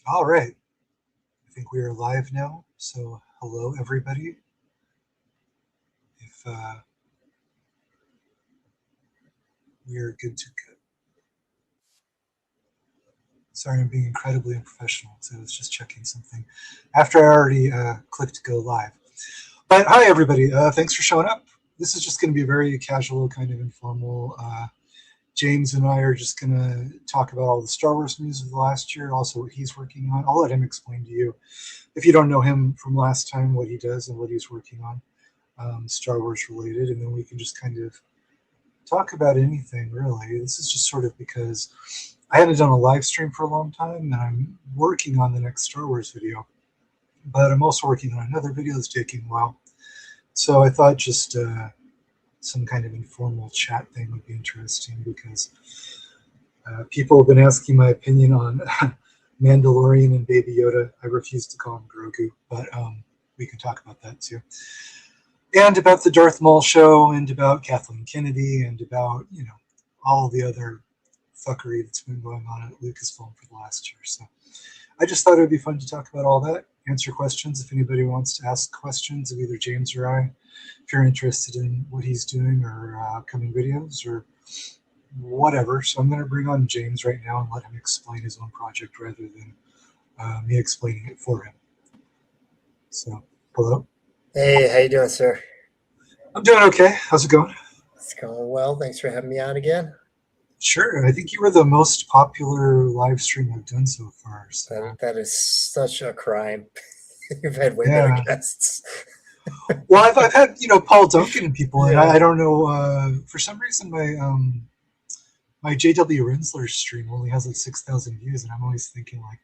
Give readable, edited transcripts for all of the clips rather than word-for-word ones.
All right. I think we are live now. So, hello, everybody. If we are good to go. Sorry, I'm being incredibly unprofessional. So I was just checking something after I already clicked go live. But hi, everybody. Thanks for showing up. This is just going to be a very casual, kind of informal. James and I are just going to talk about all the Star Wars news of the last year, also what he's working on. I'll let him explain to you, if you don't know him from last time, what he does and what he's working on, Star Wars related, and then we can just kind of talk about anything, really. This is just sort of because I hadn't done a live stream for a long time, and I'm working on the next Star Wars video, but I'm also working on another video that's taking a while. So I thought just some kind of informal chat thing would be interesting because people have been asking my opinion on Mandalorian and Baby Yoda. I refuse to call him Grogu, but we can talk about that too. And about the Darth Maul show, and about Kathleen Kennedy, and about, all the other fuckery that's been going on at Lucasfilm for the last year. So I just thought it would be fun to talk about all that, answer questions if anybody wants to ask questions of either James or I, if you're interested in what he's doing or upcoming videos or whatever. So I'm going to bring on James right now and let him explain his own project rather than me explaining it for him. So, hello. Hey, how you doing, sir? I'm doing okay. How's it going? It's going well. Thanks for having me on again. Sure. I think you were the most popular live stream I've done so far. So. That is such a crime. You've had way better guests. Well, I've had Paul Duncan and people, and I don't know, for some reason my JW Rinsler stream only has like 6,000 views, and I'm always thinking like,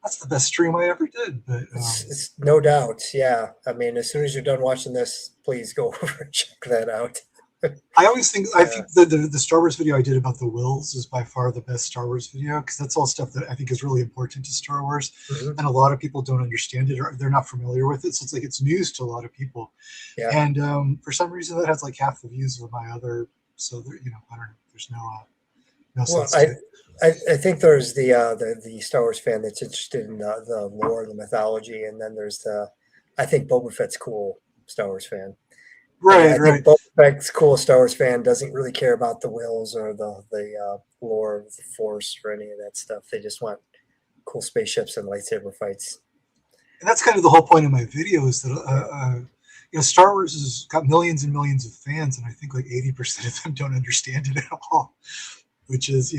that's the best stream I ever did. But it's no doubt, yeah. I mean, as soon as you're done watching this, please go over and check that out. I always think I think the Star Wars video I did about the Wills is by far the best Star Wars video, because that's all stuff that I think is really important to Star Wars, and a lot of people don't understand it or they're not familiar with it. So it's like it's news to a lot of people, and for some reason that has like half the views of my other. So there, I don't know. There's no sense to it. I think there's the Star Wars fan that's interested in the lore and the mythology, and then there's I think Boba Fett's cool Star Wars fan. Right. Boba Fett's cool Star Wars fan doesn't really care about the Wills or the lore of the Force or any of that stuff. They just want cool spaceships and lightsaber fights. And that's kind of the whole point of my video is that Star Wars has got millions and millions of fans, and I think like 80% of them don't understand it at all, which is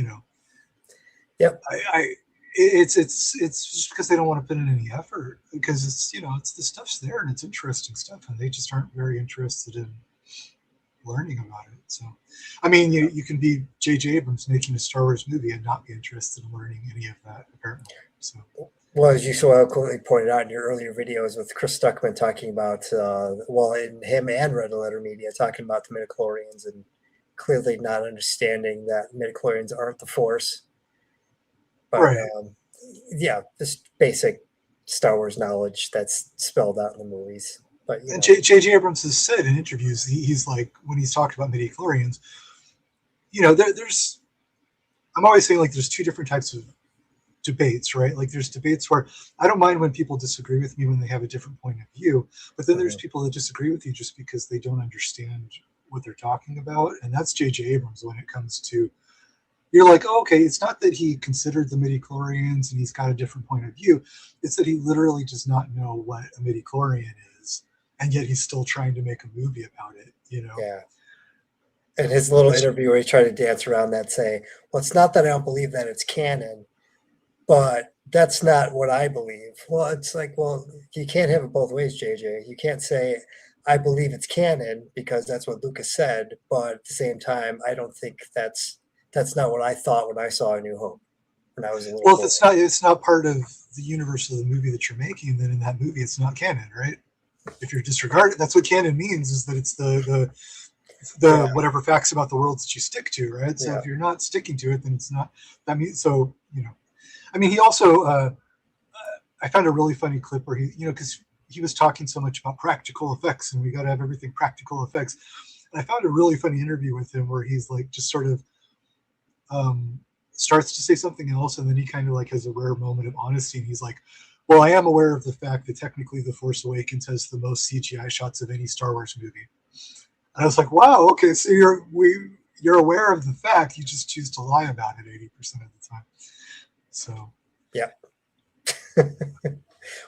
Yep. It's just because they don't want to put in any effort, because it's the stuff's there and it's interesting stuff, and they just aren't very interested in learning about it. So, I mean, you can be J.J. Abrams making a Star Wars movie and not be interested in learning any of that, apparently. So, well, as you so eloquently pointed out in your earlier videos with Chris Stuckman talking about, in him and Red Letter Media talking about the midichlorians and clearly not understanding that midichlorians aren't the Force. But, right. Just basic Star Wars knowledge that's spelled out in the movies. But and J.J. Abrams has said in interviews, he's like, when he's talked about midichlorians, there's I'm always saying like there's two different types of debates, right? Like there's debates where I don't mind when people disagree with me when they have a different point of view, but then there's people that disagree with you just because they don't understand what they're talking about, and that's J.J. Abrams when it comes to. You're like, oh, okay, it's not that he considered the midichlorians and he's got a different point of view. It's that he literally does not know what a midichlorian is, and yet he's still trying to make a movie about it, Yeah. And his little interview where he tried to dance around that, say, well, it's not that I don't believe that it's canon, but that's not what I believe. Well, it's like, well, you can't have it both ways, JJ. You can't say, I believe it's canon because that's what Lucas said, but at the same time, I don't think that's not what I thought when I saw A New Hope when I was a little Well, if it's not part of the universe of the movie that you're making, then in that movie it's not canon, right? If you're disregarded, that's what canon means, is that it's the whatever facts about the world that you stick to, right? So if you're not sticking to it, then it's not. That means I mean, he also I found a really funny clip where he because he was talking so much about practical effects and we got to have everything practical effects. And I found a really funny interview with him where he's like just sort of starts to say something else, and then he kind of like has a rare moment of honesty, and he's like, well, I am aware of the fact that technically The Force Awakens has the most CGI shots of any Star Wars movie. And I was like, wow, okay, so you're aware of the fact, you just choose to lie about it 80% of the time. So yeah.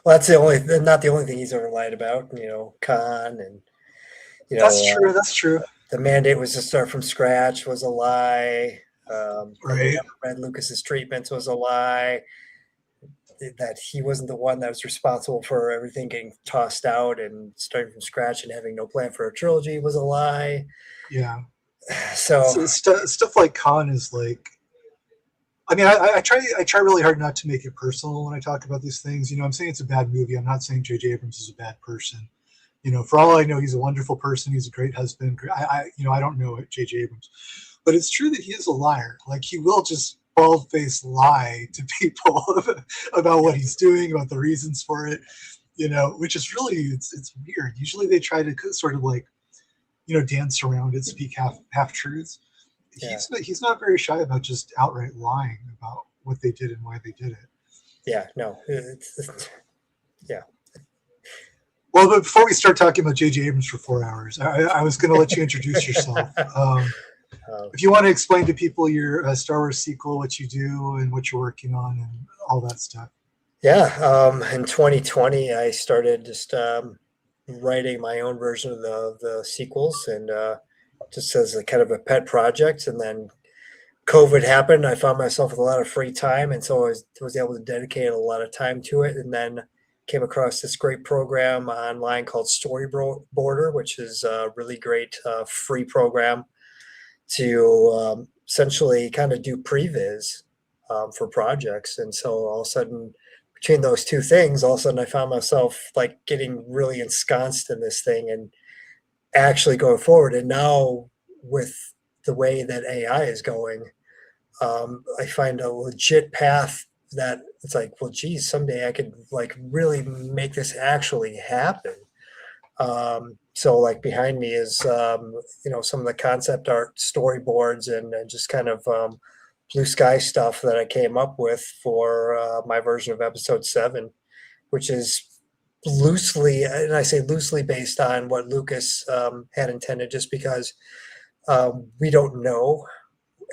Well, that's not the only thing he's ever lied about. Khan, and that's true. The mandate was to start from scratch was a lie. Right. He never read Lucas's treatments was a lie. That he wasn't the one that was responsible for everything getting tossed out and starting from scratch and having no plan for a trilogy was a lie. Yeah. So stuff like Khan is like, I mean, I try really hard not to make it personal when I talk about these things. I'm saying it's a bad movie. I'm not saying J.J. Abrams is a bad person. For all I know, he's a wonderful person. He's a great husband. I don't know J.J. Abrams, but it's true that he is a liar. Like, he will just bald-faced lie to people about what he's doing, about the reasons for it. Which is really it's weird. Usually they try to sort of like, dance around it, speak half truths. Yeah. He's not very shy about just outright lying about what they did and why they did it. Yeah, no, yeah. Well, but before we start talking about J.J. Abrams for 4 hours, I was going to let you introduce yourself. If you want to explain to people your Star Wars sequel, what you do and what you're working on and all that stuff. Yeah, in 2020, I started just writing my own version of the sequels, and just as a kind of a pet project. And then COVID happened. I found myself with a lot of free time, and so I was able to dedicate a lot of time to it. And then came across this great program online called Storyboarder, which is a really great free program to essentially kind of do previs for projects. And so all of a sudden, between those two things, all of a sudden I found myself like getting really ensconced in this thing and actually going forward. And now with the way that AI is going, I find a legit path that it's like, well, geez, someday I could like really make this actually happen. So like behind me is, some of the concept art storyboards and just kind of blue sky stuff that I came up with for my version of episode 7, which is loosely, and I say loosely, based on what Lucas had intended, just because we don't know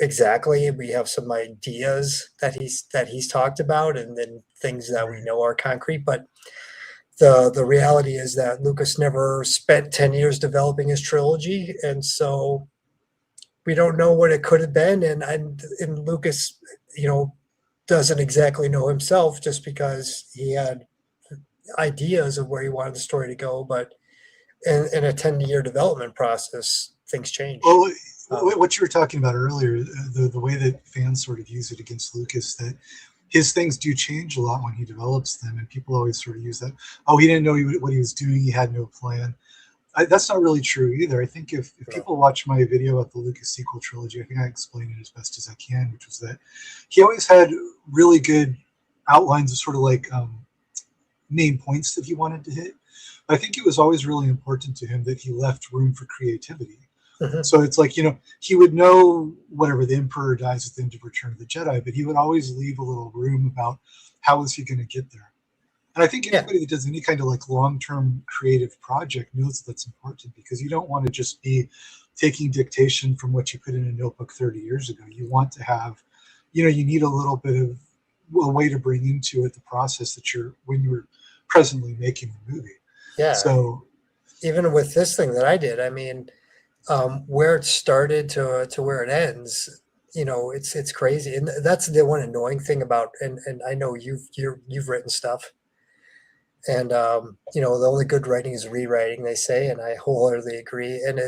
exactly. We have some ideas that he's talked about, and then things that we know are concrete. But the reality is that Lucas never spent 10 years developing his trilogy, and so we don't know what it could have been. And Lucas, doesn't exactly know himself, just because he had ideas of where he wanted the story to go, but in a 10-year development process, things change. Well, what you were talking about earlier, the way that fans sort of use it against Lucas, that his things do change a lot when he develops them, and people always sort of use that, oh, he didn't know what he was doing, he had no plan. That's not really true either. I think if people watch my video about the Lucas Sequel Trilogy, I think I explained it as best as I can, which was that he always had really good outlines of sort of like main points that he wanted to hit. But I think it was always really important to him that he left room for creativity. Mm-hmm. So it's like, he would know whatever the Emperor dies at the end of Return of the Jedi, but he would always leave a little room about how is he going to get there. And I think anybody that does any kind of like long-term creative project knows that's important, because you don't want to just be taking dictation from what you put in a notebook 30 years ago. You want to have, you need a little bit of a way to bring into it the process that when you're presently making the movie. Yeah. So even with this thing that I did, I mean, where it started to where it ends, it's crazy. And that's the one annoying thing about, and I know you've written stuff. And, the only good writing is rewriting, they say, and I wholeheartedly agree. And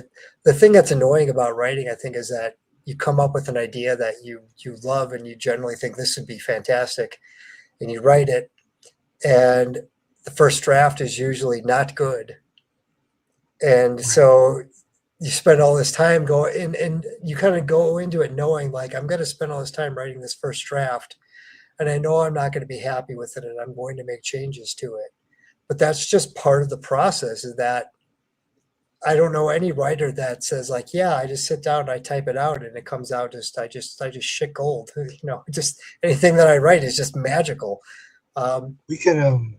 the thing that's annoying about writing, I think, is that you come up with an idea that you love and you generally think this would be fantastic, and you write it, and the first draft is usually not good. And so you spend all this time going, and you kind of go into it knowing, like, I'm going to spend all this time writing this first draft, and I know I'm not going to be happy with it, and I'm going to make changes to it. But that's just part of the process, is that I don't know any writer that says like, yeah, I just sit down and I type it out and it comes out I just shit gold. Just anything that I write is just magical. We can.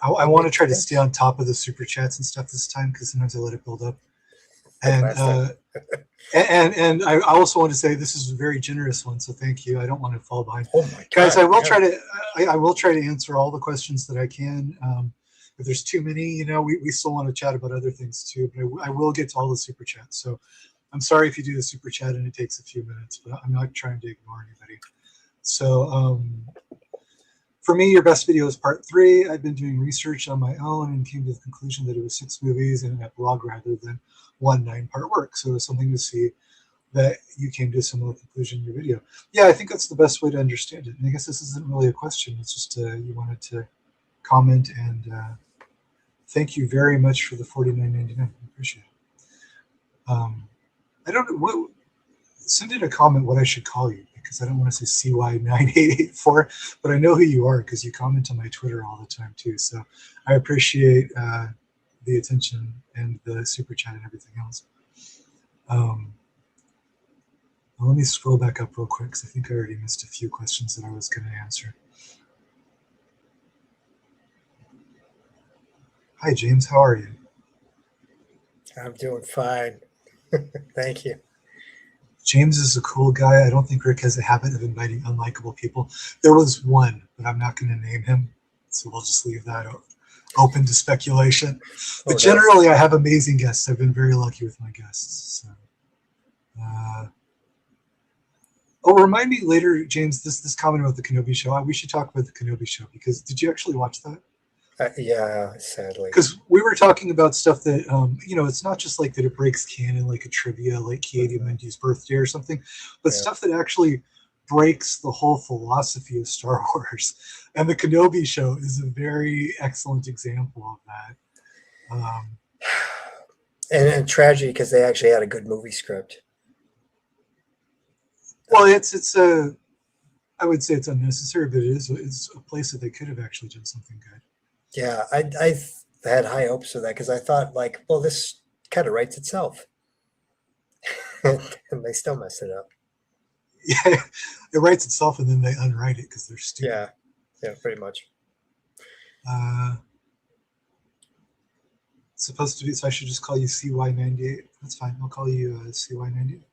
I It want to makes try to sense. stay on top of the super chats and stuff this time because sometimes I let it build up. Like And last time. and I also want to say this is a very generous one, so thank you. I don't want to fall behind, Oh my guys. God, I will yeah. try to. I will try to answer all the questions that I can. If there's too many, we still want to chat about other things too. But I will get to all the super chats. So I'm sorry if you do the super chat and it takes a few minutes, but I'm not trying to ignore anybody. So for me, your best video is part 3. I've been doing research on my own and came to the conclusion that it was 6 movies and an epilogue rather than one 9-part work. So it was something to see that you came to a similar conclusion in your video. Yeah, I think that's the best way to understand it. And I guess this isn't really a question. It's just you wanted to comment, and thank you very much for the $49.99. I appreciate it. I don't know what. Send in a comment what I should call you because I don't want to say CY9884, but I know who you are because you comment on my Twitter all the time too. So I appreciate the attention and the super chat and everything else. Let me scroll back up real quick because I think I already missed a few questions that I was going to answer. Hi, James. How are you? I'm doing fine. Thank you. James is a cool guy. I don't think Rick has a habit of inviting unlikable people. There was one, but I'm not going to name him, so we'll just leave that open to speculation. But generally, I have amazing guests. I've been very lucky with my guests. So. Remind me later, James, this comment about the Kenobi show. We should talk about the Kenobi show because did you actually watch that? Yeah, sadly. Because we were talking about stuff that, it's not just like that it breaks canon, like a trivia, like Katie Mendy's birthday or something, but stuff that actually breaks the whole philosophy of Star Wars. And the Kenobi show is a very excellent example of that. And tragedy because they actually had a good movie script. Well, I would say it's unnecessary, but it's a place that they could have actually done something good. Yeah, I had high hopes for that because I thought like, well, this kind of writes itself. And they still messed it up. Yeah, it writes itself and then they unwrite it because they're stupid. Yeah, pretty much. It's supposed to be, so I should just call you CY98. That's fine. I'll call you CY98.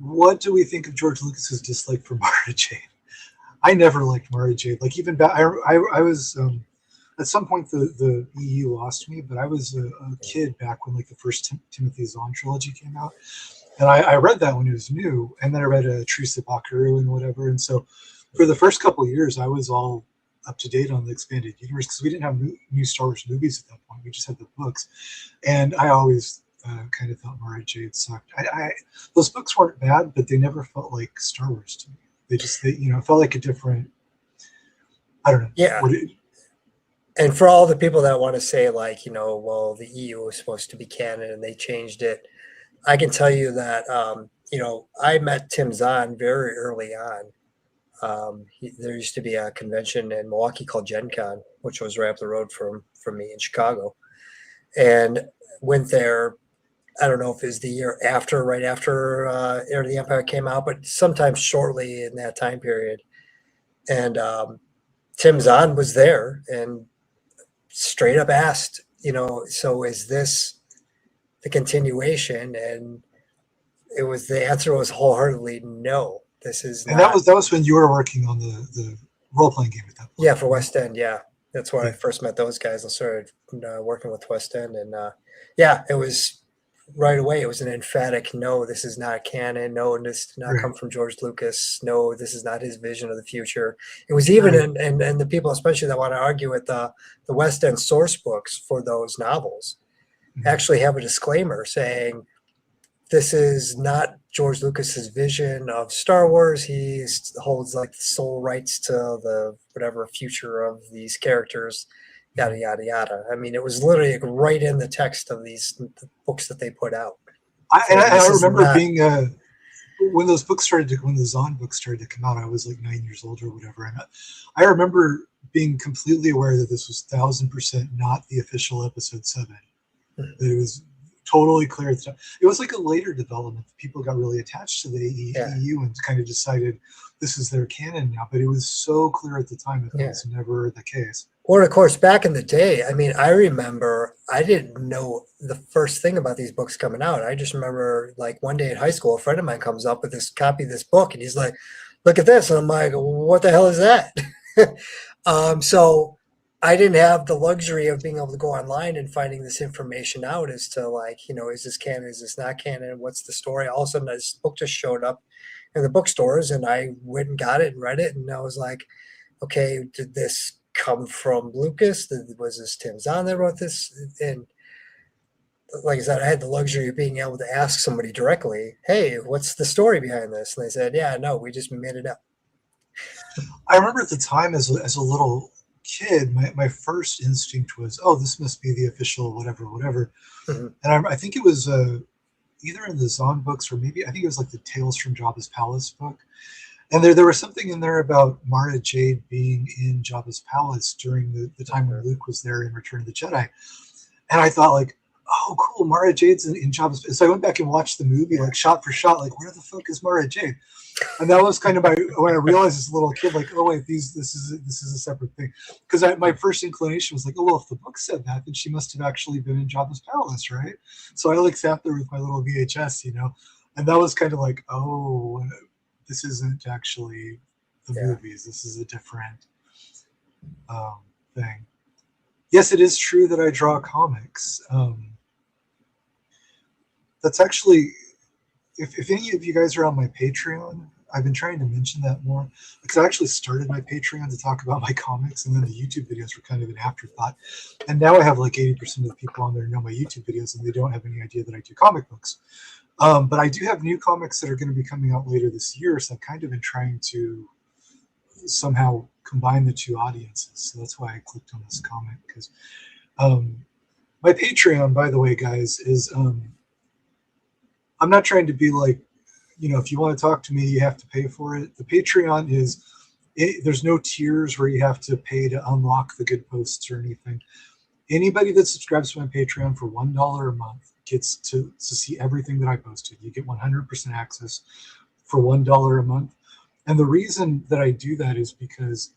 What do we think of George Lucas's dislike for Mara Jade? I never liked Mara Jade. Like even back, I was at some point the EU lost me, but I was a kid back when like the first Timothy Zahn trilogy came out, and I read that when it was new, and then I read Teresa Bakaru and whatever, and so for the first couple of years I was all up to date on the expanded universe because we didn't have new Star Wars movies at that point. We just had the books, and I always kind of thought Mara Jade sucked. Those books weren't bad, but they never felt like Star Wars to me. They felt like a different. I don't know. Yeah. And for all the people that want to say like, well, the EU was supposed to be canon and they changed it, I can tell you that I met Tim Zahn very early on. There used to be a convention in Milwaukee called Gen Con, which was right up the road from me in Chicago, and went there. I don't know if it was the year after, right after Heir to the Empire came out, but sometime shortly in that time period. And Tim Zahn was there and straight up asked, so is this the continuation? And the answer was wholeheartedly no. This is and not. that was when you were working on the role playing game at that point. Yeah, for West End. Yeah, that's where I first met those guys. I started working with West End, and it was right away. It was an emphatic no. This is not canon. No, this did not come from George Lucas. No, this is not his vision of the future. It was even and the people, especially that want to argue with the West End source books for those novels, actually have a disclaimer saying this is not George Lucas's vision of Star Wars. He holds like the sole rights to the whatever future of these characters, yada, yada, yada. I mean, it was literally right in the text of the books that they put out. I remember being, when those books when the Zahn books started to come out, I was like 9 years old or whatever. And I remember being completely aware that this was 1,000% not the official episode 7. That it was totally clear at the time. It was like a later development. People got really attached to the EU and kind of decided this is their canon now. But it was so clear at the time that that was never the case. Or, of course, back in the day, I mean, I remember I didn't know the first thing about these books coming out. I just remember, like, one day in high school, a friend of mine comes up with this copy of this book, and he's like, look at this. And I'm like, what the hell is that? So I didn't have the luxury of being able to go online and finding this information out as to, like, you know, is this canon, is this not canon, what's the story? All of a sudden, this book just showed up in the bookstores, and I went and got it and read it, and I was like, okay, did this come from Lucas? Was this Tim Zahn that wrote this? And like I said, I had the luxury of being able to ask somebody directly, hey, what's the story behind this? And they said, yeah, no, we just made it up. I remember at the time as a little kid, my first instinct was, oh, this must be the official whatever. And I think it was either in the Zahn books or maybe I think it was like the Tales from Jabba's Palace book. And there was something in there about Mara Jade being in Jabba's palace during the time when Luke was there in Return of the Jedi. And I thought, like, oh, cool, Mara Jade's in Jabba's palace. So I went back and watched the movie, like, shot for shot, like, where the fuck is Mara Jade? And that was kind of when I realized as a little kid, like, oh, wait, this is a separate thing. Because my first inclination was like, oh, well, if the book said that, then she must have actually been in Jabba's palace, right? So I, like, sat there with my little VHS, you know, and that was kind of like, oh, this isn't actually the movies. This is a different thing. Yes, it is true that I draw comics. That's actually, if any of you guys are on my Patreon, I've been trying to mention that more because I actually started my Patreon to talk about my comics, and then the YouTube videos were kind of an afterthought. And now I have like 80% of the people on there know my YouTube videos, and they don't have any idea that I do comic books. But I do have new comics that are going to be coming out later this year, so I've kind of been trying to somehow combine the two audiences. So that's why I clicked on this comic, because my Patreon, by the way, guys, is I'm not trying to be like, you know, if you want to talk to me, you have to pay for it. The Patreon is, there's no tiers where you have to pay to unlock the good posts or anything. Anybody that subscribes to my Patreon for $1 a month gets to see everything that I posted. You get 100% access for $1 a month. And the reason that I do that is because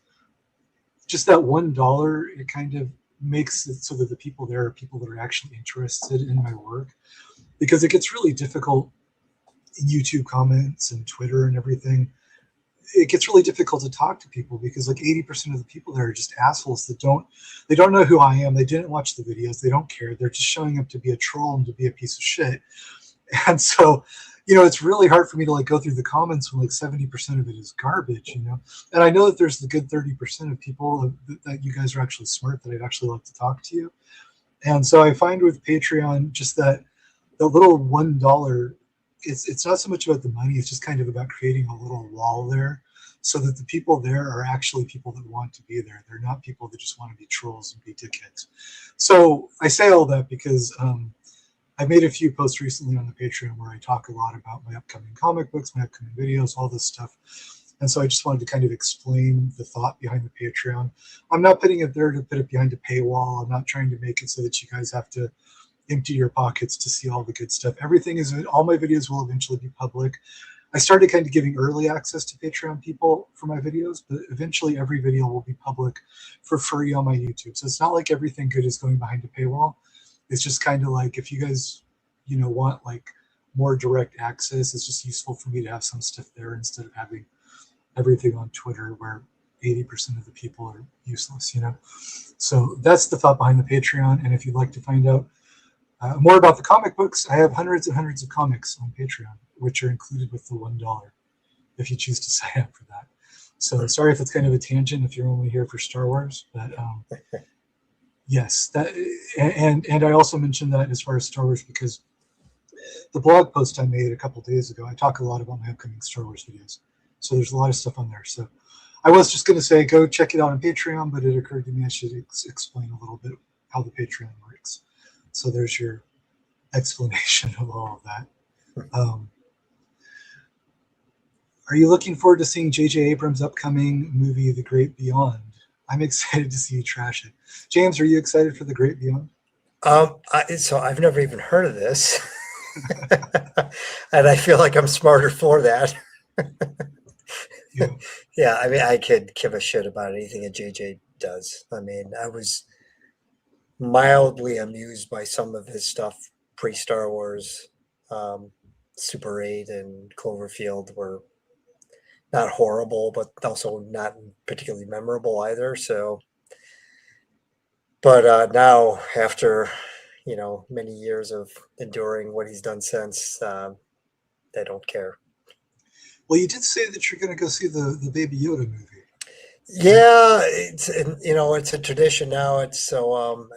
just that $1, it kind of makes it so that the people there are people that are actually interested in my work, because it gets really difficult in YouTube comments and Twitter and everything. It gets really difficult to talk to people because like 80% of the people there are just assholes that they don't know who I am. They didn't watch the videos. They don't care. They're just showing up to be a troll and to be a piece of shit. And so, you know, it's really hard for me to like go through the comments when like 70% of it is garbage, you know? And I know that there's the good 30% of people that you guys are actually smart, that I'd actually like to talk to you. And so I find with Patreon, just that the little $1, it's not so much about the money. It's just kind of about creating a little wall there so that the people there are actually people that want to be there. They're not people that just want to be trolls and be dickheads. So I say all that because I made a few posts recently on the Patreon where I talk a lot about my upcoming comic books, my upcoming videos, all this stuff. And so I just wanted to kind of explain the thought behind the Patreon. I'm not putting it there to put it behind a paywall. I'm not trying to make it so that you guys have to empty your pockets to see all the good stuff. Everything is, all my videos will eventually be public. I started kind of giving early access to Patreon people for my videos, but eventually every video will be public for free on my YouTube. So it's not like everything good is going behind a paywall. It's just kind of like, if you guys, you know, want like more direct access, it's just useful for me to have some stuff there instead of having everything on Twitter where 80% of the people are useless, you know? So that's the thought behind the Patreon. And if you'd like to find out more about the comic books, I have hundreds and hundreds of comics on Patreon, which are included with the $1 if you choose to sign up for that. So sorry if it's kind of a tangent if you're only here for Star Wars, but yes, that, and I also mentioned that as far as Star Wars because the blog post I made a couple days ago, I talk a lot about my upcoming Star Wars videos. So there's a lot of stuff on there. So I was just going to say go check it out on Patreon, but it occurred to me I should explain a little bit how the Patreon works. So there's your explanation of all of that. Are you looking forward to seeing J.J. Abrams' upcoming movie, The Great Beyond? I'm excited to see you trash it. James, are you excited for The Great Beyond? So I've never even heard of this, and I feel like I'm smarter for that. Yeah. Yeah, I mean, I could give a shit about anything that JJ does. I mean, I was mildly amused by some of his stuff pre-Star Wars. Super 8 and Cloverfield were not horrible, but also not particularly memorable either. So, but now after many years of enduring what he's done since, they don't care. Well, you did say that you're going to go see the Baby Yoda movie. Yeah, it's it's a tradition now. It's so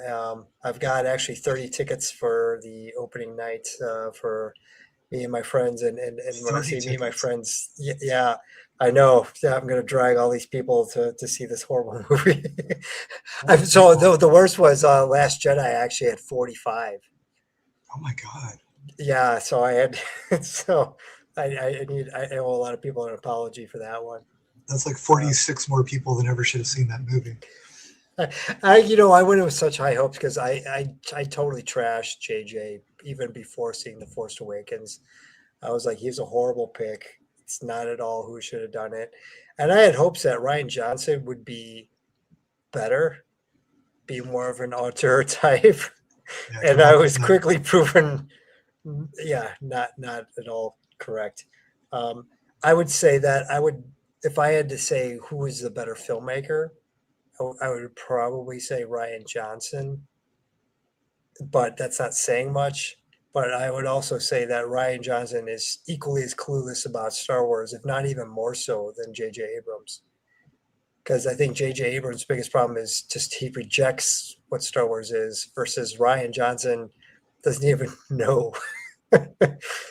I've got actually 30 tickets for the opening night for me and my friends, and when I 30 say me and my tickets. friends, yeah, I know. Yeah, I'm gonna drag all these people to see this horrible movie. So the worst was Last Jedi. I actually had 45. Oh my God. Yeah, so I had so I owe a lot of people an apology for that one. That's like 46 more people than ever should have seen that movie. I went in with such high hopes because I totally trashed JJ even before seeing The Force Awakens. I was like, he's a horrible pick. It's not at all who should have done it. And I had hopes that Ryan Johnson would be better, be more of an auteur type. Yeah, And I was quickly proven, not at all correct. I would say that if I had to say who is the better filmmaker, I would probably say Ryan Johnson, but that's not saying much. But I would also say that Ryan Johnson is equally as clueless about Star Wars, if not even more so than J.J. Abrams. Because I think J.J. Abrams' biggest problem is just he rejects what Star Wars is, versus Ryan Johnson doesn't even know.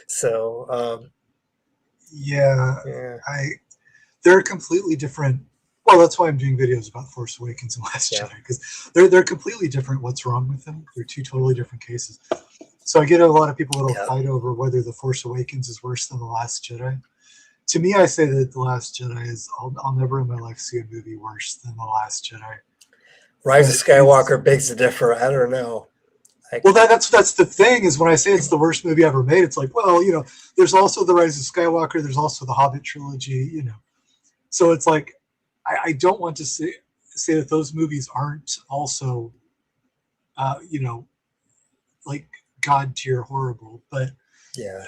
So, yeah, yeah. They're completely different. Well, that's why I'm doing videos about Force Awakens and Last Jedi, because they're completely different. What's wrong with them? They're two totally different cases. So I get a lot of people that'll fight over whether The Force Awakens is worse than The Last Jedi. To me, I say that The Last Jedi is. I'll never in my life see a movie worse than The Last Jedi. Rise of Skywalker begs to differ. I don't know. Well, that's the thing is when I say it's the worst movie ever made, it's like, well, there's also The Rise of Skywalker, there's also the Hobbit trilogy, So it's like, I don't want to say that those movies aren't also, like God tier horrible, but yeah,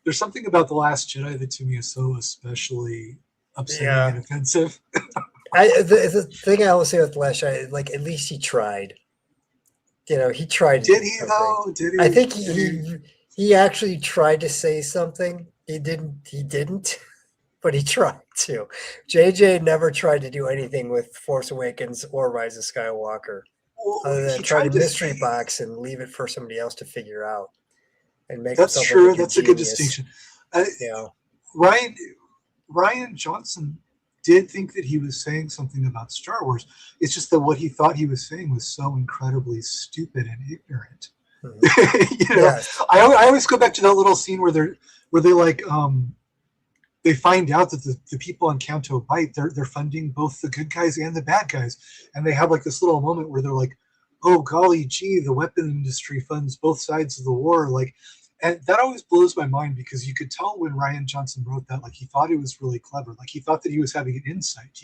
there's something about The Last Jedi that to me is so especially upsetting and offensive. The thing I will say with The Last Jedi, like at least he tried. He tried. Did he though? Did he? I think he actually tried to say something. He didn't, but he tried to. JJ never tried to do anything with Force Awakens or Rise of Skywalker, other than try to mystery box and leave it for somebody else to figure out and make. That's true. That's a good distinction. Ryan Johnson did think that he was saying something about Star Wars. It's just that what he thought he was saying was so incredibly stupid and ignorant. Mm-hmm. I always go back to that little scene where they like they find out that the people on Canto Bight, they're funding both the good guys and the bad guys, and they have like this little moment where they're like, oh golly gee, the weapon industry funds both sides of the war, like. And that always blows my mind because you could tell when Ryan Johnson wrote that, like he thought it was really clever. Like he thought that he was having an insight,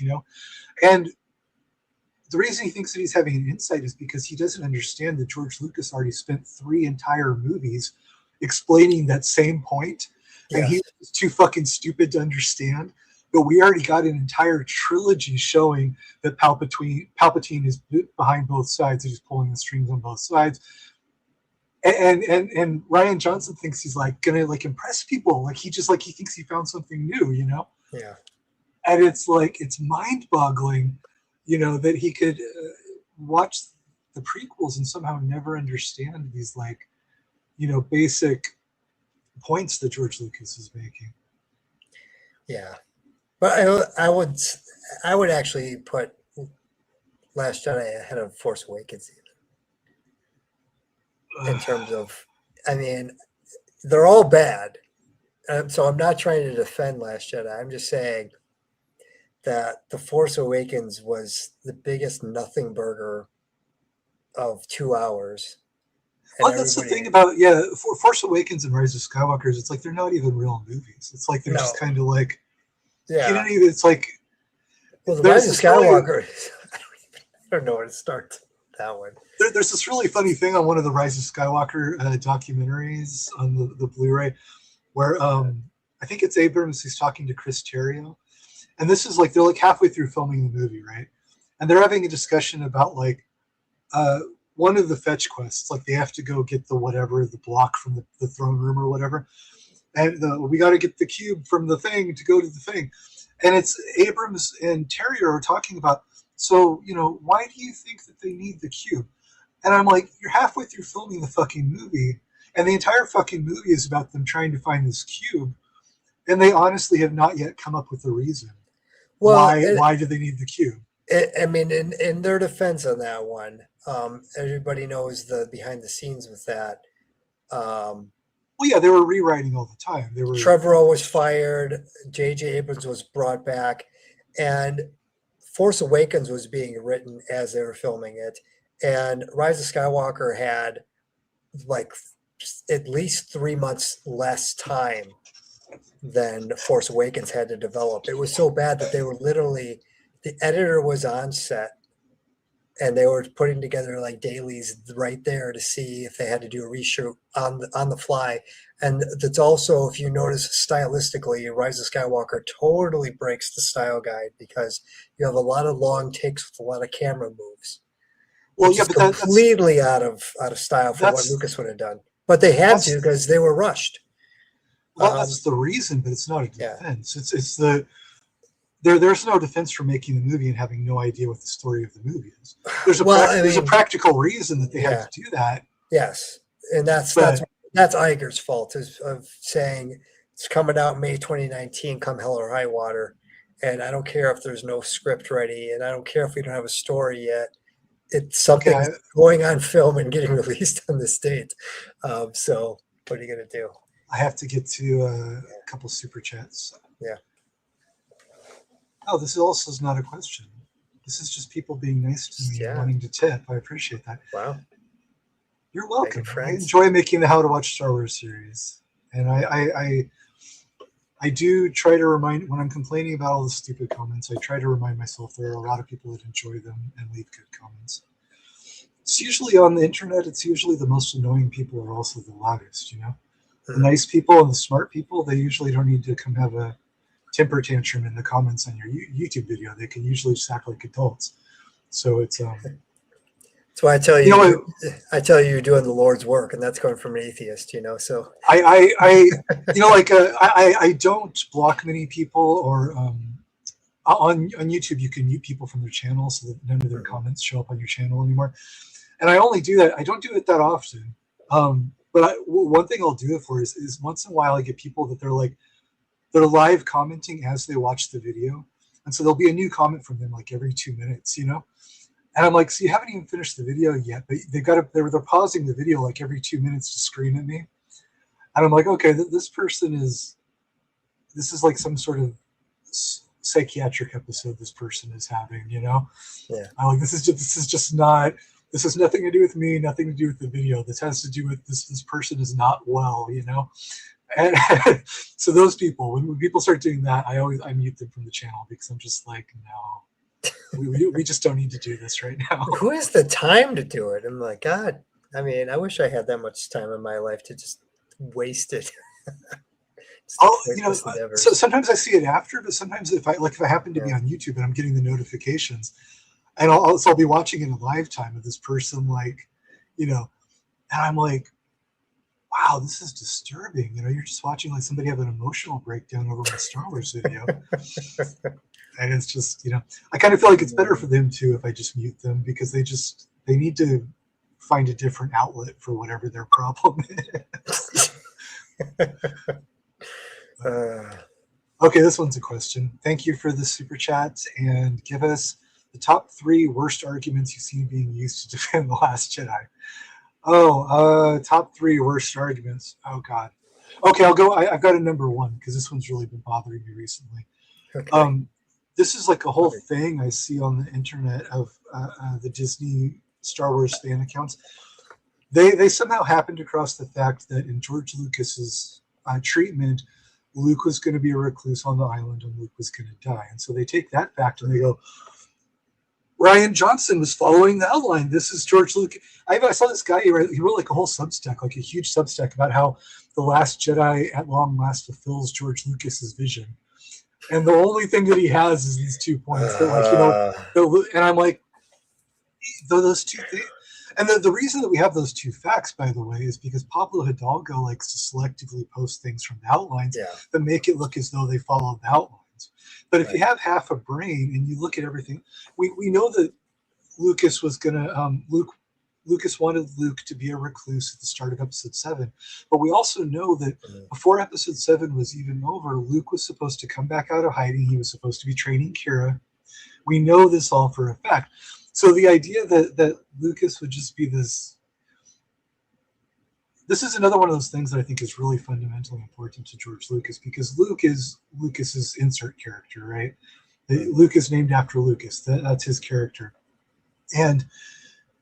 And the reason he thinks that he's having an insight is because he doesn't understand that George Lucas already spent 3 entire movies explaining that same point. And he was too fucking stupid to understand. But we already got an entire trilogy showing that Palpatine is behind both sides. He's pulling the strings on both sides. And Ryan Johnson thinks he's like gonna like impress people, like he thinks he found something new, Yeah. And it's like it's mind-boggling, that he could watch the prequels and somehow never understand these like, basic points that George Lucas is making. Yeah, but I would actually put Last Jedi ahead of Force Awakens in terms of, I mean, they're all bad. So I'm not trying to defend Last Jedi. I'm just saying that The Force Awakens was the biggest nothing burger of 2 hours. And Well, that's the thing about Force Awakens and Rise of Skywalker is it's like they're not even real movies. It's like they're just kind of like you don't even. It's like well, the Rise of Skywalker. I don't know where to start that one. There's this really funny thing on one of the Rise of Skywalker documentaries on the Blu-ray, where I think it's Abrams who's talking to Chris Terrio, and this is like they're like halfway through filming the movie, right? And they're having a discussion about like one of the fetch quests, like they have to go get the block from the throne room or whatever, and we got to get the cube from the thing to go to the thing, and it's Abrams and Terrio are talking about. So, why do you think that they need the cube? And I'm like, you're halfway through filming the fucking movie, and the entire fucking movie is about them trying to find this cube, and they honestly have not yet come up with a reason. Why do they need the cube? I mean, in their defense on that one, everybody knows the behind the scenes with that. Well, yeah, they were rewriting all the time. Trevorrow was fired. J.J. Abrams was brought back, and Force Awakens was being written as they were filming it, and Rise of Skywalker had like at least 3 months less time than Force Awakens had to develop. It was so bad that they were literally, the editor was on set and they were putting together like dailies right there to see if they had to do a reshoot on the fly. And that's also, if you notice stylistically, Rise of Skywalker totally breaks the style guide because you have a lot of long takes with a lot of camera moves. Well, yeah, but that's completely out of style for what Lucas would have done. But they had to because they were rushed. Well, that's the reason, but it's not a defense. Yeah. It's the there's no defense for making the movie and having no idea what the story of the movie is. There's a practical reason that they had to do that. Yes, and that's Iger's fault of saying it's coming out May 2019, come hell or high water, and I don't care if there's no script ready, and I don't care if we don't have a story yet. It's something going on film and getting released on this date. So what are you going to do? I have to get to a couple super chats. Yeah. Oh, this also is not a question. This is just people being nice to me and wanting to tip. I appreciate that. Wow. You're welcome. I enjoy making the How to Watch Star Wars series. And I do try to remind, when I'm complaining about all the stupid comments, I try to remind myself there are a lot of people that enjoy them and leave good comments. It's usually on the internet, it's usually the most annoying people are also the loudest, The nice people and the smart people, they usually don't need to come have a temper tantrum in the comments on your YouTube video. They can usually just act like adults. So it's that's why I tell you, I tell you you're doing the Lord's work, and that's coming from an atheist, So I don't block many people, or on YouTube you can mute people from their channel so that none of their comments show up on your channel anymore. And I only do that. I don't do it that often. But one thing I'll do it for is once in a while I get people that they're live commenting as they watch the video, and so there'll be a new comment from them like every 2 minutes, And I'm like, so you haven't even finished the video yet, but they're pausing the video like every 2 minutes to scream at me. And I'm like, okay, this is like some sort of psychiatric episode this person is having, Yeah. I'm like, this has nothing to do with me, nothing to do with the video. This has to do with this person is not well, And so those people, when people start doing that, I mute them from the channel because I'm just like, no. We just don't need to do this right now. Who has the time to do it? I'm like, God, I mean, I wish I had that much time in my life to just waste it. So sometimes I see it after, but sometimes if I happen to be on YouTube and I'm getting the notifications, and I'll be watching in a live time of this person, and I'm like, wow, this is disturbing. You're just watching like somebody have an emotional breakdown over my Star Wars video. And it's just, I kind of feel like it's better for them too if I just mute them, because they need to find a different outlet for whatever their problem is. Okay, this one's a question. Thank you for the super chat, and give us the top 3 worst arguments you've seen being used to defend The Last Jedi. Top 3 worst arguments. Oh God. Okay, I'll go. I've got a number 1 because this one's really been bothering me recently. Okay. this is like a whole thing I see on the internet of the Disney Star Wars fan accounts. They somehow happened across the fact that in George Lucas's treatment, Luke was going to be a recluse on the island and Luke was going to die. And so they take that fact and they go, Rian Johnson was following the outline. This is George Lucas. I saw this guy, he wrote like a whole Substack, like a huge Substack about how The Last Jedi at long last fulfills George Lucas's vision. And the only thing that he has is these 2 points. That, like, you know, and I'm like, those two things. And the reason that we have those two facts, by the way, is because Pablo Hidalgo likes to selectively post things from the outlines that make it look as though they follow the outlines. But if you have half a brain and you look at everything, we know that Lucas was going to, Lucas wanted Luke to be a recluse at the start of episode 7. But we also know that before episode 7 was even over, Luke was supposed to come back out of hiding. He was supposed to be training Kira. We know this all for a fact. So the idea that Lucas would just be this is another one of those things that I think is really fundamentally important to George Lucas, because Luke is Lucas's insert character, right? Luke is named after Lucas. That's his character. And,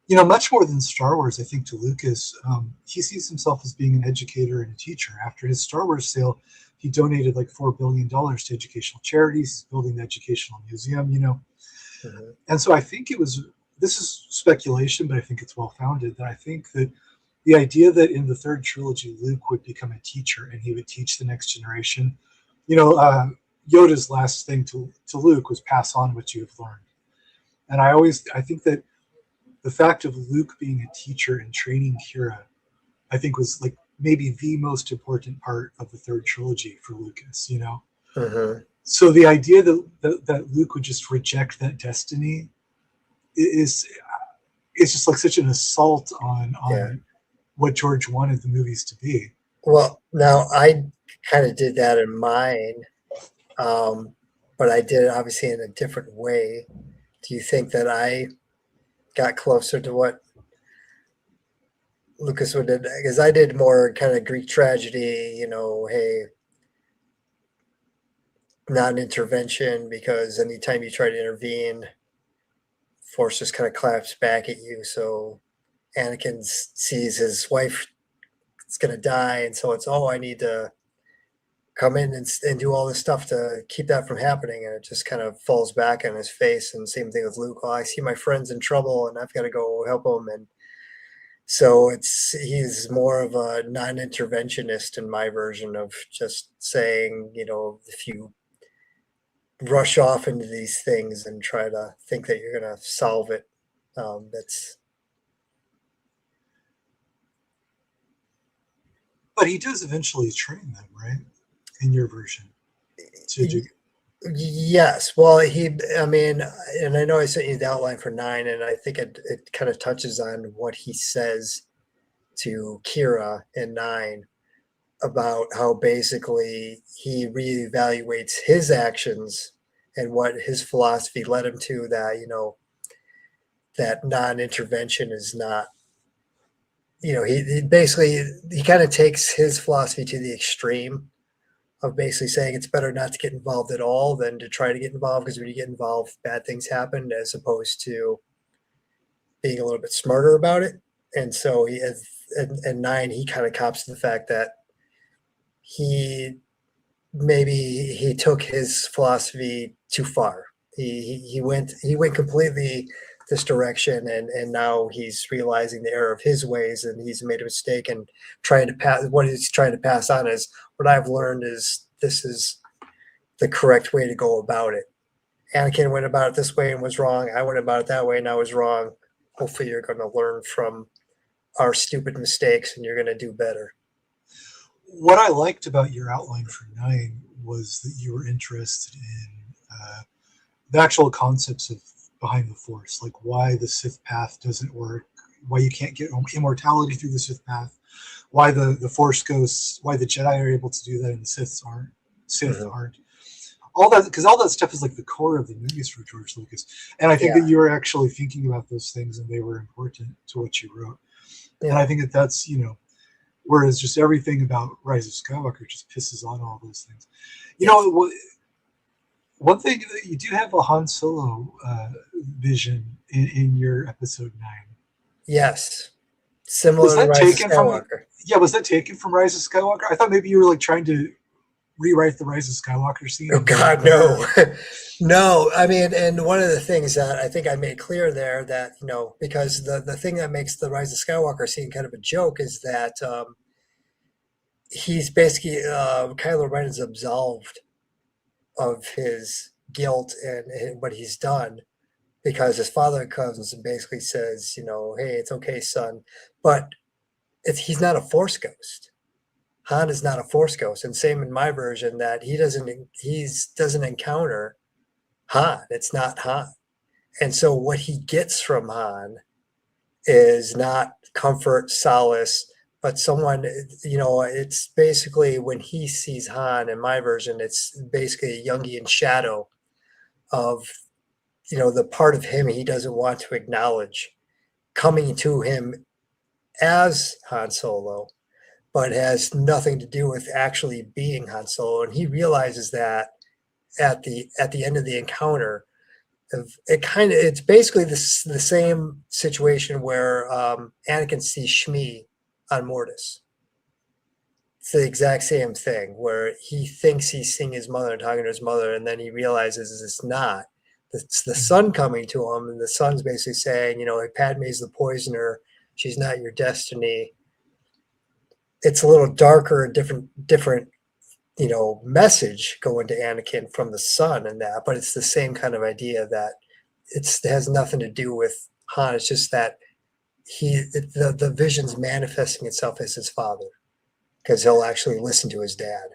you know, much more than Star Wars, I think to Lucas, he sees himself as being an educator and a teacher. After his Star Wars sale, he donated like $4 billion to educational charities, building the educational museum, you know. And so I think this is speculation, but I think it's well-founded, that I think that the idea that in the third trilogy, Luke would become a teacher and he would teach the next generation, you know, Yoda's last thing to Luke was pass on what you have learned. And I think that the fact of Luke being a teacher and training Kira, I think was like maybe the most important part of the third trilogy for Lucas, you know? So the idea that Luke would just reject that destiny is just like such an assault on what George wanted the movies to be. Well, now I kind of did that in mine, but I did it obviously in a different way. Do you think that I got closer to what Lucas would did? Because I did more kind of Greek tragedy, you know, hey, non-intervention, because anytime you try to intervene, Force just kind of claps back at you. So Anakin sees his wife is going to die, and so it's, I need to come in and do all this stuff to keep that from happening, and it just kind of falls back on his face. And same thing with Luke. I see my friends in trouble, and I've got to go help them. And so he's more of a non-interventionist in my version of just saying, you know, if you rush off into these things and try to think that you're going to solve it, that's. But he does eventually train them, right? In your version. Yes. Well, I mean, and I know I sent you the outline for 9, and I think it kind of touches on what he says to Kira in 9 about how basically he reevaluates his actions and what his philosophy led him to, that, you know, that non-intervention is not, you know, he basically, he kind of takes his philosophy to the extreme of basically saying it's better not to get involved at all than to try to get involved, because when you get involved, bad things happen, as opposed to being a little bit smarter about it. And so he has, in 9, he kind of cops to the fact that he took his philosophy too far. He went completely this direction, and now he's realizing the error of his ways, and he's made a mistake, and what he's trying to pass on is, what I've learned is this is the correct way to go about it. Anakin went about it this way and was wrong. I went about it that way and I was wrong. Hopefully you're going to learn from our stupid mistakes and you're going to do better. What I liked about your outline for 9 was that you were interested in the actual concepts of behind the Force, like why the Sith path doesn't work, why you can't get immortality through the Sith path, why the Force ghosts, why the Jedi are able to do that and the Sith aren't. All that, because all that stuff is like the core of the movies for George Lucas. And I think that you were actually thinking about those things and they were important to what you wrote. And I think that's, you know, whereas just everything about Rise of Skywalker just pisses on all those things. You know, One thing that you do have a Han Solo vision in your episode 9. Yes, Was similar to that Rise of taken from? Skywalker. Yeah, was that taken from Rise of Skywalker? I thought maybe you were like trying to rewrite the Rise of Skywalker scene. Oh And make it God, better. no, no. I mean, and one of the things that I think I made clear there that because the thing that makes the Rise of Skywalker scene kind of a joke is that he's basically Kylo Ren is absolved of his guilt and what he's done because his father comes and basically says, hey, it's okay, son, but he's not a Force ghost. Han is not a Force ghost, and same in my version that he doesn't encounter Han. It's not Han, and so what he gets from Han is not comfort, solace, but someone. It's basically when he sees Han in my version, it's basically a Jungian shadow of the part of him he doesn't want to acknowledge coming to him as Han Solo, but has nothing to do with actually being Han Solo. And he realizes that at the end of the encounter, it's basically the same situation where Anakin sees Shmi on Mortis. It's the exact same thing where he thinks he's seeing his mother and talking to his mother, and then he realizes it's not. It's the son coming to him, and the son's basically saying, Padme's the poisoner. She's not your destiny. It's a little darker, different, message going to Anakin from the son and that, but it's the same kind of idea that it has nothing to do with Han. It's just that the vision's manifesting itself as his father because he'll actually listen to his dad.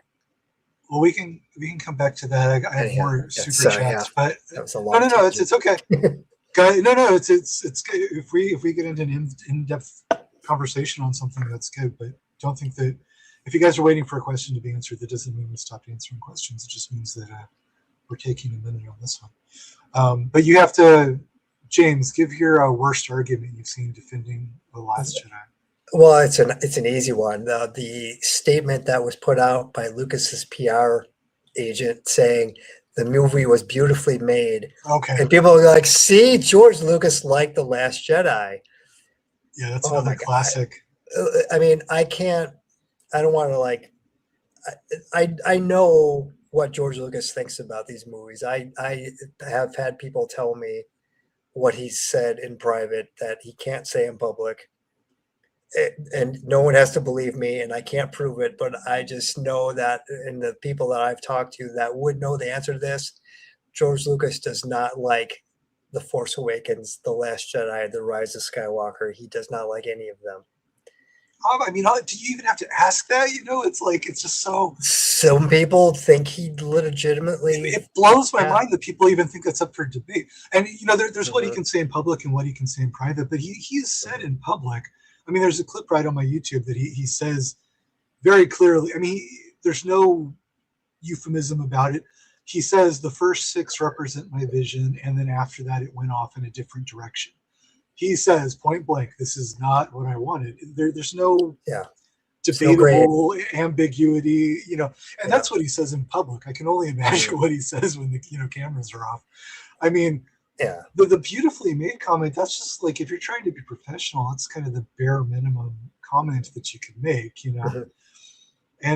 Well, we can come back to that. I have more super chats, but that was a long no, it's okay. No, it's if we get into an in-depth conversation on something, that's good. But don't think that if you guys are waiting for a question to be answered, that doesn't mean we stopped answering questions. It just means that we're taking a minute on this one. But you have to, James, give your worst argument you've seen defending The Last Jedi. Well, it's an easy one. The statement that was put out by Lucas's PR agent saying the movie was beautifully made. Okay. And people are like, see, George Lucas liked The Last Jedi. Yeah, that's another classic. I mean, I don't want to I know what George Lucas thinks about these movies. I have had people tell me what he said in private that he can't say in public. And no one has to believe me, and I can't prove it, but I just know that, and the people that I've talked to that would know the answer to this, George Lucas does not like The Force Awakens, The Last Jedi, The Rise of Skywalker. He does not like any of them. I mean, do you even have to ask that? It's like, it's just so. Some people think he legitimately. It blows my mind that people even think that's up for debate. And there's what he can say in public and what he can say in private. But he's said in public. I mean, there's a clip right on my YouTube that he says very clearly. I mean, there's no euphemism about it. He says the first 6 represent my vision, and then after that, it went off in a different direction. He says point blank, this is not what I wanted. There's no debatable ambiguity, and that's what he says in public. I can only imagine what he says when the cameras are off. I mean, the beautifully made comment, that's just like, if you're trying to be professional, that's kind of the bare minimum comment that you can make,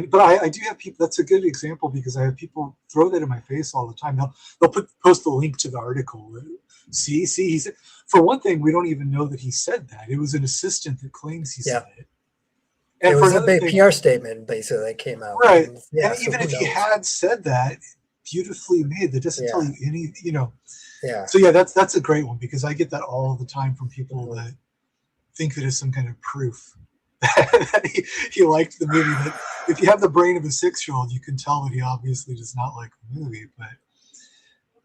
But I do have people. That's a good example because I have people throw that in my face all the time. They'll post the link to the article. See, he said. For one thing, we don't even know that he said that. It was an assistant that claims he said it. And it was a big PR statement, basically, that came out. Right. And even if he had said that, beautifully made, that doesn't tell you any. Yeah. So that's a great one because I get that all the time from people that think that it's some kind of proof that he liked the movie. But if you have the brain of a 6-year-old, you can tell that he obviously does not like the movie. But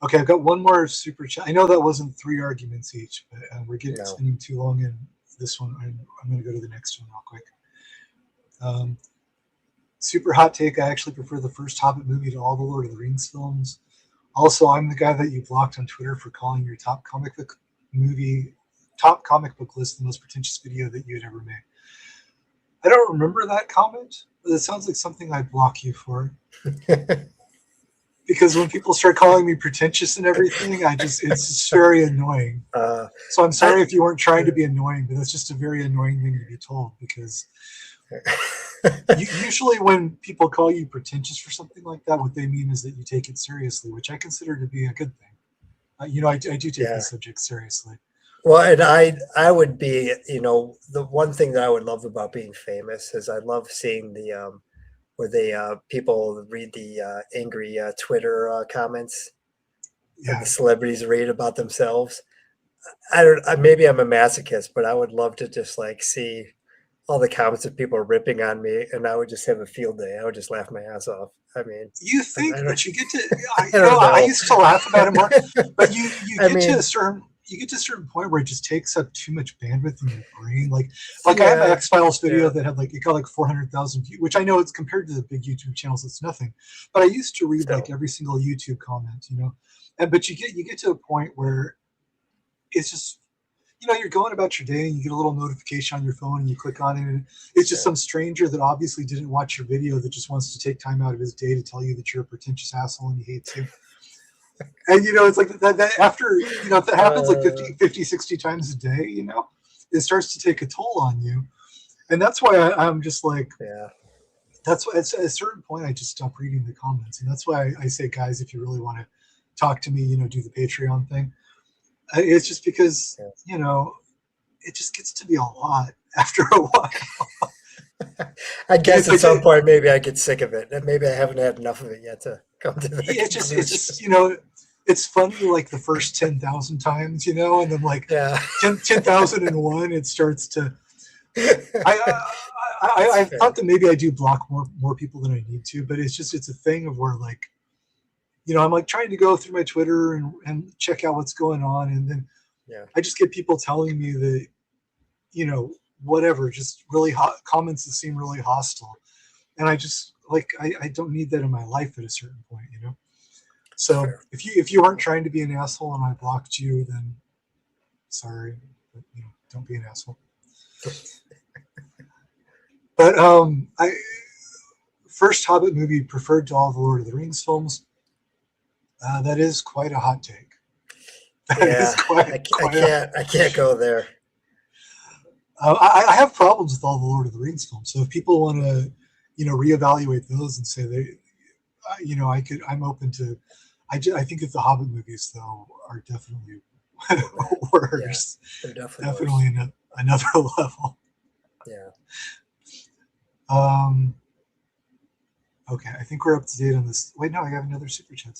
okay, I've got one more super chat. I know that wasn't 3 arguments each, but we're spending too long in this one. I'm going to go to the next one real quick. Super hot take. I actually prefer the first Hobbit movie to all the Lord of the Rings films. Also, I'm the guy that you blocked on Twitter for calling your top comic book list the most pretentious video that you had ever made. I don't remember that comment, but it sounds like something I'd block you for. because when people start calling me pretentious and everything, it's just very annoying. So I'm sorry if you weren't trying to be annoying, but that's just a very annoying thing to be told, because usually when people call you pretentious for something like that, what they mean is that you take it seriously, which I consider to be a good thing. I do take this subject seriously. Well, and I would be, the one thing that I would love about being famous is I love seeing the where they people read the angry Twitter comments that the celebrities read about themselves. Maybe I'm a masochist, but I would love to just like see all the comments that people are ripping on me, and I would just have a field day. I would just laugh my ass off. I mean, you think that you get to, I used to laugh about it more, but you get to a certain point where it just takes up too much bandwidth in your brain. Like I have an X-Files video that had it got 400,000 views, which I know it's compared to the big YouTube channels, it's nothing. But I used to read every single YouTube comment, but you get to a point where it's just, you're going about your day and you get a little notification on your phone and you click on it, and it's just some stranger that obviously didn't watch your video that just wants to take time out of his day to tell you that you're a pretentious asshole and he hates you. And it's like that after if that happens like 50 60 times a day, it starts to take a toll on you. And that's why I'm just like, that's why at a certain point I just stop reading the comments. And that's why I say, guys, if you really want to talk to me, do the Patreon thing. It's just because it just gets to be a lot after a while. I guess at some point maybe I get sick of it, and maybe I haven't had enough of it yet to come to that. It's just it's funny like the first 10,000 times, and then like 10,001 it starts to. I thought that maybe I do block more people than I need to, but it's a thing of where like, I'm like trying to go through my Twitter and check out what's going on, and then I just get people telling me that, whatever, just really hot comments that seem really hostile, and I just like I don't need that in my life at a certain point, So if you weren't trying to be an asshole and I blocked you, then sorry, but don't be an asshole. But first Hobbit movie preferred to all the Lord of the Rings films. That is quite a hot take. I can't go there. I have problems with all the Lord of the Rings films. So if people want to, reevaluate those and say I'm open to. I think that the Hobbit movies though are definitely worse. Yeah, they're definitely worse. Another level. Yeah. Okay, I think we're up to date on this. Wait, no, I have another super chat.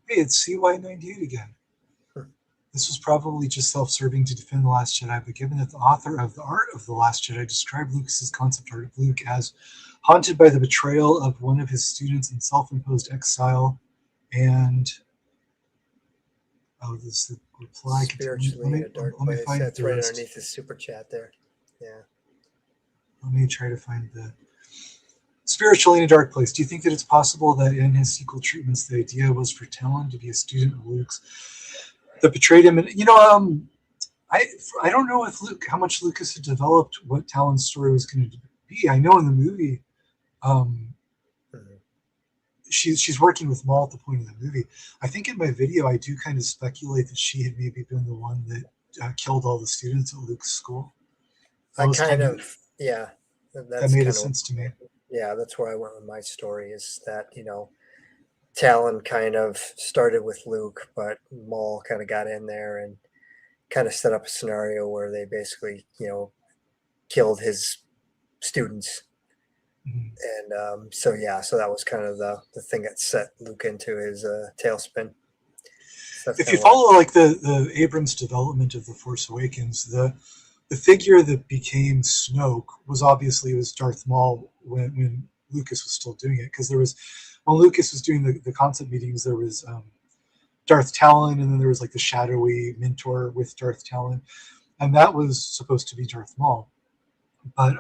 Hey, it's CY98 again. This was probably just self-serving to defend The Last Jedi, but given that the author of The Art of The Last Jedi described Lucas's concept art of Luke as haunted by the betrayal of one of his students in self-imposed exile, and this is the reply. Spiritually in a dark place. That's right underneath his super chat there. Yeah. Let me try to find the spiritually in a dark place. Do you think that it's possible that in his sequel treatments, the idea was for Talon to be a student of Luke's that betrayed him? And I don't know if how much Lucas had developed what Talon's story was going to be. I know in the movie, she's working with Maul at the point of the movie. I think in my video, I do kind of speculate that she had maybe been the one that killed all the students at Luke's school. That made sense to me. Yeah, that's where I went with my story, is that, Talon kind of started with Luke, but Maul kind of got in there and kind of set up a scenario where they basically, killed his students. Mm-hmm. And so that was kind of the thing that set Luke into his tailspin. So if you follow like the Abrams development of The Force Awakens, the figure that became Snoke was Darth Maul when Lucas was still doing it, because when Lucas was doing the concept meetings, there was Darth Talon, and then there was like the shadowy mentor with Darth Talon, and that was supposed to be Darth Maul. But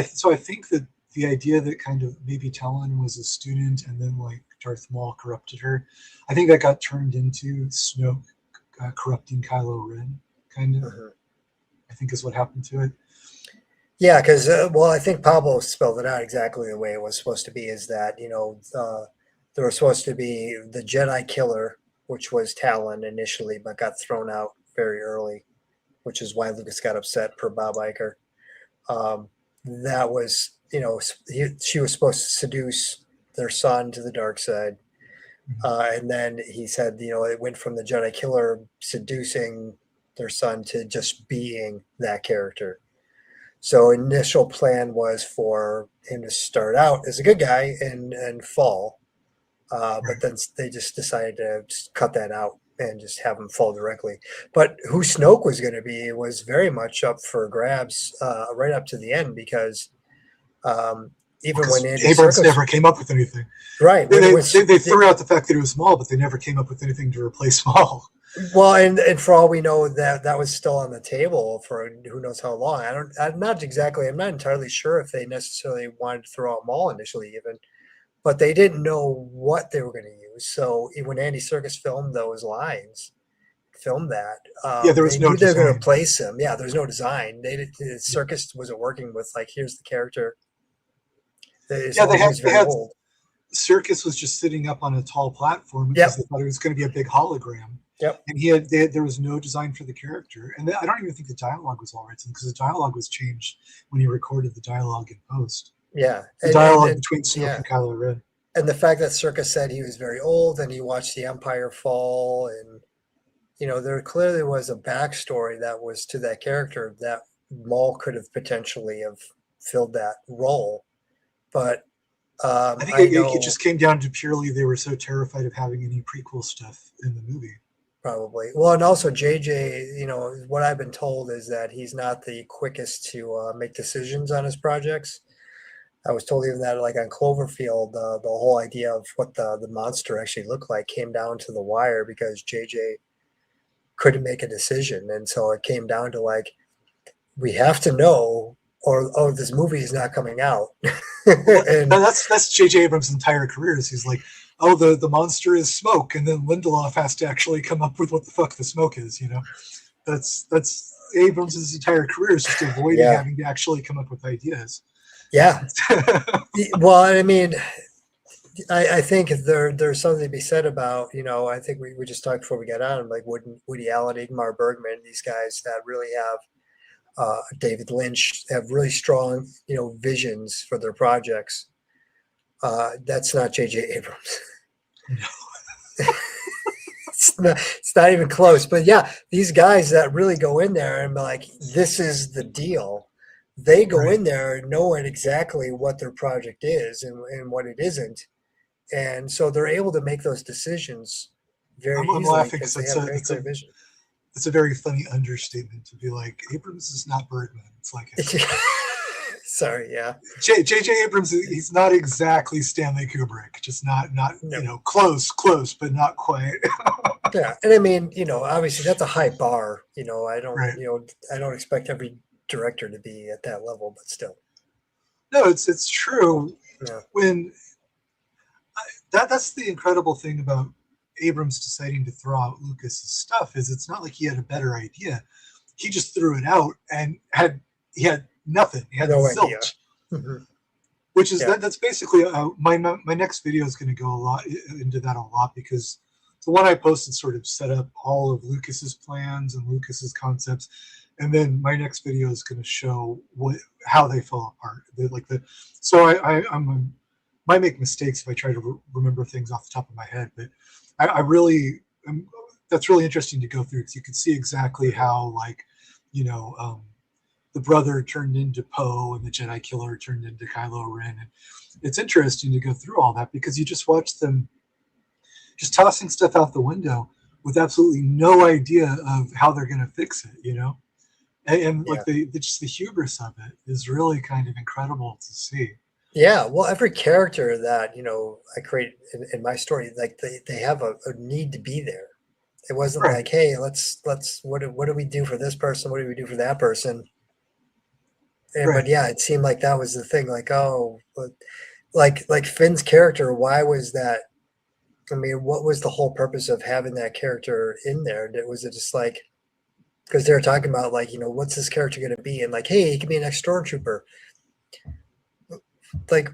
so I think that the idea that kind of maybe Talon was a student and then like Darth Maul corrupted her, I think that got turned into Snoke corrupting Kylo Ren, kind of. I think is what happened to it. Yeah, because well, I think Pablo spelled it out exactly the way it was supposed to be. Is that there was supposed to be the Jedi killer, which was Talon initially, but got thrown out very early, which is why Lucas got upset per Bob Iger. Um, that was she was supposed to seduce their son to the dark side, and then he said it went from the Jedi killer seducing their son to just being that character. So initial plan was for him to start out as a good guy and fall, Right. but then they just decided to just cut that out and just have him fall directly. But who Snoke was going to be was very much up for grabs right up to the end because even when Because Andy Abrams Serkis, never came up with anything. right, They, when it they, was they, they threw out the fact that it was Maul, but they never came up with anything to replace Maul. well, and for all we know, that was still on the table for who knows how long. I'm not entirely sure if they necessarily wanted to throw out Maul initially, even, but they didn't know what they were going to use. So when Andy Serkis filmed that, Yeah, there they was no knew they were going to design. replace him. Yeah, there's no design. Serkis wasn't working with like, here's the character. They Yeah, saw he was they very had old. Circus was just sitting up on a tall platform because Yep. they thought it was going to be a big hologram. Yep. And there was no design for the character, and I don't even think the dialogue was all written because the dialogue was changed when he recorded the dialogue in post. Yeah. The dialogue between Snoke and Kylo Ren. And the fact that Serkis said he was very old and he watched the Empire fall, and there clearly was a backstory that was to that character that Maul could have potentially have filled that role. But I think I it know just came down to purely they were so terrified of having any prequel stuff in the movie. probably. Well, and also JJ, what I've been told is that he's not the quickest to make decisions on his projects. I was told even that, like on Cloverfield, the whole idea of what the monster actually looked like came down to the wire because JJ couldn't make a decision, and so it came down to like, we have to know, or oh, this movie is not coming out. Well, And that's J.J. Abrams' entire career. Is he's like, oh, the monster is smoke, and then Lindelof has to actually come up with what the fuck the smoke is. That's Abrams' entire career is just avoiding yeah, having to actually come up with ideas. yeah. Well, I mean, I think there's something to be said about, I think we just talked before we got on, like Woody Allen, Ingmar Bergman, these guys that really have David Lynch have really strong, visions for their projects. That's not J.J. Abrams. No. It's not even close. But yeah, these guys that really go in there and be like, this is the deal. They go Right. in there knowing exactly what their project is and what it isn't. And so they're able to make those decisions very I'm easily laughing because because they have very clear vision. it's a very funny understatement to be like Abrams is not Bergman. It's like Sorry, yeah. J.J. Abrams, he's not exactly Stanley Kubrick, just not No. close, but not quite. Yeah, and I mean, obviously that's a high bar. Right. I don't expect every director to be at that level, but still. No, it's true. Yeah. When that's the incredible thing about Abrams deciding to throw out Lucas's stuff is it's not like he had a better idea. He just threw it out and he had nothing. He had No zilch. idea. Mm-hmm. Which is Yeah. that's basically my next video is going to go a lot into that a lot because the one I posted sort of set up all of Lucas's plans and Lucas's concepts, and then my next video is going to show how they fell apart. So I'm might make mistakes if I try to remember things off the top of my head, but I really that's really interesting to go through because you can see exactly how the brother turned into Poe and the Jedi killer turned into Kylo Ren. And it's interesting to go through all that because you just watch them just tossing stuff out the window with absolutely no idea of how they're going to fix it, and Yeah. like just the hubris of it is really kind of incredible to see. Yeah. Well, every character that, I create in my story, like they have a need to be there. It wasn't Right. like, hey, let's what do we do for this person? What do we do for that person? And Right. but yeah, it seemed like that was the thing. Like, oh, but like Finn's character, why was that? I mean, what was the whole purpose of having that character in there? Was it just like because they're talking about like, what's this character going to be, and like, hey, he can be an ex-stormtrooper. Like,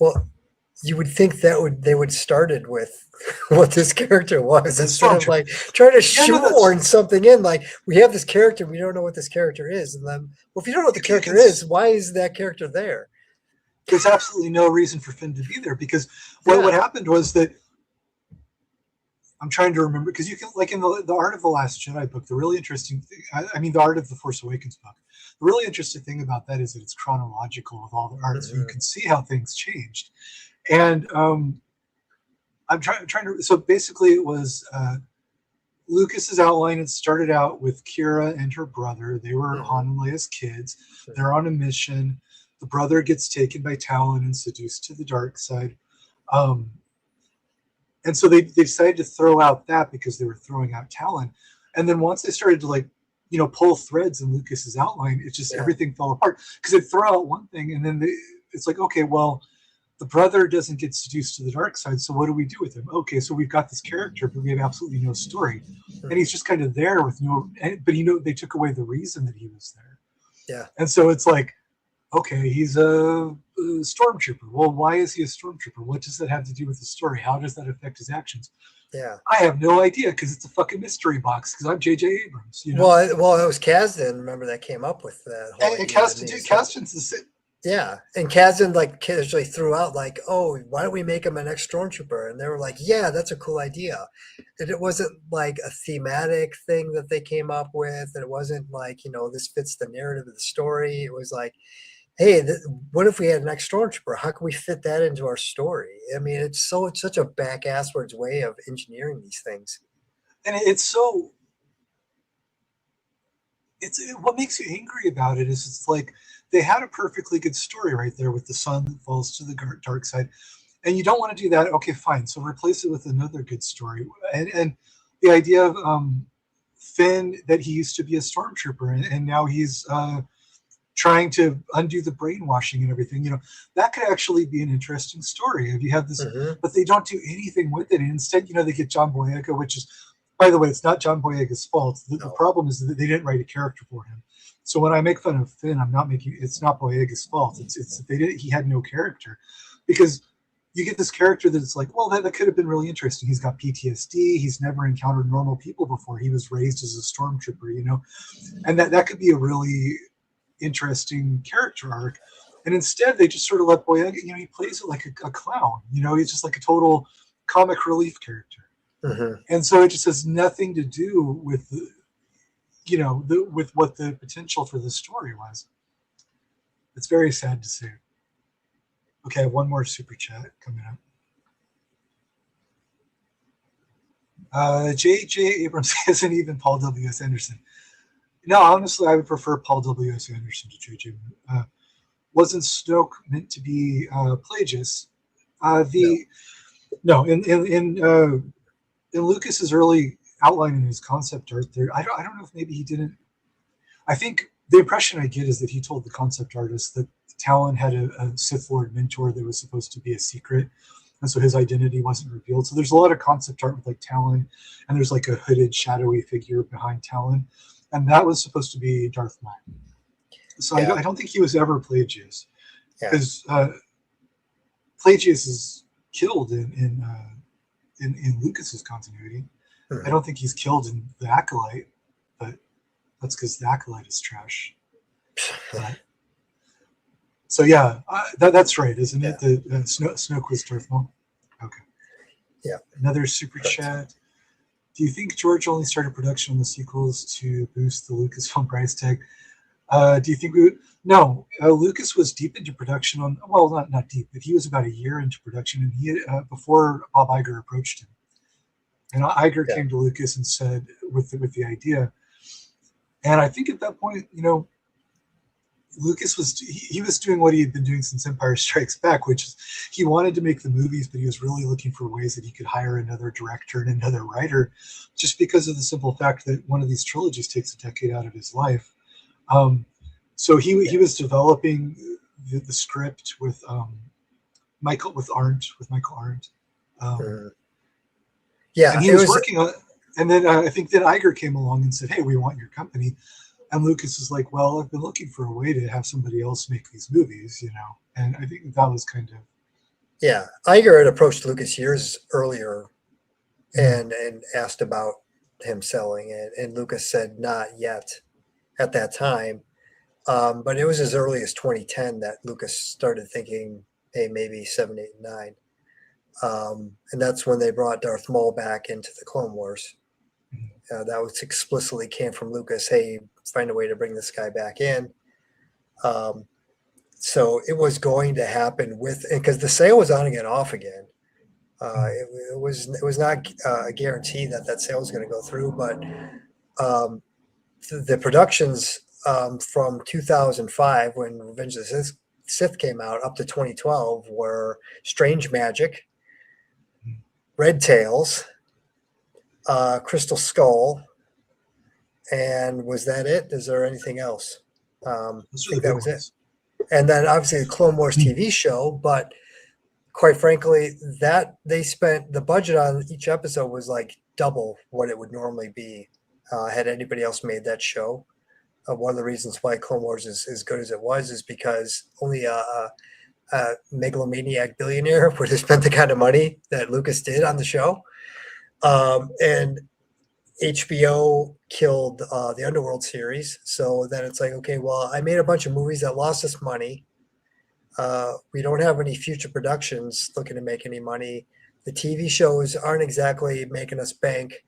well, you would think they would started with what this character was instead of like trying to shoehorn something in. Like, we have this character, we don't know what this character is, and then, well, if you don't know what the character is, why is that character there? There's absolutely no reason for Finn to be there, because what happened was that, I'm trying to remember, because you can, like in the Art of the Last Jedi book, the really interesting thing, I mean, the Art of the Force Awakens book, the really interesting thing about that is that it's chronological with all the art, so you can see how things changed. And I'm trying to, so basically it was Lucas's outline. It started out with Kira and her brother. They were Han and Leia's kids. They're on a mission. The brother gets taken by Talon and seduced to the dark side. And so they decided to throw out that because they were throwing out Talon. And then once they started to, like, pull threads in Lucas's outline, it just, everything fell apart, because they'd throw out one thing and then it's like, okay, well, the brother doesn't get seduced to the dark side, so what do we do with him? Okay, so we've got this character, but we have absolutely no story. And he's just kind of there with but they took away the reason that he was there. Yeah. And so it's like, okay, he's a stormtrooper. Well, why is he a stormtrooper? What does that have to do with the story? How does that affect his actions? Yeah, I have no idea, because it's a fucking mystery box, because I'm J.J. Abrams. Well, it was Kasdan, remember, that came up with that whole and Kasdan's the same. Yeah, and Kasdan like casually threw out like, "Oh, why don't we make him an ex-stormtrooper?" And they were like, "Yeah, that's a cool idea." And it wasn't like a thematic thing that they came up with. And it wasn't like, this fits the narrative of the story. It was like, hey, what if we had an ex-stormtrooper? How can we fit that into our story? I mean, it's such a back-asswards way of engineering these things. And what makes you angry about it is it's like, they had a perfectly good story right there with the son that falls to the dark side, and you don't want to do that. Okay, fine. So replace it with another good story. And the idea of Finn, that he used to be a stormtrooper, and now he's trying to undo the brainwashing and everything. That could actually be an interesting story if you have this, but they don't do anything with it. And instead, they get John Boyega, which is, by the way, it's not John Boyega's fault. The problem is that they didn't write a character for him. So when I make fun of Finn, it's not Boyega's fault. It's he had no character, because you get this character that's like, well, that could have been really interesting. He's got PTSD. He's never encountered normal people before. He was raised as a stormtrooper, and that could be a really interesting character arc. And instead, they just sort of let Boyega, he plays it like a clown. He's just like a total comic relief character. And so it just has nothing to do with with what the potential for the story was. It's very sad to see. Okay, I have one more super chat coming up. J.J. Abrams isn't even Paul W.S. Anderson. No, honestly, I would prefer Paul W.S. Anderson to J.J. Wasn't Snoke meant to be Plagueis? No. In Lucas's early outline in his concept art, there, I don't know if maybe he didn't. I think the impression I get is that he told the concept artist that Talon had a Sith Lord mentor that was supposed to be a secret, and so his identity wasn't revealed. So there's a lot of concept art with like Talon, and there's like a hooded, shadowy figure behind Talon, and that was supposed to be Darth Maul. So I don't think he was ever Plagueis, because Plagueis is killed in Lucas's continuity. I don't think he's killed in the Acolyte, but that's because the Acolyte is trash. So yeah, that's right, isn't it? The Snoke was Darth Maul. Okay. Yeah. Another super chat. Do you think George only started production on the sequels to boost the Lucasfilm price tag? Do you think we would? No, Lucas was deep into production on. Well, not deep, but he was about a year into production, and he before Bob Iger approached him. And Iger came to Lucas and said, with the idea, and I think at that point, Lucas was doing what he had been doing since Empire Strikes Back, which is he wanted to make the movies, but he was really looking for ways that he could hire another director and another writer, just because of the simple fact that one of these trilogies takes a decade out of his life. So he was developing the script with Michael Arndt. And he was working on. And then I think then Iger came along and said, "Hey, we want your company." And Lucas was like, "Well, I've been looking for a way to have somebody else make these movies, you know." And I think that was kind of Iger had approached Lucas years earlier and asked about him selling it, and Lucas said not yet at that time. But it was as early as 2010 that Lucas started thinking, hey, maybe 7, 8, and 9. And that's when they brought Darth Maul back into the Clone Wars. That was explicitly came from Lucas. Hey, find a way to bring this guy back in. So it was going to happen because the sale was on again, off again. It was not a guarantee that sale was going to go through, but the productions from 2005 when Revenge of the Sith came out up to 2012 were Strange Magic, Red Tails, Crystal Skull, and was that it? Is there anything else? I think that was it. And then obviously the Clone Wars TV show, but quite frankly, that they spent the budget on each episode was like double what it would normally be had anybody else made that show. One of the reasons why Clone Wars is as good as it was is because only a megalomaniac billionaire would have spent the kind of money that Lucas did on the show. And HBO killed the Underworld series. So then it's like, okay, well, I made a bunch of movies that lost us money. We don't have any future productions looking to make any money. The TV shows aren't exactly making us bank.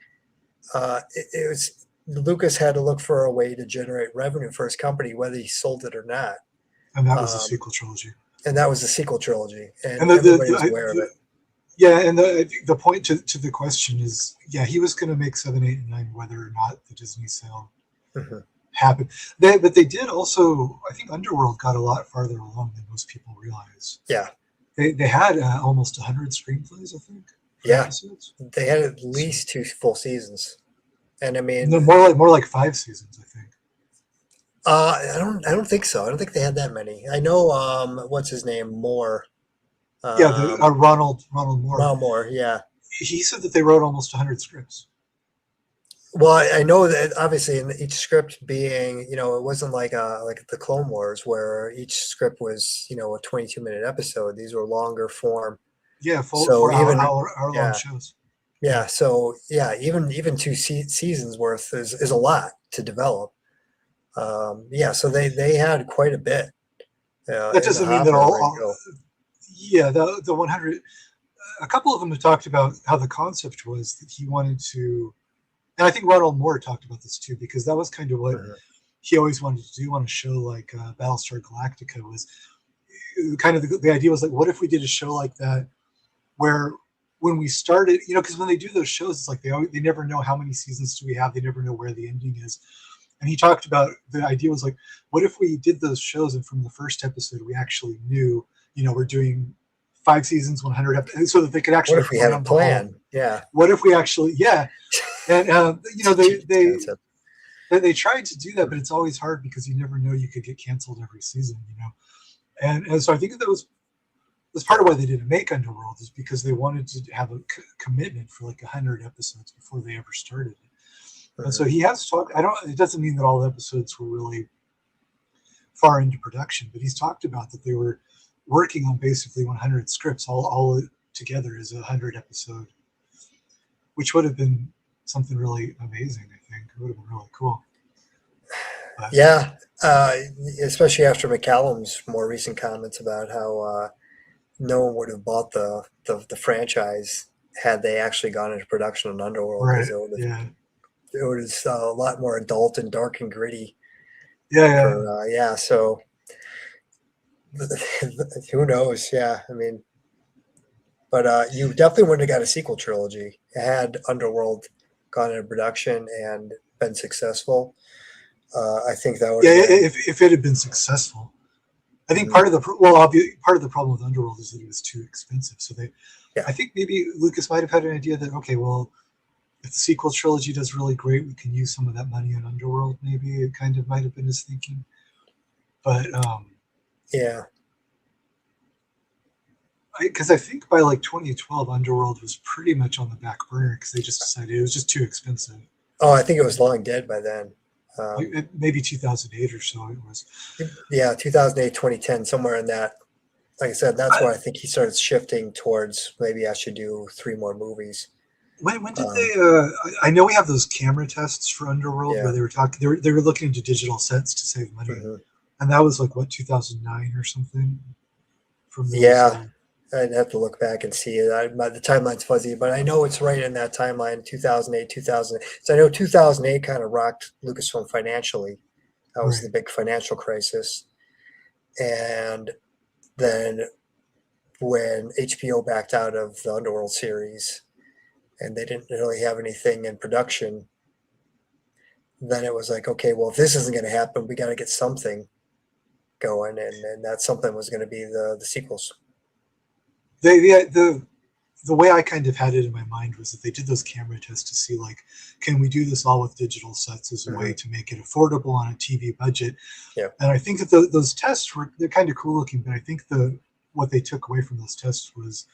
It was Lucas had to look for a way to generate revenue for his company, whether he sold it or not. And that was the sequel trilogy. And that was the sequel trilogy, and everybody was aware of it. Yeah, and I think the point to the question is, yeah, he was going to make 7, 8, and 9, whether or not the Disney sale happened. But they did also, I think Underworld got a lot farther along than most people realize. Yeah. They had almost 100 screenplays, I think. Yeah. They had at least 2 full seasons. And I mean, no, more like 5 seasons, I think. I don't think so. I don't think they had that many. I know what's his name? Moore. Ronald Moore. Ronald Moore, yeah. He said that they wrote almost 100 scripts. Well, I know that obviously in each script being, it wasn't like the Clone Wars where each script was, a 22-minute episode. These were longer form. Yeah, hour-long shows. Yeah, so yeah, even 2 seasons worth is a lot to develop. So they had quite a bit. That doesn't mean that all. Yeah, the 100. A couple of them have talked about how the concept was that he wanted to, and I think Ronald Moore talked about this too, because that was kind of what he always wanted to do on a show like Battlestar Galactica. Was kind of the idea was like, what if we did a show like that, where when we started, because when they do those shows, it's like they never know how many seasons do we have. They never know where the ending is. And he talked about the idea was like, what if we did those shows and from the first episode we actually knew, we're doing 5 seasons, 100 episodes, so that they could actually. What if we had a plan? Yeah. What if we actually? Yeah. And they tried to do that, but it's always hard because you never know, you could get canceled every season, And so I think that's part of why they didn't make Underworld, is because they wanted to have a commitment for like 100 episodes before they ever started it. And so he has talked. It doesn't mean that all the episodes were really far into production, but he's talked about that they were working on basically 100 scripts all together as a 100 episode, which would have been something really amazing. I think it would have been really cool. But, yeah, especially after McCallum's more recent comments about how no one would have bought the franchise had they actually gone into production on Underworld. Right. It was a lot more adult and dark and gritty. Yeah. So who knows? Yeah, I mean, but you definitely wouldn't have got a sequel trilogy had Underworld gone into production and been successful. I think that would. Yeah, if it had been successful, I think part of the problem with Underworld is that it was too expensive. So I think maybe Lucas might have had an idea that, okay, well, if the sequel trilogy does really great, we can use some of that money on Underworld. Maybe it kind of might have been his thinking, but yeah. because I think by like 2012, Underworld was pretty much on the back burner because they just decided it was just too expensive. Oh, I think it was long dead by then. Maybe 2008 or so it was. Yeah, 2008, 2010, somewhere in that. Like I said, that's where I think he started shifting towards maybe I should do 3 more movies. When did they? I know we have those camera tests for Underworld where they were talking. They were looking into digital sets to save money, and that was like what 2009 or something. From those, I'd have to look back and see it. The timeline's fuzzy, but I know it's right in that timeline, 2008, 2000. So I know 2008 kind of rocked Lucasfilm financially. That was the big financial crisis, and then when HBO backed out of the Underworld series and they didn't really have anything in production, then it was like, okay, well, if this isn't going to happen, we got to get something going, and that something was going to be the sequels. The way I kind of had it in my mind was that they did those camera tests to see, like, can we do this all with digital sets as a way to make it affordable on a TV budget? Yeah. And I think that those tests they're kind of cool looking, but I think what they took away from those tests was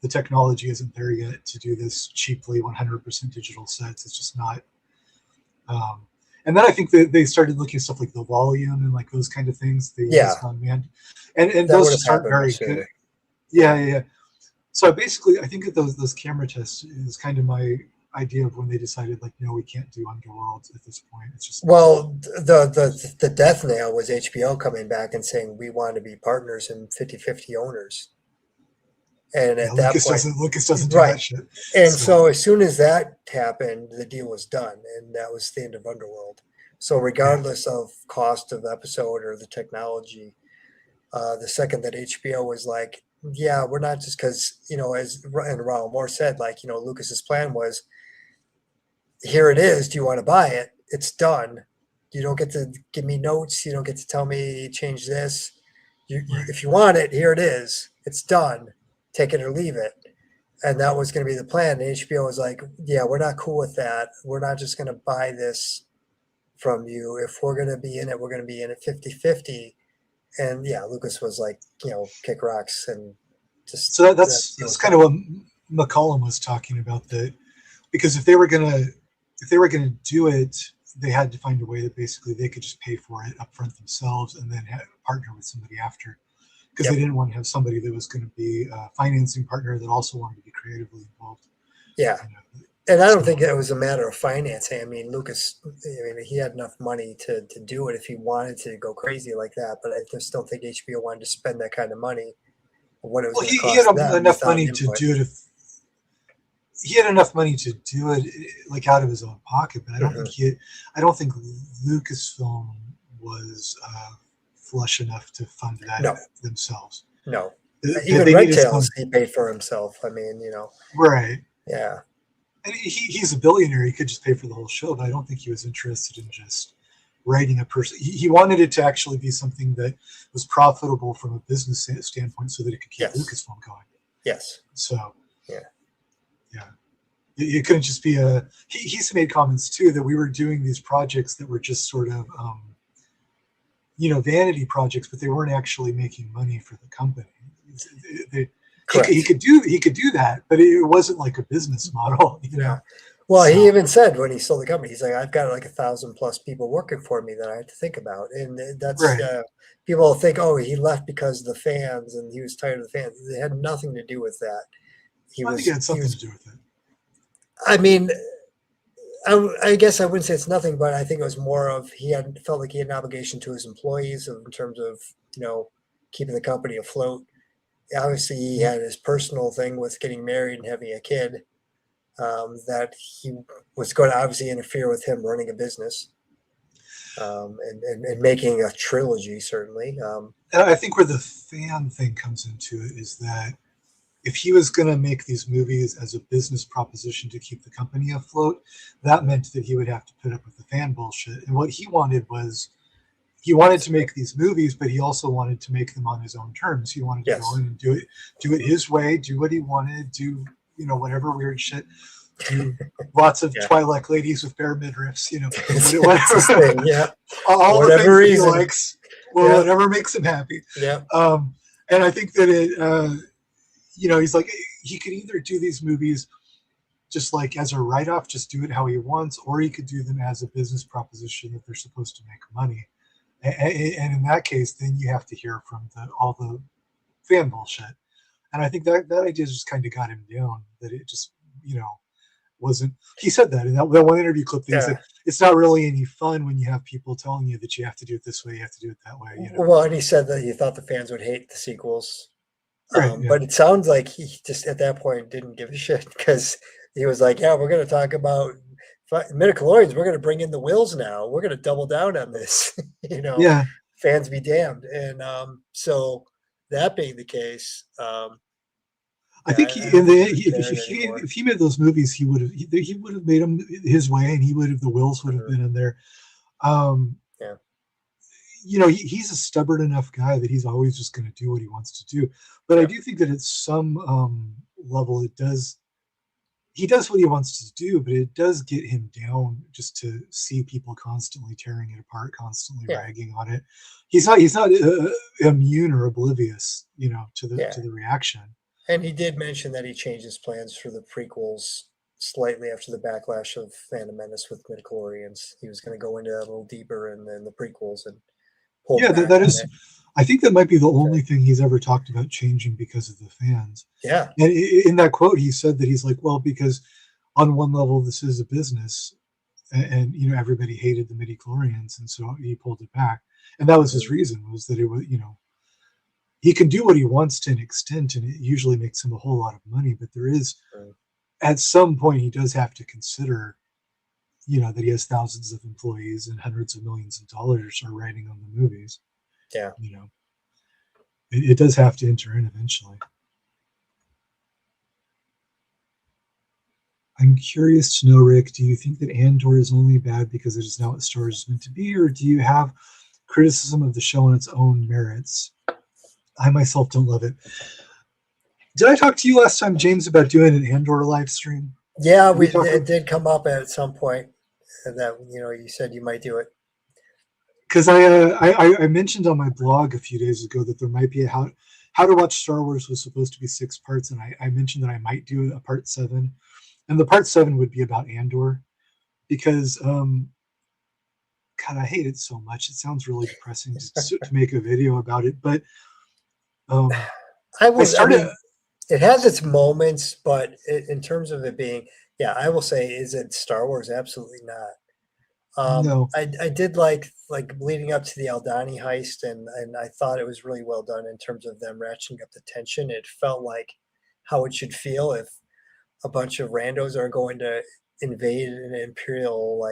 the technology isn't there yet to do this cheaply 100% digital sets. It's just not. And then I think that they started looking at stuff like the volume and like those kind of things. They used on man, and those just aren't very good. Yeah. So basically, I think that those camera tests is kind of my idea of when they decided, like, we can't do Underworld at this point. It's just the death nail was HBO coming back and saying we want to be partners and 50-50 owners. And at that point, Lucas doesn't do that shit. And so as soon as that happened, the deal was done, and that was the end of Underworld. So regardless of cost of episode or the technology, the second that HBO was like, yeah, we're not just because, as Ronald Moore said, like, Lucas's plan was, here it is. Do you want to buy it? It's done. You don't get to give me notes. You don't get to tell me change this. If you want it, here it is. It's done. Take it or leave it. And that was going to be the plan. And HBO was like, yeah, we're not cool with that. We're not just going to buy this from you. If we're going to be in it, we're going to be in it 50-50. And yeah, Lucas was like, kick rocks and just. So that's kind of what McCollum was talking about, that because if they were gonna do it, they had to find a way that basically they could just pay for it up front themselves and then partner with somebody after, because they didn't want to have somebody that was going to be a financing partner that also wanted to be creatively involved. Yeah. And I don't think it was a matter of financing. I mean, Lucas, he had enough money to do it if he wanted to go crazy like that. But I just don't think HBO wanted to spend that kind of money. What it was he had enough money to do it. He had enough money to do it, like, out of his own pocket. But I don't think Lucasfilm was flush enough to fund that themselves. No, even Red Tails, he paid for himself. I mean, right? Yeah. And he's a billionaire. He could just pay for the whole show, but I don't think he was interested in just writing a person. He wanted it to actually be something that was profitable from a business standpoint, so that it could keep Lucasfilm going. Yes. So. Yeah. It couldn't just be he's made comments too that we were doing these projects that were just sort of, vanity projects, but they weren't actually making money for the company. He could do that, but it wasn't like a business model, Yeah. Well, he even said when he sold the company, he's like, I've got like 1,000+ people working for me that I have to think about. And that's, people think, oh, he left because of the fans and he was tired of the fans. It had nothing to do with that. I think it had something to do with it. I mean, I guess I wouldn't say it's nothing, but I think it was more of felt like he had an obligation to his employees in terms of, keeping the company afloat. Obviously, he had his personal thing with getting married and having a kid, that he was going to obviously interfere with him running a business, and making a trilogy, certainly. And I think where the fan thing comes into it is that if he was going to make these movies as a business proposition to keep the company afloat, that meant that he would have to put up with the fan bullshit. And what he wanted was, he wanted to make these movies, but he also wanted to make them on his own terms. He wanted to go in and do it his way, do what he wanted, do, whatever weird shit, do lots of Twi'lek ladies with bare midriffs, whatever. Yeah. All whatever the things he likes, whatever makes him happy. Yeah. And I think that he's like, he could either do these movies just like as a write-off, just do it how he wants, or he could do them as a business proposition that they're supposed to make money. And in that case, then you have to hear from all the fan bullshit. And I think that idea just kind of got him down. That it just wasn't. He said that in that one interview clip. That he said it's not really any fun when you have people telling you that you have to do it this way, you have to do it that way. Well, and he said that he thought the fans would hate the sequels. Right, yeah. But it sounds like he just at that point didn't give a shit, because he was like, yeah, we're going to talk about midichlorians. We're going to bring in the wills now. We're going to double down on this. Yeah. Fans be damned. And so that being the case, I think if he made those movies, he would have made them his way, and the wills would have been in there. He's a stubborn enough guy that he's always just going to do what he wants to do. But I do think that at some level, he does what he wants to do, but it does get him down just to see people constantly tearing it apart, constantly ragging on it. He's not immune or oblivious, to the reaction. And he did mention that he changed his plans for the prequels slightly after the backlash of Phantom Menace with midichlorians. He was going to go into that a little deeper in the prequels and pull back. That is. I think that might be the only thing he's ever talked about changing because of the fans. Yeah. And in that quote, he said that he's like, well, because on one level, this is a business, and everybody hated the midichlorians, and so he pulled it back. And that was his reason, was that it was, he can do what he wants to an extent, and it usually makes him a whole lot of money. But there is, at some point, he does have to consider, that he has thousands of employees and hundreds of millions of dollars are writing on the movies. Yeah. It does have to enter in eventually. I'm curious to know, Rick, do you think that Andor is only bad because it is not what Star Wars is meant to be, or do you have criticism of the show on its own merits? I myself don't love it. Did I talk to you last time, James, about doing an Andor live stream? Yeah, it did come up at some point that you said you might do it. Because I mentioned on my blog a few days ago that there might be a how to watch Star Wars was supposed to be 6 parts, and I mentioned that I might do a part 7, and the part 7 would be about Andor, because God, I hate it so much. It sounds really depressing to make a video about it, but it has its moments, but in terms of it being, I will say, is it Star Wars? Absolutely not. No. I did like leading up to the Aldani heist, and I thought it was really well done in terms of them ratcheting up the tension. It felt like how it should feel if a bunch of randos are going to invade an Imperial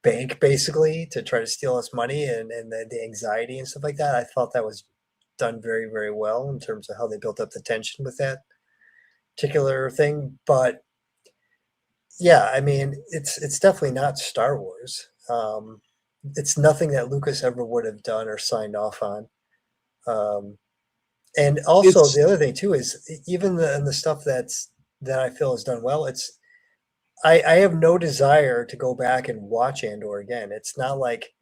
bank, basically, to try to steal us money, and the anxiety and stuff like that. I thought that was done very, very well in terms of how they built up the tension with that particular thing. But yeah, I mean, it's definitely not Star Wars. It's nothing that Lucas ever would have done or signed off on. And also the other thing too is even the stuff that I feel is done well. I have no desire to go back and watch Andor again. It's not like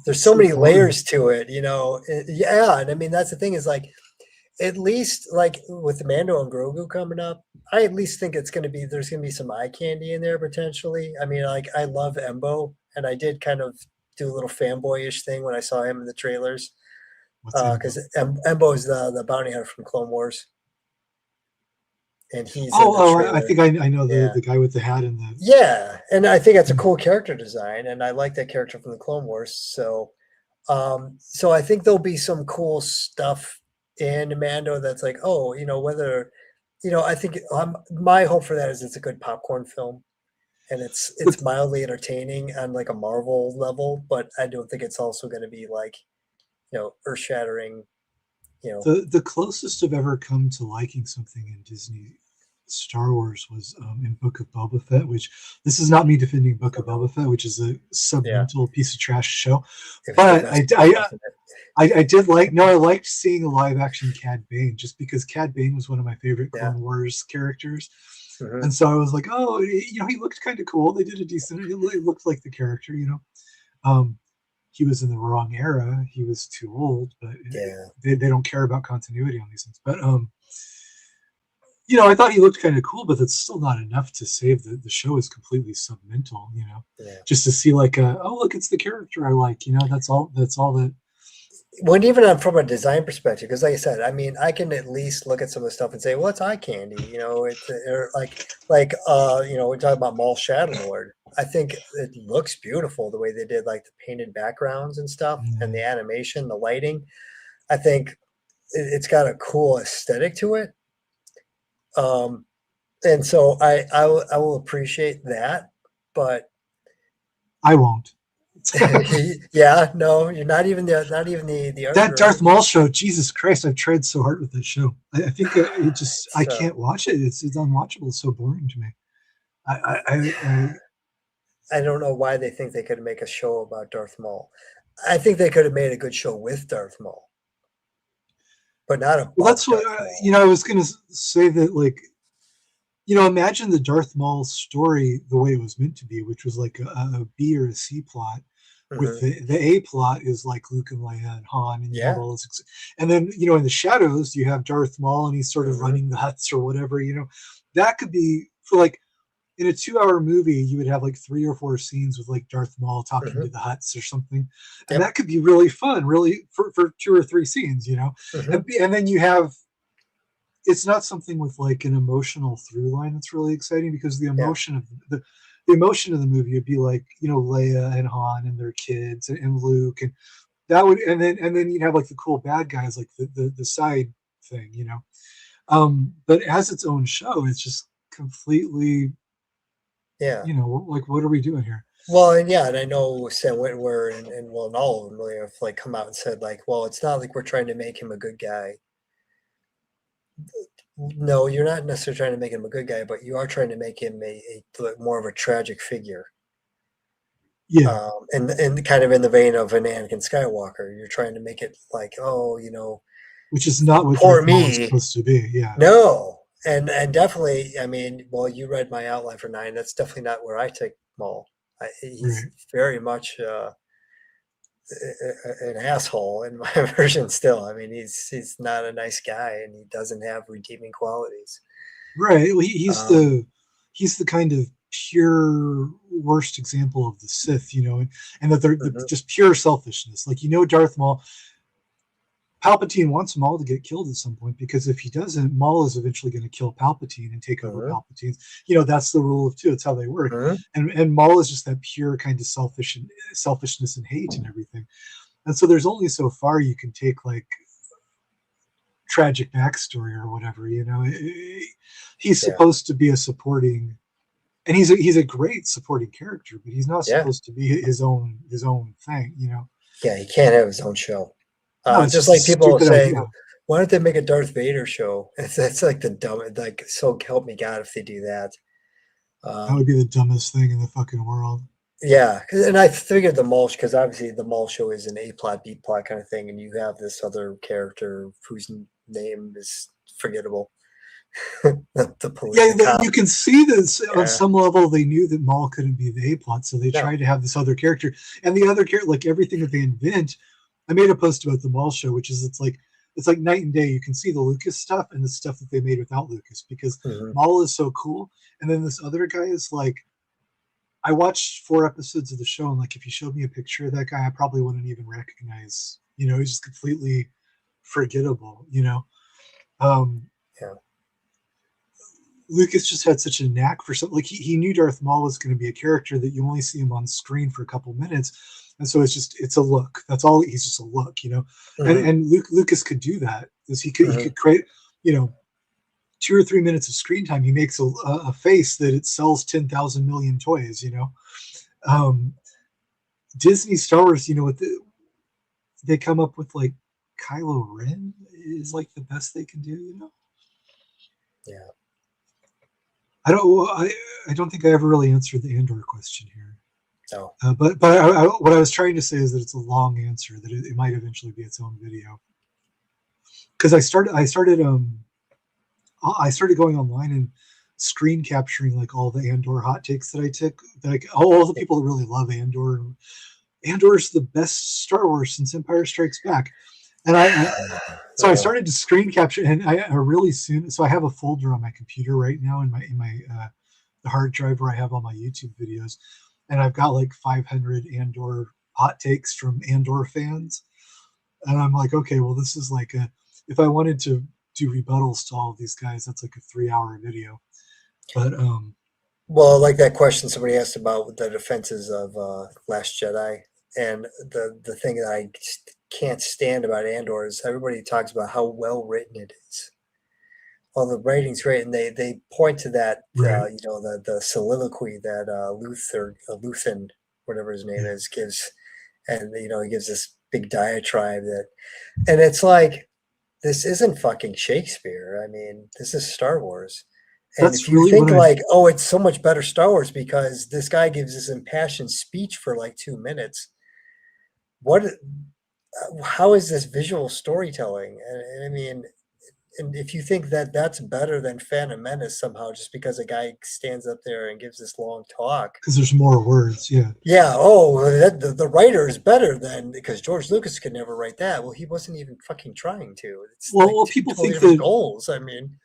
there's so many layers to it, Yeah, and I mean that's the thing is at least with the Mando and Grogu coming up, I at least think there's going to be some eye candy in there potentially. I mean, I love Embo, and I did kind of do a little fanboyish thing when I saw him in the trailers, because Embo is the bounty hunter from Clone Wars, and he's I think I know the guy with the hat and the and I think that's a cool character design, and I like that character from the Clone Wars. So I think there'll be some cool stuff in Mando that's whether I think my hope for that is it's a good popcorn film, and it's mildly entertaining on a Marvel level, but I don't think it's also going to be earth shattering. The closest I've ever come to liking something in Disney Star Wars was in Book of Boba Fett, which this is not me defending Book of Boba Fett, which is a submental piece of trash show, but I did I liked seeing a live action Cad Bane, just because Cad Bane was one of my favorite Clone Wars characters. And so I was like, oh, he looked kind of cool. They did a decent, it looked like the character, he was in the wrong era. He was too old, but they don't care about continuity on these things. But you know, I thought he looked kind of cool, but that's still not enough to save the show is completely submental, you know. Yeah. Just to see like oh look, it's the character I like, you know, that's all that. When even from a design perspective, because like I said, I mean, I can at least look at some of the stuff and say, well, it's eye candy, you know, it's or you know, we're talking about Maul Shadow Lord. I think it looks beautiful the way they did like the painted backgrounds and stuff and the animation, the lighting. I think it's got a cool aesthetic to it. And so I will appreciate that, but I won't. yeah, no, you're not even the art That Darth director. Maul show, Jesus Christ, I've tried so hard with that show. I think it just I So, can't watch it. It's unwatchable. It's so boring to me. I don't know why they think they could make a show about Darth Maul. I think they could have made a good show with Darth Maul, but not about well, that's what Darth Maul. you know. I was going to say that, like, you know, imagine the Darth Maul story the way it was meant to be, which was like a B or a C plot. With the A plot is like Luke and Leia and Han, and you have all this, and then you know in the shadows you have Darth Maul, and he's sort of running the huts or whatever. You know, that could be for like in a 2-hour movie, you would have like 3 or 4 scenes with like Darth Maul talking to the huts or something, and that could be really fun, really for 2 or 3 scenes, you know, and then you have. It's not something with like an emotional through line that's really exciting because the emotion of the emotion of the movie would be like, you know, Leia and Han and their kids and Luke, and that would and then you'd have like the cool bad guys, like the side thing, you know. But as its own show, it's just completely, you know, like what are we doing here? Well, and and I know Sam Witwer and well, and all of them really have like come out and said like, well, it's not like we're trying to make him a good guy. No, you're not necessarily trying to make him a good guy, but you are trying to make him a more of a tragic figure. Yeah. And kind of in the vein of an Anakin Skywalker, you're trying to make it like, oh, you know, which is not what poor Darth Maul is me. supposed to be. Yeah. No, and definitely, I mean, well, you read my outline for 9. That's definitely not where I take Maul. He's very much an asshole in my version still. I mean, he's not a nice guy, and he doesn't have redeeming qualities. Right. Well, he's the kind of pure worst example of the Sith, you know, and that they're just pure selfishness. Like, you know, Darth Maul, Palpatine wants Maul to get killed at some point because if he doesn't, Maul is eventually going to kill Palpatine and take over Palpatine. You know, that's the rule of 2. It's how they work. And Maul is just that pure kind of selfishness and hate and everything. And so there's only so far you can take like tragic backstory or whatever, you know. He's supposed to be a supporting, and he's a great supporting character, but he's not supposed to be his own thing, you know. Yeah, he can't have his own show. No, just like people saying, why don't they make a Darth Vader show? That's like the dumb, like, so help me God if they do that. That would be the dumbest thing in the fucking world. Yeah, and I figured the Maul, because obviously the Maul show is an A plot, B plot kind of thing, and you have this other character whose name is forgettable. The police. Yeah, you can see this on some level. They knew that Maul couldn't be the A plot, so they tried to have this other character, and the other character, like everything that they invent. I made a post about the Maul show, which is it's like night and day. You can see the Lucas stuff and the stuff that they made without Lucas because Maul is so cool, and then this other guy is like. I watched 4 episodes of the show, and like if you showed me a picture of that guy, I probably wouldn't even recognize. You know, he's just completely forgettable. You know, Lucas just had such a knack for something. Like he knew Darth Maul was going to be a character that you only see him on screen for a couple minutes, and so it's a look. That's all. He's just a look. You know, and Lucas could do that. Is he could create, you know. 2 or 3 minutes of screen time, he makes a face that it sells 10,000 million toys, you know. Disney Star Wars, you know, what they come up with like Kylo Ren is like the best they can do, you know. Yeah. I don't think I ever really answered the Andor question here. No. But what I was trying to say is that it's a long answer, that it might eventually be its own video. Because I started going online and screen capturing like all the Andor hot takes that I took. Like all the people that really love Andor. Andor is the best Star Wars since Empire Strikes Back. And so I started to screen capture, and I really soon. So I have a folder on my computer right now in my the hard drive where I have all my YouTube videos, and I've got like 500 Andor hot takes from Andor fans, and I'm like, okay, well, this is like a, if I wanted to do rebuttals to all of these guys, that's like a 3 hour video. But well, like that question somebody asked about the defenses of Last Jedi, and the thing that I just can't stand about Andor is everybody talks about how well written it is. Well, the writing's great, and they point to that right, the soliloquy that Luthen, whatever his name yeah, is, gives, and he gives this big diatribe that, and it's like, this isn't fucking Shakespeare. I mean, this is Star Wars. And if that's you really think what I. like, oh, it's so much better Star Wars because this guy gives this impassioned speech for like 2 minutes, what? How is this visual storytelling? And I mean, and if you think that that's better than Phantom Menace somehow, just because a guy stands up there and gives this long talk, Because there's more words, yeah. yeah, oh, the writer is better than, because George Lucas could never write that. Well, he wasn't even fucking trying to. It's like Well, two people totally think different that, goals. I mean,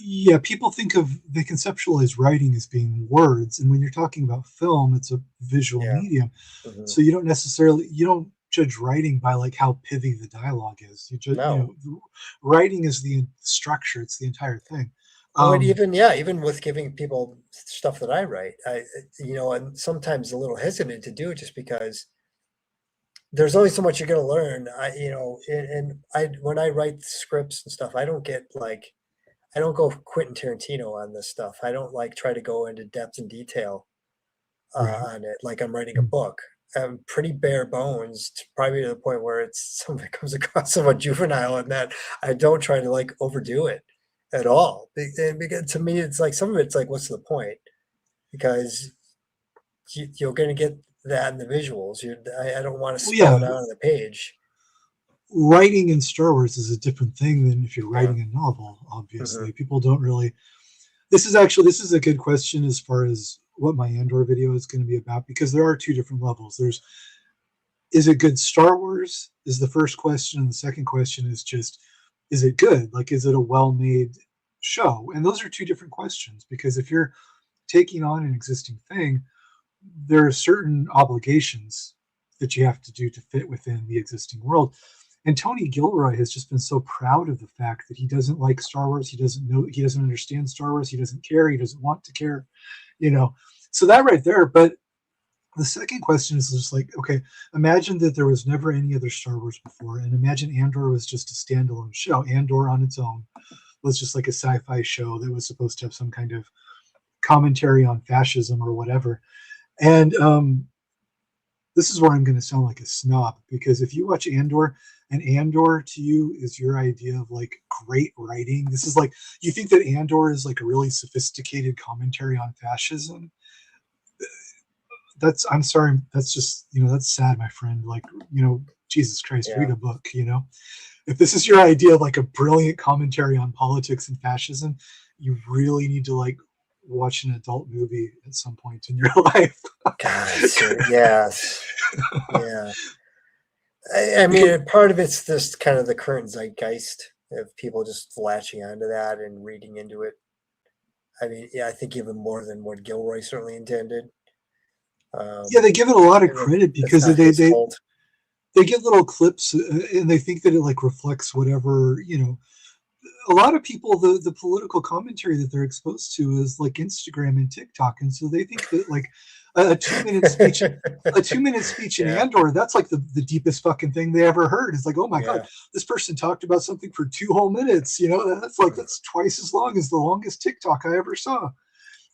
yeah, people think of, they conceptualize writing as being words, and when you're talking about film, it's a visual yeah. medium. Hmm. So you don't judge writing by like how pithy the dialogue is. You just, No. writing is the structure. It's the entire thing. Oh, and Um, even with giving people stuff that I write, I'm sometimes a little hesitant to do it just because there's only so much you're going to learn. When I write scripts and stuff, I don't get like, I don't go Quentin Tarantino on this stuff. I don't like try to go into depth and detail right. on it like I'm writing a Mm. book. I'm pretty bare bones, probably to the point where it's some of it comes across somewhat juvenile, and that I don't try to like overdo it at all. And because to me, it's like some of it's like, what's the point? Because you're going to get that in the visuals. I don't want to Well, spell yeah, it out on the page. writing in Star Wars is a different thing than if you're Yeah. writing a novel. Hmm. Obviously, people don't really. This is a good question as far as what my Andor video is going to be about, because there are two different levels. There's, is it good Star Wars is the first question, and the second question is just, is it good? Like, is it a well-made show? And those are two different questions, because if you're taking on an existing thing, there are certain obligations that you have to do to fit within the existing world. And Tony Gilroy has just been so proud of the fact that he doesn't like Star Wars. He doesn't know, he doesn't understand Star Wars. He doesn't care. He doesn't want to care, you know. So that right there. But the second question is just like, okay, imagine that there was never any other Star Wars before, and imagine Andor was just a standalone show. Andor on its own was just like a sci-fi show that was supposed to have some kind of commentary on fascism or whatever. And this is where I'm going to sound like a snob, because if you watch Andor, and Andor to you is your idea of like great writing, this is like, you think that Andor is like a really sophisticated commentary on fascism. That's, I'm sorry, that's just, that's sad, my friend. Like, Jesus Christ, read Yeah. a book. If this is your idea of like a brilliant commentary on politics and fascism, you really need to like watch an adult movie at some point in your life. God, yes. Yeah. I Because mean, part of it's just kind of the current zeitgeist of people just latching onto that and reading into it. I mean, yeah, I think even more than what Gilroy certainly intended. yeah, they give it a lot of And credit it's because not his fault. they get little clips, and they think that it like reflects whatever, a lot of people, the political commentary that they're exposed to is like Instagram and TikTok, and so they think that like a 2 minute speech, in Yeah, Andor, that's like the deepest fucking thing they ever heard. It's like, oh my god, yeah. this person talked about something for 2 whole minutes. That's twice as long as the longest TikTok I ever saw.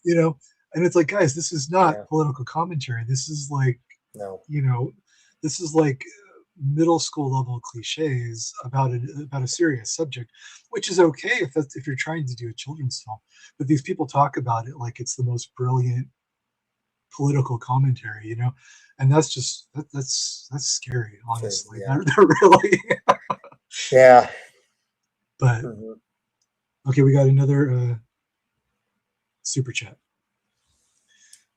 You know, and it's like, guys, this is Yeah, not political commentary. This is like, no. you know, this is like middle school level cliches about a serious subject, which is okay if you're trying to do a children's film. But these people talk about it like it's the most brilliant political commentary, and that's just that's scary, So, honestly. yeah, They're really. yeah. But Hmm. okay, we got another super chat.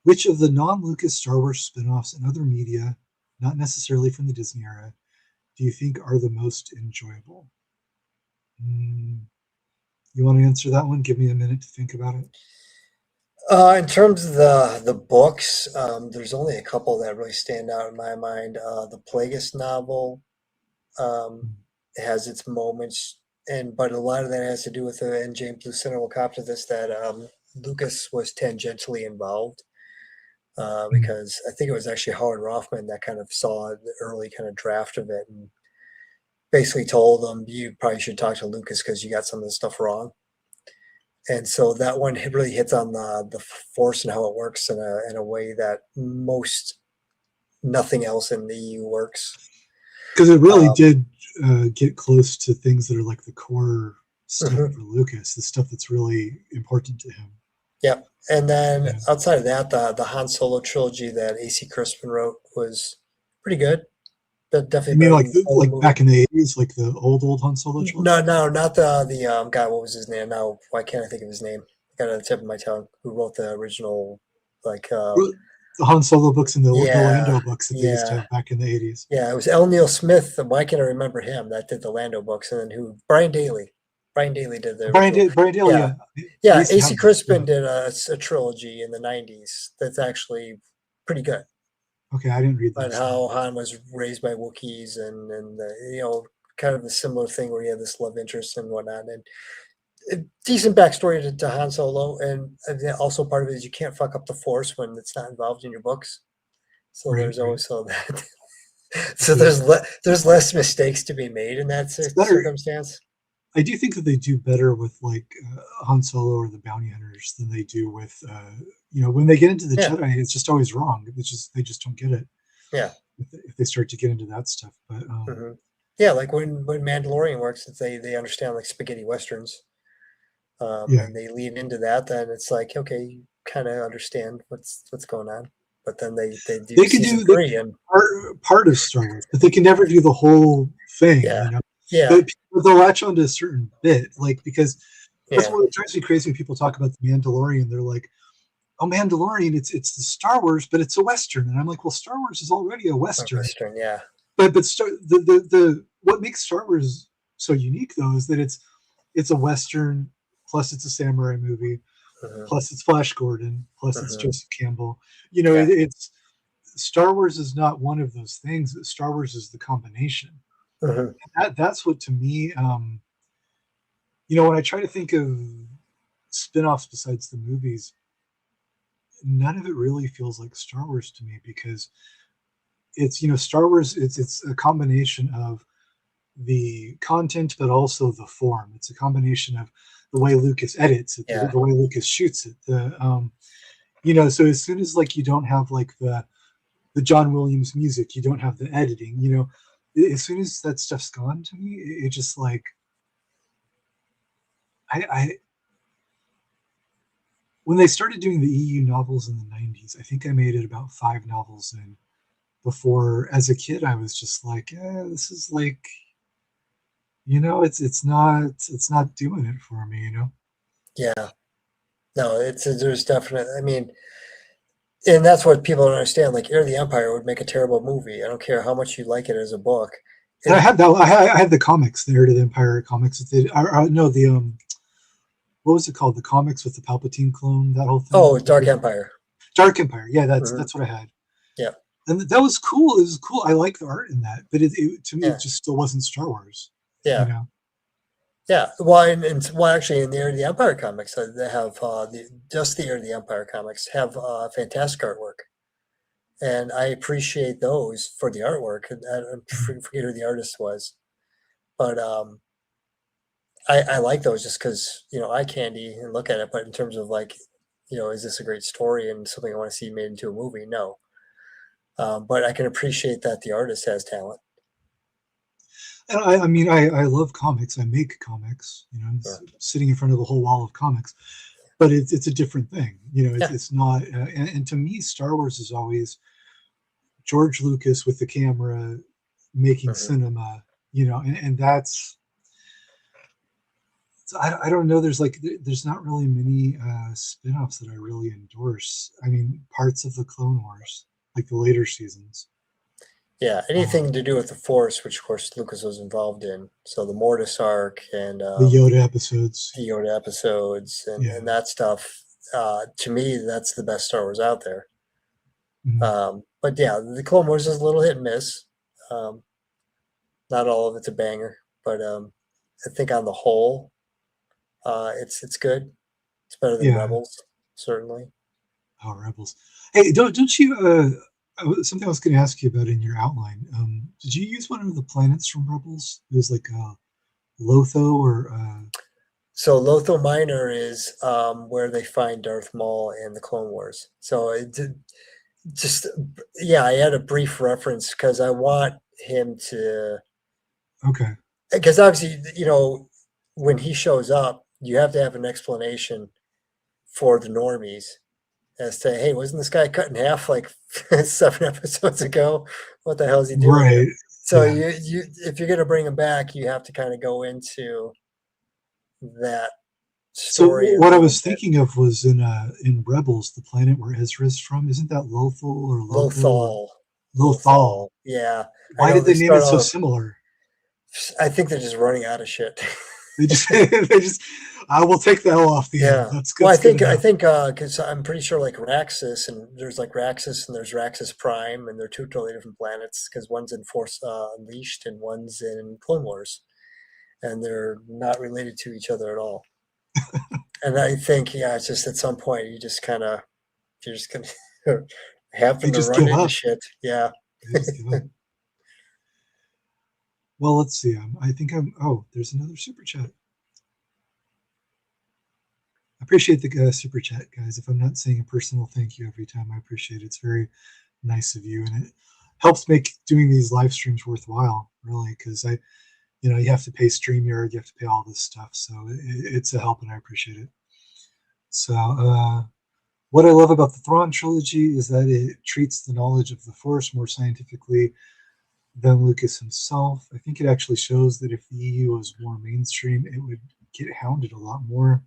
Which of the non-Lucas Star Wars spin-offs and other media, not necessarily from the Disney era, do you think are the most enjoyable? You want to answer that one? Give me a minute to think about it. In terms of the books, there's only a couple that really stand out in my mind. The Plagueis novel has its moments, but a lot of that has to do with and James Luceno will cop to this, that Lucas was tangentially involved because I think it was actually Howard Rothman that kind of saw the early kind of draft of it and basically told him, you probably should talk to Lucas because you got some of this stuff wrong. And so that one really hits on the Force and how it works in a way that nothing else in the EU works. Because it really did get close to things that are like the core stuff for Lucas, the stuff that's really important to him. Yep. And then outside of that, the Han Solo trilogy that A.C. Crispin wrote was pretty good. But definitely. You mean like back in the 80s, like the old Han Solo trilogy? No, not the guy. What was his name? Now, why can't I think of his name? I got it on the tip of my tongue. Who wrote the original, the Han Solo books and the Lando books that they used to have back in the 80s? Yeah, it was L. Neil Smith. Why can't I remember him? That did the Lando books, and then Brian Daly. Brian Daly did the Brian Daly. Yeah. A.C. Crispin did a trilogy in the 90s that's actually pretty good. Okay, I didn't read that. And how Han was raised by Wookiees and kind of a similar thing where he had this love interest and whatnot. And a decent backstory to Han Solo. And also part of it is you can't fuck up the Force when it's not involved in your books. So there's also that. So there's less mistakes to be made in that circumstance. I do think that they do better with like Han Solo or the Bounty Hunters than they do with when they get into the Jedi. It's just always wrong. They just don't get it. Yeah, if they start to get into that stuff, but like when Mandalorian works, they understand like spaghetti westerns, and they lean into that. Then it's like, okay, you kind of understand what's going on. But then they can do part of Star Wars, but they can never do the whole thing. But they'll latch onto a certain bit, like because that's what drives me crazy when people talk about the Mandalorian. They're like, "Oh, Mandalorian, it's the Star Wars, but it's a Western," and I'm like, "Well, Star Wars is already a Western." Yeah. But the what makes Star Wars so unique though is that it's a Western, plus it's a samurai movie, plus it's Flash Gordon, plus it's Joseph Campbell. It's Star Wars is not one of those things. Star Wars is the combination. That's what to me, when I try to think of spin-offs besides the movies, none of it really feels like Star Wars to me because it's Star Wars. It's a combination of the content, but also the form. It's a combination of the way Lucas edits it, the way Lucas shoots it. So as soon as like you don't have like the John Williams music, you don't have the editing. As soon as that stuff's gone to me, it just like I when they started doing the EU novels in the 90s, I think I made it about 5 novels in before. As a kid, I was just like, this is like, it's not doing it for me, Yeah. No, there's definitely, I mean, and that's what people don't understand. Like Heir of the Empire would make a terrible movie. I don't care how much you like it as a book. And I had that. I had the comics, the Heir to the Empire comics. What was it called? The comics with the Palpatine clone. That whole thing. Oh, Dark Empire. Dark Empire. Yeah, that's what I had. Yeah, and that was cool. It was cool. I like the art in that, but to me, it just still wasn't Star Wars. Yeah. Yeah, well, actually, in the Heir of the Empire comics, they have the Heir of the Empire comics have fantastic artwork, and I appreciate those for the artwork. I forget who the artist was, but I like those just because eye candy and look at it. But in terms of like, is this a great story and something I want to see made into a movie? No, but I can appreciate that the artist has talent. And I love comics. I make comics. I'm sitting in front of a whole wall of comics, but it's a different thing. It's not. And to me, Star Wars is always George Lucas with the camera making cinema. And that's. I don't know. There's not really many spin-offs that I really endorse. I mean, parts of the Clone Wars, like the later seasons. Yeah, anything to do with the Force, which of course Lucas was involved in. So the Mortis arc and The Yoda episodes. the Yoda episodes Yeah. and that stuff. To me, that's the best Star Wars out there. Mhm. But yeah, the Clone Wars is a little hit and miss. Um, not all of it's a banger, but I think on the whole, it's good. It's better than Yeah. Rebels, certainly. Oh, Rebels. Hey, don't you? Something I was going to ask you about in your outline. Did you use one of the planets from Rebels? It was like Lotho or So Lothal Minor is where they find Darth Maul in the Clone Wars. So it did, just yeah, I had a brief reference because I want him to, okay, because obviously when he shows up, you have to have an explanation for the normies as to, hey, wasn't this guy cut in half like 7 episodes ago? What the hell is he doing here? right? So Yeah. you if you're gonna bring him back, you have to kind of go into that So story a what I little was bit. thinking of was in Rebels, the planet where Ezra's from. Isn't that Lothal or Lotho or Lothal. Lothal? Lothal. Yeah. I Why know did they they name it start so off, similar? I think they're just running out of shit. They just they just I will take the L off the end. Yeah. That's Well, good. That's good enough. because I'm pretty sure like Raxus, and there's like Raxus and there's Raxus Prime, and they're two totally different planets because one's in Force Unleashed and one's in Clone Wars, and they're not related to each other at all. And I think, yeah, it's just at some point you're just gonna They happen to just run give into up. shit. Yeah. They just give up. Well, let's see. I think I'm. Oh, there's another super chat. I appreciate the super chat, guys. If I'm not saying a personal thank you every time, I appreciate it. It's very nice of you, and it helps make doing these live streams worthwhile, really, because you have to pay StreamYard, you have to pay all this stuff, so it's a help, and I appreciate it. So, what I love about the Thrawn trilogy is that it treats the knowledge of the Force more scientifically than Lucas himself. I think it actually shows that if the EU was more mainstream, it would get hounded a lot more.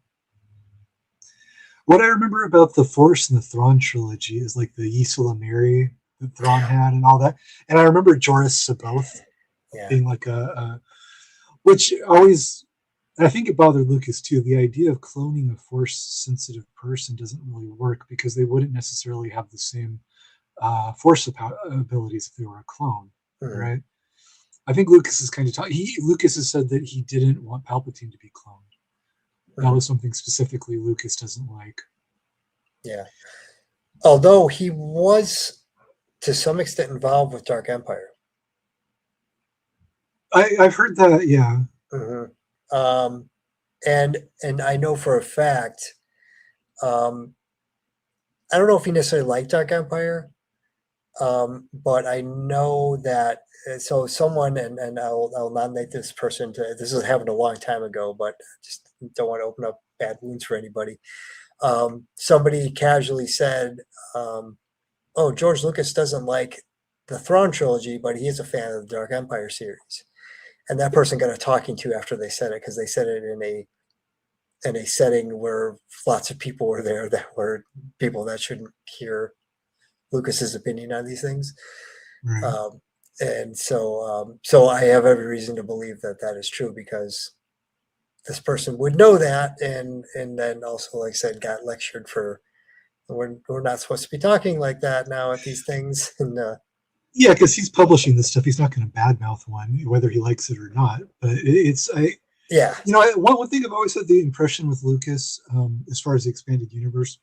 What I remember about the Force and the Thrawn trilogy is like the Ysola Mary that Thrawn had and all that. And I remember Joris Saboth Yeah. being like which always, I think it bothered Lucas too. The idea of cloning a Force sensitive person doesn't really work because they wouldn't necessarily have the same Force abilities if they were a clone, Mhm. right? I think Lucas has kind of Lucas has said that he didn't want Palpatine to be cloned. That Mhm. was something specifically Lucas doesn't like. Yeah. Although he was to some extent involved with Dark Empire. I've heard that, yeah. Mhm. Um, and I know for a fact, um, I don't know if he necessarily liked Dark Empire, but I know that so someone, and I'll nominate this person to, this has happened a long time ago, but I just don't want to open up bad wounds for anybody. Somebody casually said, um, "Oh, George Lucas doesn't like the Thrawn trilogy, but he is a fan of the Dark Empire series." And that person got a talking to after they said it because they said it in a setting where lots of people were there that were people that shouldn't hear Lucas's opinion on these things. Right. And so I have every reason to believe that that is true because this person would know that, and then also, like I said, got lectured for, we're not supposed to be talking like that now at these things. And Yeah, because he's publishing this stuff. He's not going to badmouth one, whether he likes it or not. But yeah, one thing I've always had the impression with Lucas, as far as the expanded universe,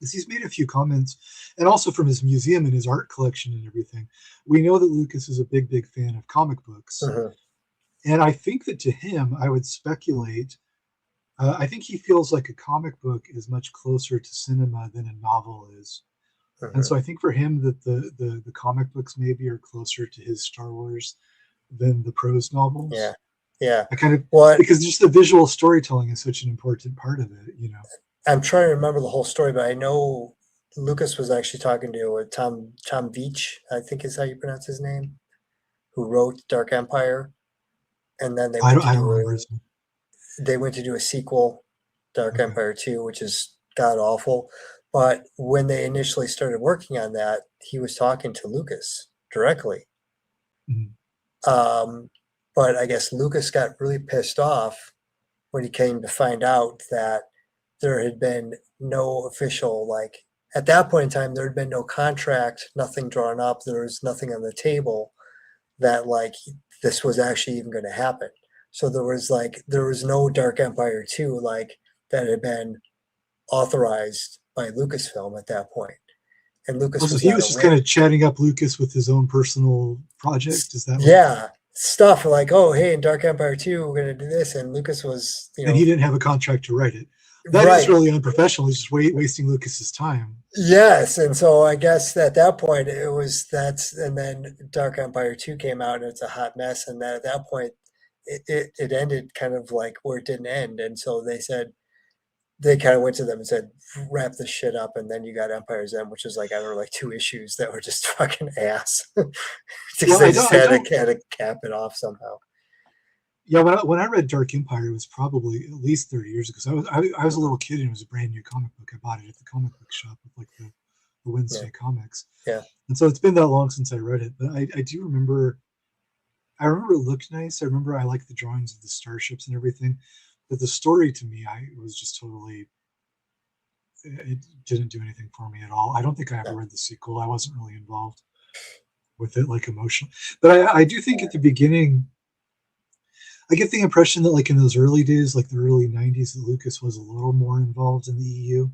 is he's made a few comments, and also from his museum and his art collection and everything. We know that Lucas is a big fan of comic books, mhm, and I think that to him, I would speculate. I think he feels like a comic book is much closer to cinema than a novel is. And mhm, so I think for him that the comic books maybe are closer to his Star Wars than the prose yeah, novels. yeah. I kind of What because just the visual storytelling is such an important part of it. I'm trying to remember the whole story, but I know Lucas was actually talking to Tom Veitch, I think is how you pronounce his name, who wrote Dark Empire, and then I don't remember his name. they went to do a sequel, Dark Okay. Empire 2, which is god awful. But when they initially started working on that, he was talking to Lucas directly. Mhm. But I guess Lucas got really pissed off when he came to find out that there had been no official, like, at that point in time, there had been no contract, nothing drawn up, there was nothing on the table that, like, this was actually even going to happen. So there was no Dark Empire 2, like, that had been authorized by Lucasfilm at that point. And Lucas Also, was he not was just aware. kind of chatting up Lucas with his own personal project. Is that what? Yeah, stuff like, oh, hey, in Dark Empire 2, we're going to do this. And Lucas was, And he didn't have a contract to write it. That is right. really unprofessional. He's just wasting Lucas's time. Yes, and so I guess at that point and then Dark Empire 2 came out and it's a hot mess, and then at that point it ended kind of like where it didn't end. And so they kind of went to them and said, wrap this shit up, and then you got Empire's End, which was like, I don't know, like 2 issues that were just fucking ass. Because they just had to cap it off somehow. Yeah, when I read Dark Empire, it was probably at least 30 years ago. So I was a little kid and it was a brand new comic book. I bought it at the comic book shop with like the Wednesday comics. Yeah. And so it's been that long since I read it. But I do remember, I remember it looked nice. I remember I liked the drawings of the starships and everything. But the story to me, it was just totally, it didn't do anything for me at all. I don't think I ever read the sequel. I wasn't really involved with it, like emotionally. But I do think at the beginning, I get the impression that like in those early days, like the early 90s, that Lucas was a little more involved in the EU.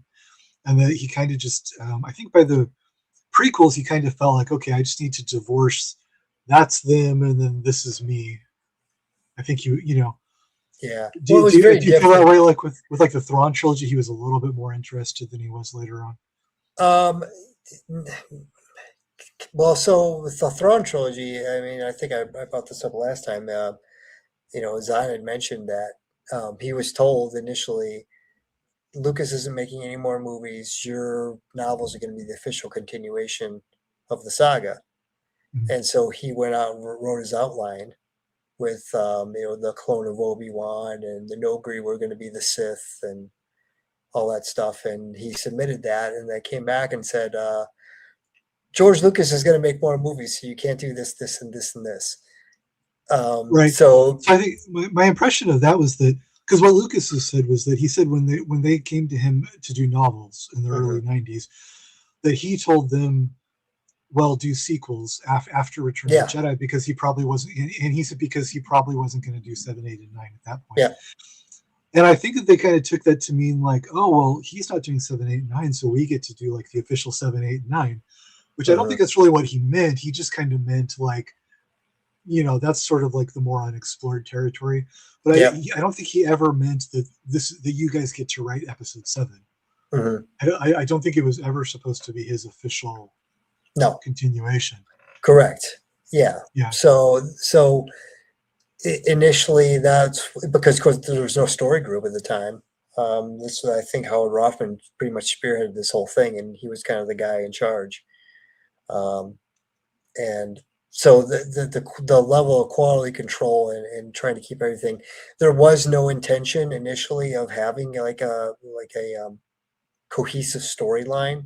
And that he kind of just, I think by the prequels, he kind of felt like, okay, I just need to divorce. That's them, and then this is me. I think you know. Yeah. Do you feel that way? Like with like the Thrawn trilogy, he was a little bit more interested than he was later on. Well, so with the Thrawn trilogy, I mean, I think I brought this up last time. Zahn had mentioned that he was told initially, Lucas isn't making any more movies. Your novels are going to be the official continuation of the saga. Mhm. And so he went out and wrote his outline with, the clone of Obi-Wan and the Nogri were going to be the Sith and all that stuff. And he submitted that, and they came back and said, George Lucas is going to make more movies, so you can't do this, this, and this, and this. Right. So I think my impression of that was that, because what Lucas has said was that he said when they came to him to do novels in the early 90s, that he told them, well, do sequels after Return of the Jedi, because he probably wasn't, and he said because he probably wasn't going to do 7, 8, and 9 at that point. Yeah. And I think that they kind of took that to mean like, oh, well, he's not doing 7, 8, and 9, so we get to do like the official 7, 8, and 9, which I don't think that's really what he meant. He just kind of meant like, that's sort of like the more unexplored territory. But I don't think he ever meant that you guys get to write episode 7. I don't think it was ever supposed to be his official continuation. Correct. Yeah. Yeah. So initially, that's because, of course, there was no story group at the time. This was, I think, Howard Rothman pretty much spearheaded this whole thing, and he was kind of the guy in charge. And so the level of quality control and trying to keep everything, there was no intention initially of having like a cohesive storyline.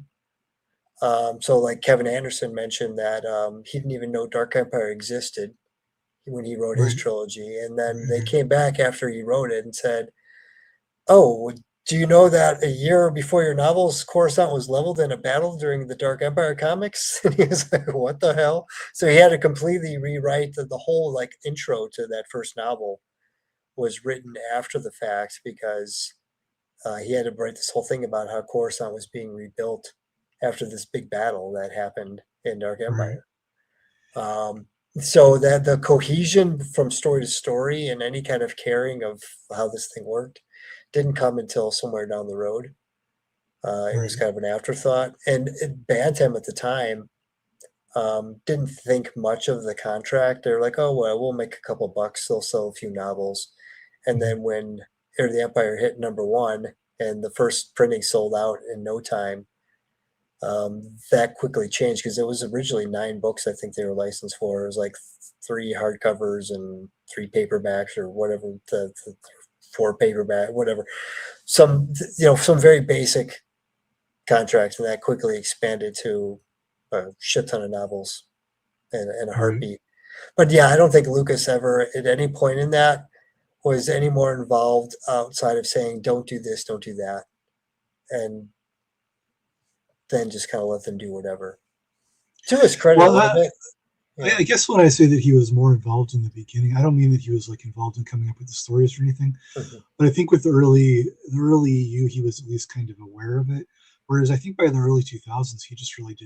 So like Kevin Anderson mentioned that he didn't even know Dark Empire existed when he wrote his trilogy. And then they came back after he wrote it and said, oh, do you know that a year before your novels, Coruscant was leveled in a battle during the Dark Empire comics? And he was like, what the hell? So he had to completely rewrite the whole like intro to that first novel was written after the fact, because he had to write this whole thing about how Coruscant was being rebuilt after this big battle that happened in Dark Empire. So that the cohesion from story to story and any kind of caring of how this thing worked didn't come until somewhere down the road. It was kind of an afterthought. And Bantam at the time didn't think much of the contract. They're like, oh, well, we'll make a couple bucks. They'll sell a few novels. And then when Heir to the Empire hit #1 and the first printing sold out in no time, that quickly changed, because it was originally 9 books I think they were licensed for. It was like 3 hardcovers and 3 paperbacks or whatever, the 4 paperback, whatever. Some very basic contracts, and that quickly expanded to a shit ton of novels in a heartbeat. But yeah, I don't think Lucas ever at any point in that was any more involved outside of saying, don't do this, don't do that. And then just kind of let them do whatever. To his credit a Well, little bit. I guess when I say that he was more involved in the beginning, I don't mean that he was like involved in coming up with the stories or anything. Mhm. But I think with the early EU, he was at least kind of aware of it. Whereas I think by the early 2000s, he just really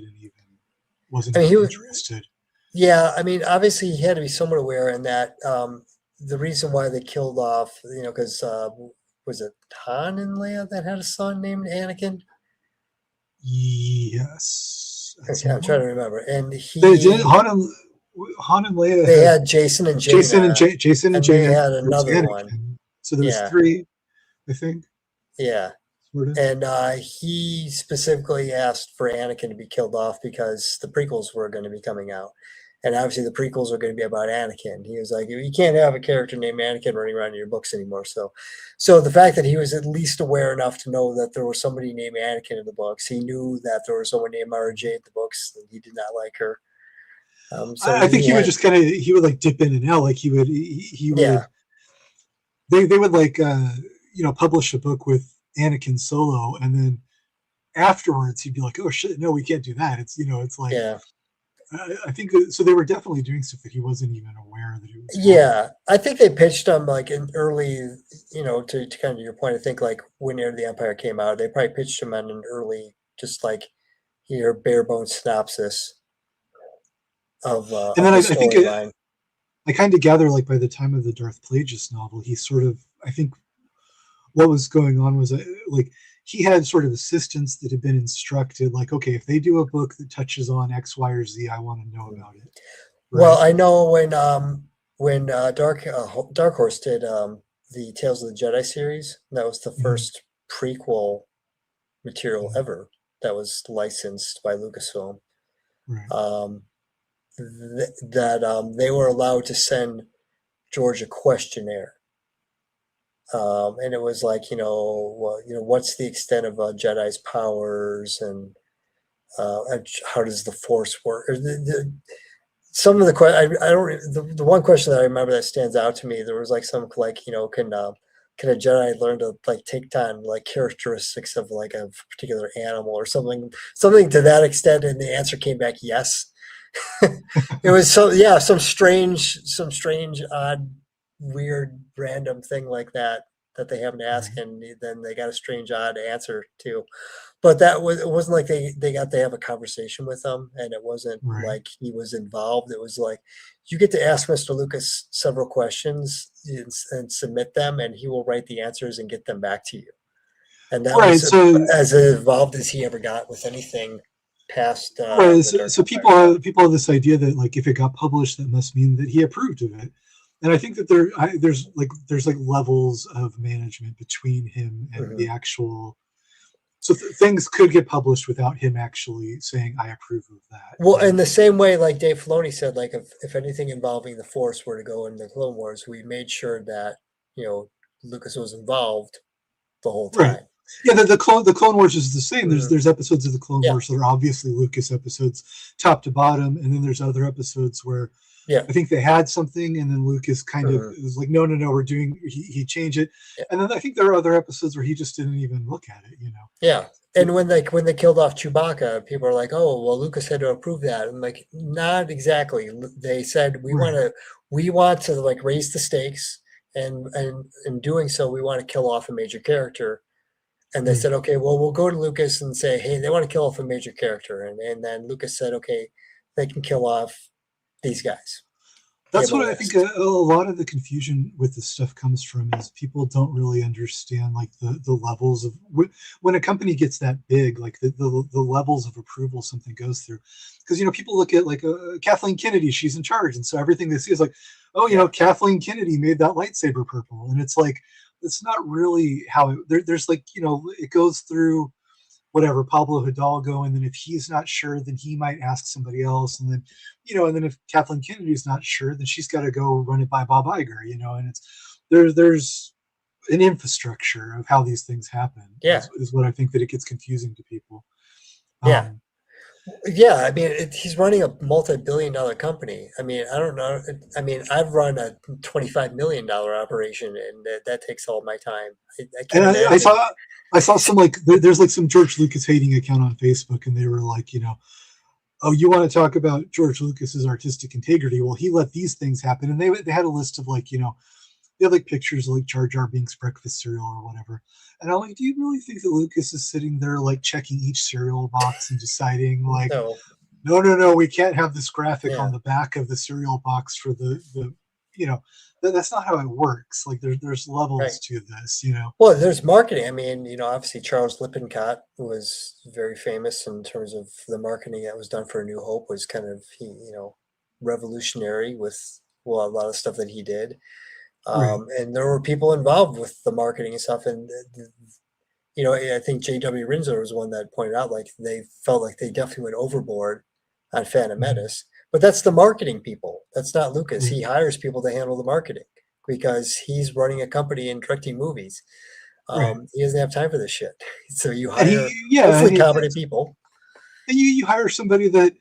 wasn't I mean, even interested. Yeah, I mean, obviously he had to be somewhat aware in that the reason why they killed off, because was it Han and Leia that had a son named Anakin? Yes. Okay, I'm trying to remember. And They did Han and Leia they had had Jason and Jason and Jaina, Jason and and they Jaina. had There was another one. Anakin. So there was Yeah, 3, I think. yeah. Sort of. And he specifically asked for Anakin to be killed off because the prequels were going to be coming out. And obviously the prequels are going to be about Anakin. He was like, you can't have a character named Anakin running around in your books anymore. So the fact that he was at least aware enough to know that there was somebody named Anakin in the books, he knew that there was someone named Mara Jade in the books, and he did not like her. So I think he would just he would like dip in and out. Like he would yeah, they would like publish a book with Anakin solo, and then afterwards he'd be like, oh shit, no, we can't do that. It's like yeah. I think so. They were definitely doing stuff that he wasn't even aware that it was happening. Yeah, I think they pitched him like in early, to kind of your point. I think like when Heir to the Empire came out, they probably pitched him on an early, just like your bare bones synopsis of And the then I think storyline. I kind of gather like by the time of the Darth Plagueis novel, he sort of I think what was going on was like he had sort of assistants that had been instructed like, okay, if they do a book that touches on X, Y, or Z, I want to know about it. Right? Well, I know when Dark Horse did the Tales of the Jedi series, that was the first prequel material ever that was licensed by Lucasfilm. Right. That they were allowed to send George a questionnaire, and it was like, what's the extent of a Jedi's powers, and how does the Force work? Some of the questions, I don't. The one question that I remember that stands out to me, there was like some like, can a Jedi learn to like take on like characteristics of like a particular animal or something to that extent, and the answer came back yes. It was some strange, odd, weird, random thing like that they happened to ask, and then they got a strange, odd answer too. But it wasn't like they got to have a conversation with him, and it wasn't like he was involved. It was like you get to ask Mr. Lucas several questions and submit them, and he will write the answers and get them back to you. And that was as involved as he ever got with anything past. So people have this idea that like if it got published, that must mean that he approved of it. And I think that there's levels of management between him and the actual. So things could get published without him actually saying, "I approve of that." Well, in the same way, like Dave Filoni said, like if anything involving the Force were to go in the Clone Wars, we made sure that Lucas was involved the whole time. Right. Yeah, the Clone Wars is the same. There's episodes of the Clone Wars that are obviously Lucas episodes, top to bottom, and then there's other episodes where I think they had something, and then Lucas kind of was like, no, we're doing. He changed it, and then I think there are other episodes where he just didn't even look at it. Yeah, and when they killed off Chewbacca, people are like, oh, well, Lucas had to approve that, and like, not exactly. They said we want to like raise the stakes, and in doing so, we want to kill off a major character. And they said, okay, well, we'll go to Lucas and say, hey, they want to kill off a major character, and then Lucas said, okay, they can kill off these guys. That's what I think a lot of the confusion with this stuff comes from, is people don't really understand like the levels of when a company gets that big, like the levels of approval something goes through. Because people look at like Kathleen Kennedy, she's in charge, and so everything they see is like, oh, Kathleen Kennedy made that lightsaber purple, and it's like it's not really how there's like it goes through whatever Pablo Hidalgo, and then if he's not sure, then he might ask somebody else, and then and then if Kathleen Kennedy's not sure, then she's got to go run it by Bob Iger, and it's there's an infrastructure of how these things happen. Is what I think that it gets confusing to people. Yeah, I mean, he's running a multi-billion-dollar company. I mean, I don't know. I mean, I've run a $25 million operation, and that takes all my time. I And can't imagine. I saw some like there's like some George Lucas hating account on Facebook, and they were like, oh, you want to talk about George Lucas's artistic integrity? Well, he let these things happen, and they had a list of like they had like pictures of like Jar Jar Binks breakfast cereal or whatever. And I'm like, do you really think that Lucas is sitting there like checking each cereal box and deciding like, No, no, we can't have this graphic on yeah, the back of the cereal box for the you know that's not how it works. Like there's right. levels to this. Well, there's marketing. I mean, obviously Charles Lippincott was very famous in terms of the marketing that was done for A New Hope was kind of revolutionary with well a lot of stuff that he did. Right, And there were people involved with the marketing and stuff, and I think J.W. Rinzler was one that pointed out like they felt like they definitely went overboard on Phantom mhm, Menace, but that's the marketing people. That's not Lucas. right, He hires people to handle the marketing because he's running a company and directing movies. right. He doesn't have time for this shit. So you And hire he yeah, hopefully competent people. and you hire somebody that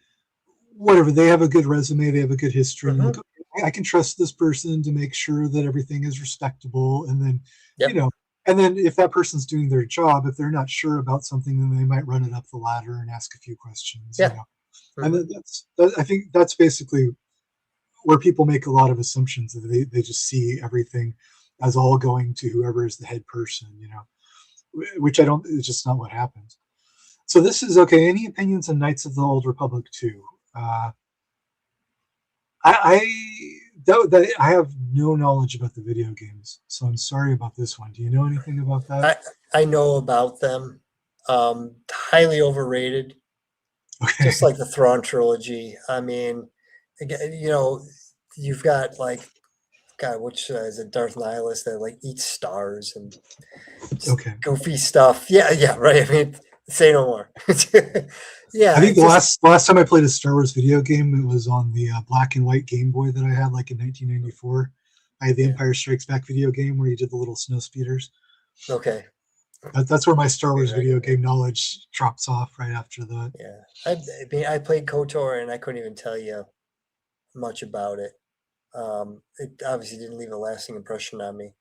whatever they have a good resume, they have a good history, and you're like, Hmm. okay, I can trust this person to make sure that everything is respectable, and then you Yep. know, and then if that person's doing their job, if they're not sure about something, then they might run it up the ladder and ask a few questions, Yeah. and Hmm. I think that's basically where people make a lot of assumptions that they just see everything as all going to whoever is the head person, which I don't. It's just not what happens. So this is okay. Any opinions on Knights of the Old Republic 2? Uh, I have no knowledge about the video games, so I'm sorry about this one. Do you know anything about that? I I know about them. Highly overrated, Okay, just like the Thrawn trilogy. I mean, again, you've got like God, which is a Darth Nihilus that like eats stars and just okay. goofy stuff. Yeah, yeah, right. I mean, say no more. I Yeah, think it's the just last time I played a Star Wars video game, it was on the black and white Game Boy that I had, like in 1994. I had the yeah. Empire Strikes Back video game where you did the little snow speeders. Okay. That's where my Star Maybe Wars I video can. game knowledge drops off right after that. Yeah, I mean, I played KOTOR and I couldn't even tell you much about it. It obviously didn't leave a lasting impression on me.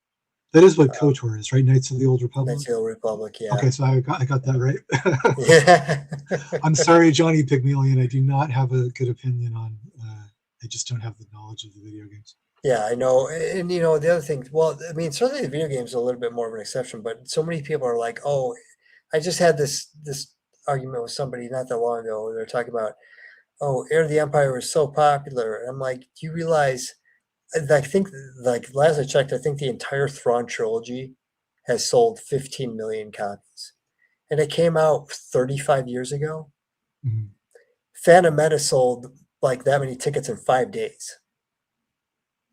That is what Um, KOTOR is, right? Knights of the Old Knights Republic. of the Old Republic, yeah, Okay, so I got that right. yeah, I'm sorry, Johnny Pygmalion. I do not have a good opinion on. I just don't have the knowledge of the video games. yeah. I know, and the other thing. Well, I mean, certainly the video games are a little bit more of an exception, but so many people are like, "Oh, I just had this argument with somebody not that long ago. Where they're talking about, oh, Heir of the Empire was so popular." And I'm like, "Do you realize?" I think, like last I checked, I think the entire Thrawn trilogy has sold 15 million copies, and it came out 35 years ago. Mhm. Phantom Menace sold like that many tickets in 5 days.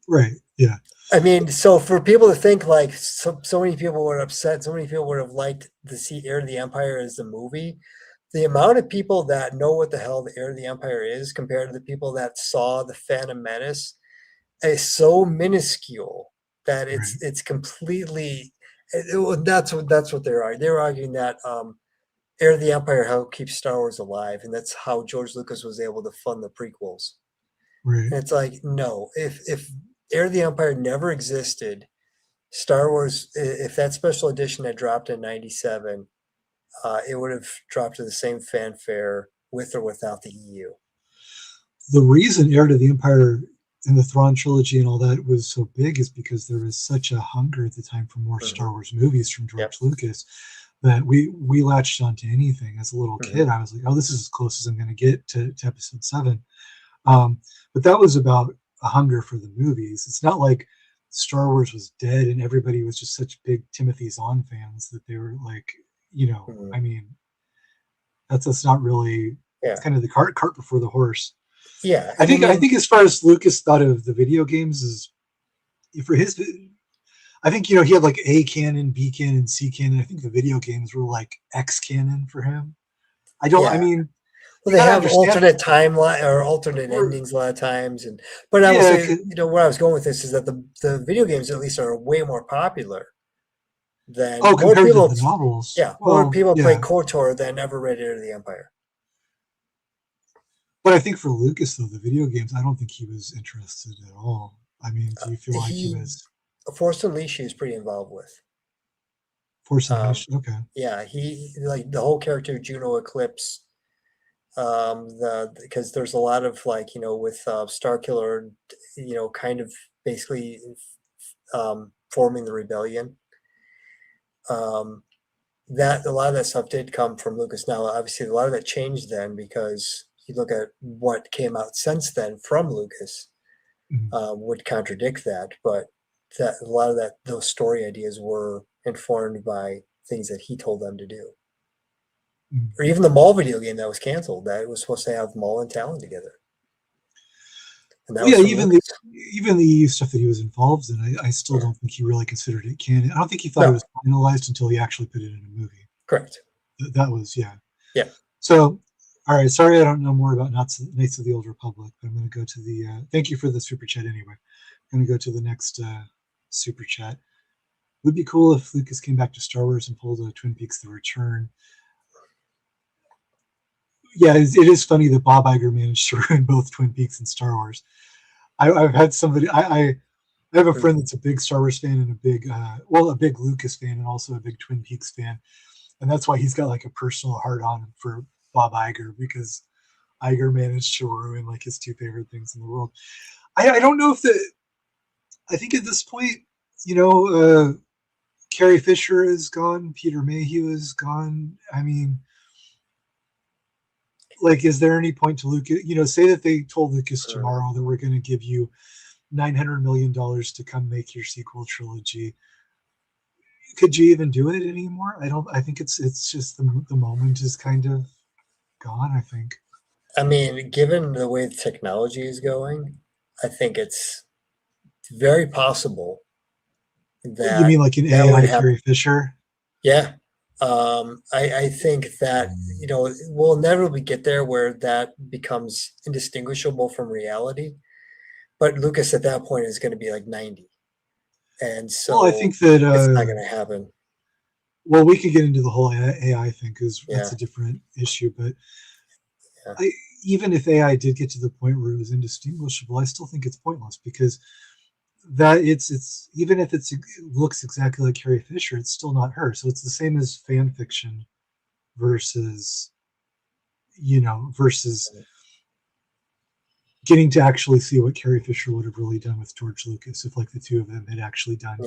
Right. Yeah. I mean, so for people to think like so many people were upset, so many people would have liked to see Heir of the Empire as the movie. The amount of people that know what the hell the Heir of the Empire is compared to the people that saw the Phantom Menace is so minuscule that Right. it's completely that's what they're arguing. They're arguing that Heir of the Empire helped keep Star Wars alive, and that's how George Lucas was able to fund the prequels. Right. And it's like, no, if Heir of the Empire never existed, Star Wars, if that special edition had dropped in '97, it would have dropped to the same fanfare with or without the EU. The reason Heir to the Empire and the Thrawn trilogy and all that was so big is because there was such a hunger at the time for more Hmm. Star Wars movies from Yep. George Lucas that we latched onto anything. As a little Hmm. kid, I was like, oh, this is as close as I'm going to get to Episode 7. But that was about a hunger for the movies. It's not like Star Wars was dead and everybody was just such big Timothy Zahn fans that they were like, Hmm. I mean, that's not really. It's Yeah. kind of the cart before the horse. Yeah. I And I think I mean, think as far as Lucas thought of the video games is for his. I think he had like A canon, B canon, C canon. I think the video games were like X canon for him. I don't. I yeah. mean, Well, you they got to have understand. alternate timeline or alternate We're, endings a lot of times, and but I will yeah, say, where I was going with this is that the video games at least are way more popular than oh, compared to the novels. yeah, more Well, people play yeah, KOTOR than ever read Heir of the Empire. But I think for Lucas, though, the video games, I don't think he was interested at all. I mean, do you feel like he was Force Unleashed, he was pretty involved with. Force Unleashed? Okay. Yeah, he like the whole character Juno Eclipse. Because there's a lot of like with Starkiller, kind of basically forming the rebellion. That a lot of that stuff did come from Lucas. Now, obviously, a lot of that changed then because you look at what came out since then from Lucas would contradict that. But that a lot of those story ideas were informed by things that he told them to do. Or even the Maul video game that was canceled, that it was supposed to have Maul and Talon together. And that even the EU stuff that he was involved in, I still don't think he really considered it canon. I don't think he thought it was finalized until he actually put it in a movie. Correct. That was, yeah. Yeah. So, all right, sorry I don't know more about Knights of the Old Republic, but I'm going to go to the, thank you for the super chat anyway. I'm going to go to the next super chat. It would be cool if Lucas came back to Star Wars and pulled a Twin Peaks The Return. Yeah, it is funny that Bob Iger managed to ruin both Twin Peaks and Star Wars. I've had somebody, I have a friend that's a big Star Wars fan and a big Lucas fan and also a big Twin Peaks fan. And that's why he's got like a personal hard-on for Bob Iger, because Iger managed to ruin like his two favorite things in the world. I don't know if I think at this point, Carrie Fisher is gone, Peter Mayhew is gone. I mean, like, is there any point to Lucas? Say that they told Lucas tomorrow that we're going to give you $900 million to come make your sequel trilogy. Could you even do it anymore? I think it's just the moment is kind of gone, I think. I mean, given the way the technology is going, I think it's very possible that... You mean like an AI Carrie Fisher? Yeah. I think that, we'll inevitably get there where that becomes indistinguishable from reality. But Lucas at that point is going to be like 90. And so I think that it's not going to happen. Well, we could get into the whole AI thing because that's a different issue. But even if AI did get to the point where it was indistinguishable, I still think it's pointless because that it's even if it looks exactly like Carrie Fisher, it's still not her. So it's the same as fan fiction versus getting to actually see what Carrie Fisher would have really done with George Lucas if like the two of them had actually done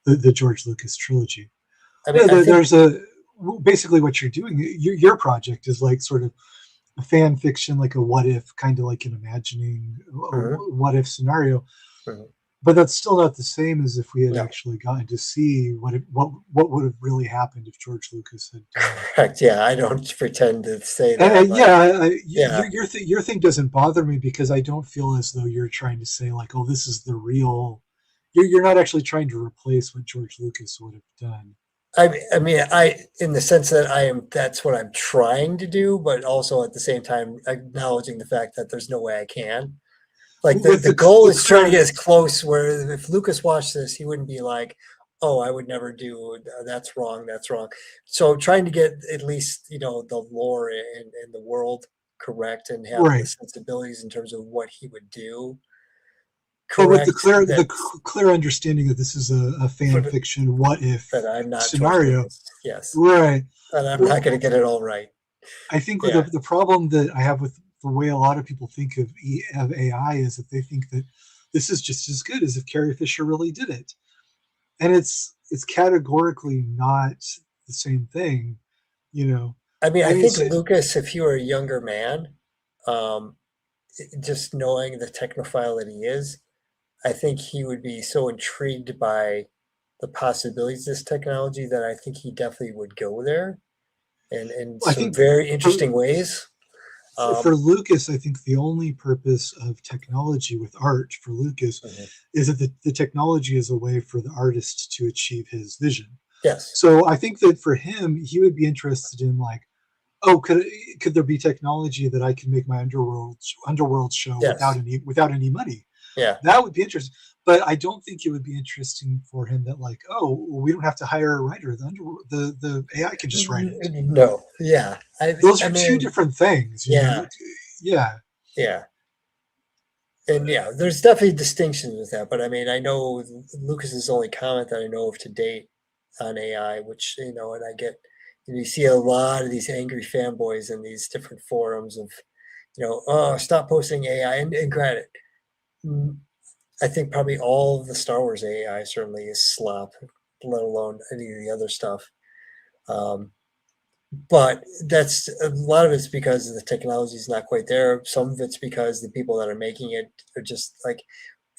the George Lucas trilogy. I mean, basically what you're doing, your project is like sort of a fan fiction, like a what if, kind of like an imagining what if scenario. But that's still not the same as if we had actually gotten to see what would have really happened if George Lucas had done it. Correct. Yeah, I don't pretend to say that. Your thing doesn't bother me because I don't feel as though you're trying to say like, oh, this is the real. You're not actually trying to replace what George Lucas would have done. I mean, in the sense that that's what I'm trying to do, but also at the same time acknowledging the fact that there's no way I can. Like the goal is trying to get as close where if Lucas watched this, he wouldn't be like, oh, I would never do that's wrong. So trying to get at least, the lore and the world correct and have the sensibilities in terms of what he would do. Correct. But with the clear understanding that this is a fan fiction what if scenario. Yes. Right. And I'm not going to get it all right. I think the problem that I have with the way a lot of people think of AI is that they think that this is just as good as if Carrie Fisher really did it. And it's categorically not the same thing, I mean, I think Lucas, if he were a younger man, just knowing the technophile that he is, I think he would be so intrigued by the possibilities of this technology that I think he definitely would go there in some very interesting ways. For Lucas, I think the only purpose of technology with art for Lucas is that the technology is a way for the artist to achieve his vision. Yes. So I think that for him, he would be interested in like, oh, could there be technology that I can make my Underworld show without any money? Yeah, that would be interesting. But I don't think it would be interesting for him that like, oh, we don't have to hire a writer. The AI can just write it. No, yeah, Those are two different things. You know? Yeah. Yeah. And yeah, there's definitely distinctions with that. But I mean, I know Lucas's only comment that I know of to date on AI, which, you know, and I get, and you see a lot of these angry fanboys in these different forums of, you know, oh, stop posting AI. And granted, I think probably all of the Star Wars AI certainly is slop, let alone any of the other stuff. Um, but that's a lot of it's because the technology is not quite there. Some of it's because the people that are making it are just like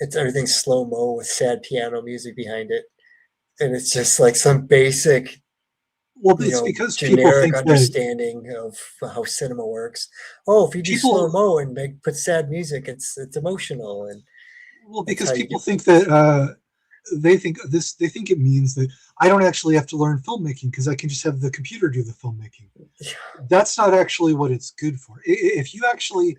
it's everything's slow mo with sad piano music behind it, and it's just like some basic, Well, you it's know, because people generic think that understanding of how cinema works. Oh, if you do slow people mo and put sad music, it's emotional, and well that's because how you people get. think that they think it means that I don't actually have to learn filmmaking because I can just have the computer do the filmmaking. That's not actually what it's good for. If you actually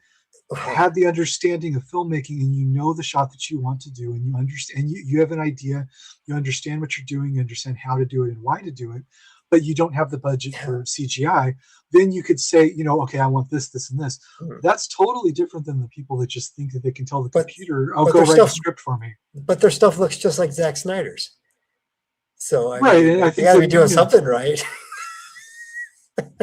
have the understanding of filmmaking and you know the shot that you want to do and you understand you have an idea, you understand what you're doing, you understand how to do it and why to do it, but you don't have the budget Yeah. for CGI, then you could say, you know, okay, I want this, this, and this. That's totally different than the people that just think that they can tell the But computer, "Oh, but go their write a stuff, script for me." but their stuff looks just like Zack Snyder's. So I Right, mean, and I they think got to that be doing something right.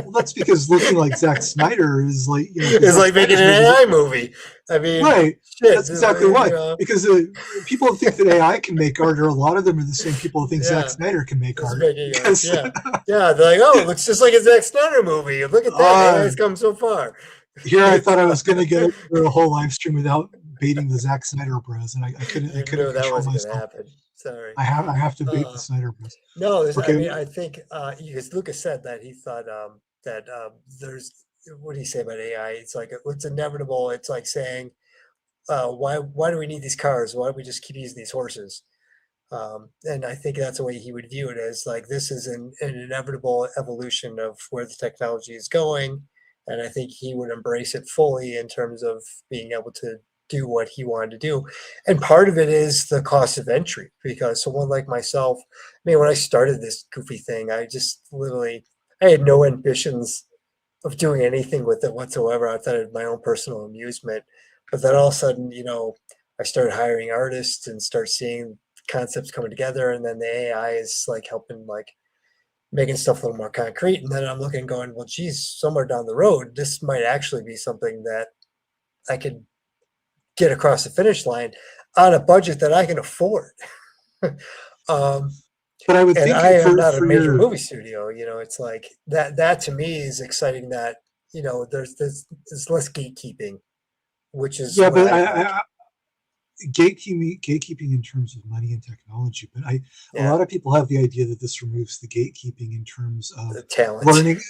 well, that's because looking like Zack Snyder is like, you know, because It's Zack like making Snyder's an movies. AI movie. I mean, Right. shit, That's exactly you why. know, Because people think that AI can make art, or a lot of them are the same people who think Zack yeah, Snyder can make it's art. making art. Because Yeah, yeah. They're like, oh, it looks just like a Zack Snyder movie. Look at that. uh, AI's come so far. here I It's thought I was going to get through a whole live stream without baiting the Zack Snyder Bros, and I couldn't. I you couldn't knew that control wasn't going to myself. happen. Sorry. I have to bait the Uh, Snyder Bros. no, I Okay. mean, I think because Lucas said that he thought that there's what do you say about AI? It's like it's inevitable. It's like saying, why do we need these cars? Why don't we just keep using these horses? And I think that's the way he would view it as like this is an inevitable evolution of where the technology is going. And I think he would embrace it fully in terms of being able to do what he wanted to do. And part of it is the cost of entry because someone like myself, I mean, when I started this goofy thing, I just literally, I had no ambitions of doing anything with it whatsoever outside of my own personal amusement. But then all of a sudden, you know, I started hiring artists and start seeing concepts coming together, and then the AI is like helping, like making stuff a little more concrete. And then I'm looking, going, well, geez, somewhere down the road, this might actually be something that I could get across the finish line on a budget that I can afford. um, But I would and think I am not a for major your movie studio. You know, it's like that. That to me is exciting. That you know, there's less gatekeeping, which is yeah, what but I like. gatekeeping in terms of money and technology. But a Yeah, lot of people have the idea that this removes the gatekeeping in terms of the talent. learning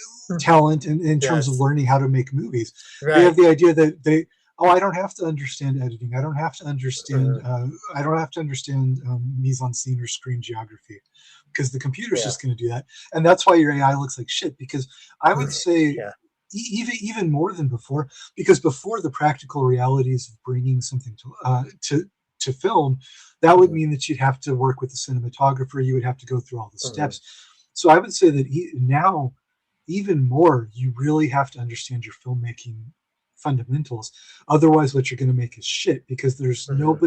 talent and in terms of Yes, learning how to make movies. They have right. the idea that I don't have to understand editing. I don't have to understand. Mhm. I don't have to understand mise en scene or screen geography because the computer's Yeah, just going to do that. And that's why your AI looks like shit. Because I would say yeah. even more than before, because before the practical realities of bringing something to film, that would Mhm, mean that you'd have to work with the cinematographer. You would have to go through all the mhm. steps. So I would say that now, even more, you really have to understand your filmmaking fundamentals. Otherwise, what you're going to make is shit because Mhm.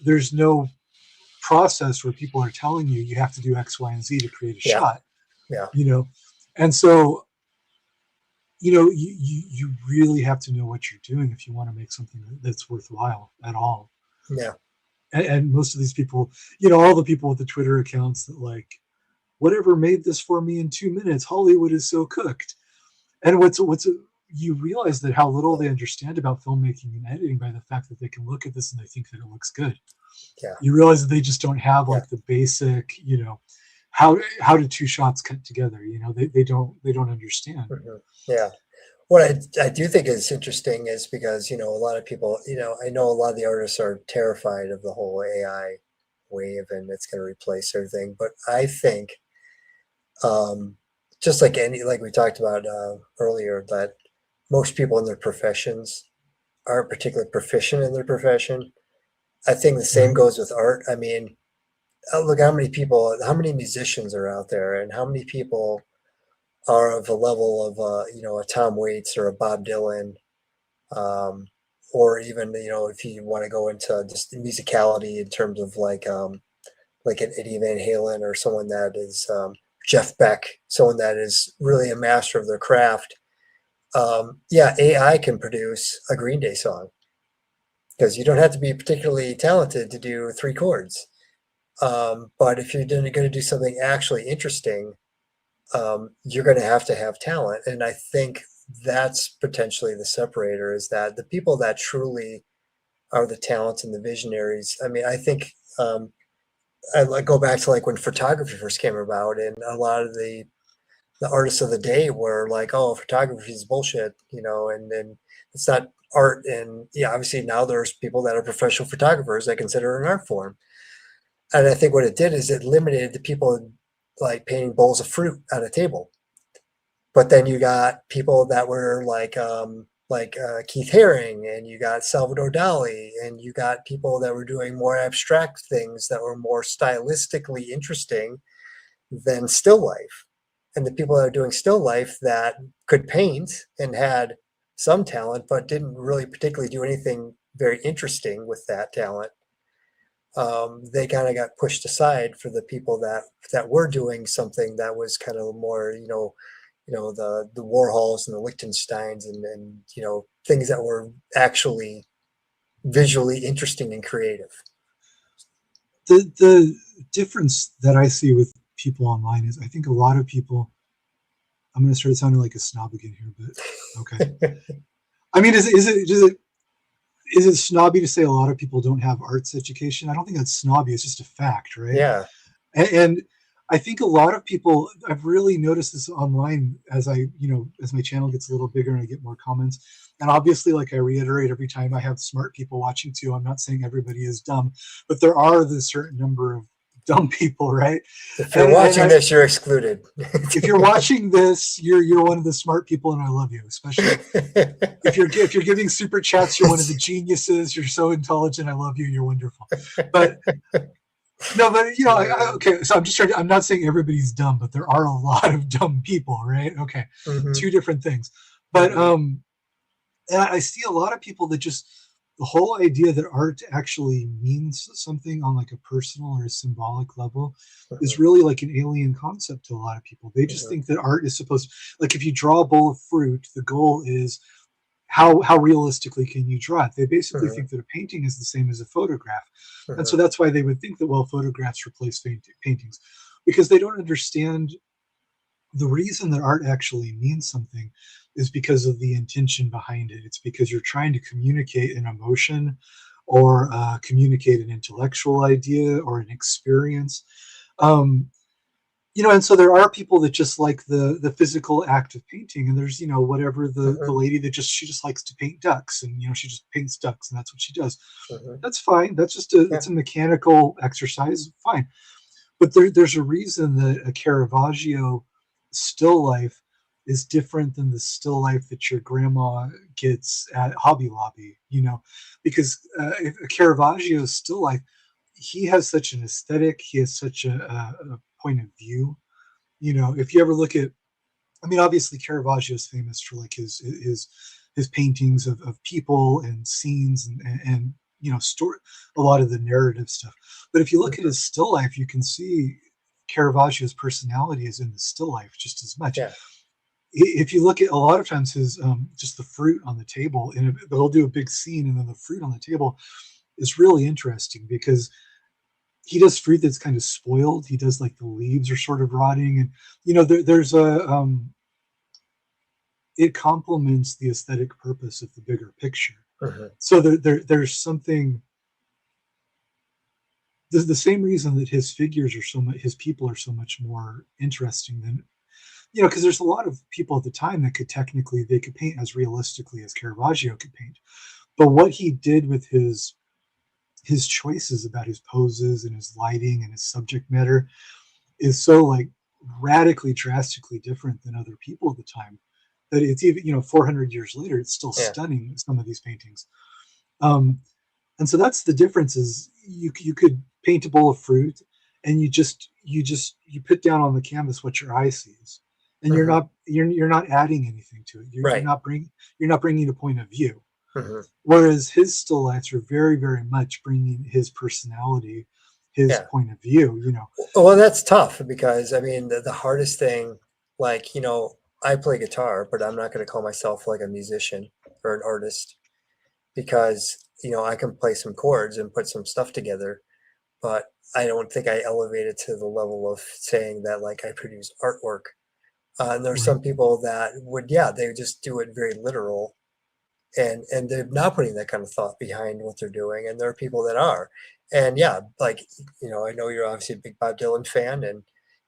there's no process where people are telling you you have to do X, Y, and Z to create a Yeah, shot. yeah, You know, and so you really have to know what you're doing if you want to make something that's worthwhile at all. yeah. And most of these people, all the people with the Twitter accounts that like whatever made this for me in 2 minutes, Hollywood is so cooked. And you realize that how little they understand about filmmaking and editing by the fact that they can look at this and they think that it looks good. Yeah, You realize that they just don't have yeah, like the basic, how do two shots cut together? They don't understand. mhm, yeah. What I do think is interesting is because, you know, a lot of people, you know, I know a lot of the artists are terrified of the whole AI wave and it's going to replace everything. But I think, um, just like like we talked about earlier, that most people in their professions aren't particularly proficient in their profession. I think the same Right. goes with art. I mean, look how many people, how many musicians are out there, and how many people are of a level of, you know, a Tom Waits or a Bob Dylan. Um, or even, you know, if you want to go into just musicality in terms of like an Eddie Van Halen or someone that is Jeff Beck, someone that is really a master of their craft. Yeah, AI can produce a Green Day song because you don't have to be particularly talented to do three chords. But if you're going to do something actually interesting, you're going to have talent. And I think that's potentially the separator, is that the people that truly are the talents and the visionaries. I mean, I think I like go back to like when photography first came about, and a lot of the artists of the day were like, "Oh, photography is bullshit," you know, and then it's not art. And yeah, obviously now there's people that are professional photographers that consider it an art form. And I think what it did is it limited the people like painting bowls of fruit on a table. But then you got people that were like Keith Haring, and you got Salvador Dali, and you got people that were doing more abstract things that were more stylistically interesting than still life. And the people that are doing still life that could paint and had some talent, but didn't really particularly do anything very interesting with that talent, they kind of got pushed aside for the people that were doing something that was kind of more, the Warhols and the Lichtensteins, and you know, things that were actually visually interesting and creative. The difference that I see with people online is I think a lot of people. I'm going to start sounding like a snob again here, but okay. I mean, is it snobby to say a lot of people don't have arts education? I don't think that's snobby. It's just a fact, right? Yeah. And I think a lot of people, I've really noticed this online as as my channel gets a little bigger and I get more comments. And obviously, like I reiterate every time, I have smart people watching too. I'm not saying everybody is dumb, but there are the certain number of dumb people, right? If you're watching this, you're excluded. If you're watching this, you're one of the smart people, and I love you. Especially if you're giving super chats, you're one of the geniuses. You're so intelligent. I love you. You're wonderful. But no, but okay. So I'm just trying. I'm not saying everybody's dumb, but there are a lot of dumb people, right? Okay, two different things. But and I see a lot of people that just the whole idea that art actually means something on like a personal or a symbolic level is really like an alien concept to a lot of people. They just think that art is supposed, like if you draw a bowl of fruit, the goal is how realistically can you draw it. They basically think that a painting is the same as a photograph. And so that's why they would think that, well, photographs replace paintings, because they don't understand the reason that art actually means something is because of the intention behind it. It's because you're trying to communicate an emotion or communicate an intellectual idea or an experience. And so there are people that just like the physical act of painting, and there's whatever the lady that she just likes to paint ducks, and she just paints ducks and that's what she does. That's fine. That's just it's a mechanical exercise. Fine. But there's a reason that a Caravaggio still life is different than the still life that your grandma gets at Hobby Lobby, because a Caravaggio still life, he has such an aesthetic, he has such a point of view. If you ever look at, I mean, obviously Caravaggio is famous for like his paintings of people and scenes and story, a lot of the narrative stuff. But if you look at his still life, you can see Caravaggio's personality is in the still life just as much. Yeah. If you look at a lot of times his just the fruit on the table, and they'll do a big scene, and then the fruit on the table is really interesting because he does fruit that's kind of spoiled. He does like the leaves are sort of rotting, and there's a it complements the aesthetic purpose of the bigger picture. So there's something. The same reason that his figures are his people are so much more interesting than, because there's a lot of people at the time that they could paint as realistically as Caravaggio could paint. But what he did with his choices about his poses and his lighting and his subject matter is so like radically, drastically different than other people at the time that it's even, 400 years later, it's still stunning, some of these paintings. And so that's the difference is you could paint a bowl of fruit and you put down on the canvas what your eye sees, and you're not adding anything to it. You're not bringing a point of view. Mhm. Whereas his still lifes are very, very much bringing his personality, his Yeah. point of view, Well, that's tough because I mean the hardest thing, like I play guitar, but I'm not going to call myself like a musician or an artist because I can play some chords and put some stuff together, but I don't think I elevated to the level of saying that like I produce artwork. And there's Right, some people that would, yeah, they would just do it very literal, and they're not putting that kind of thought behind what they're doing. And there are people that are, and yeah, like I know you're obviously a big Bob Dylan fan, and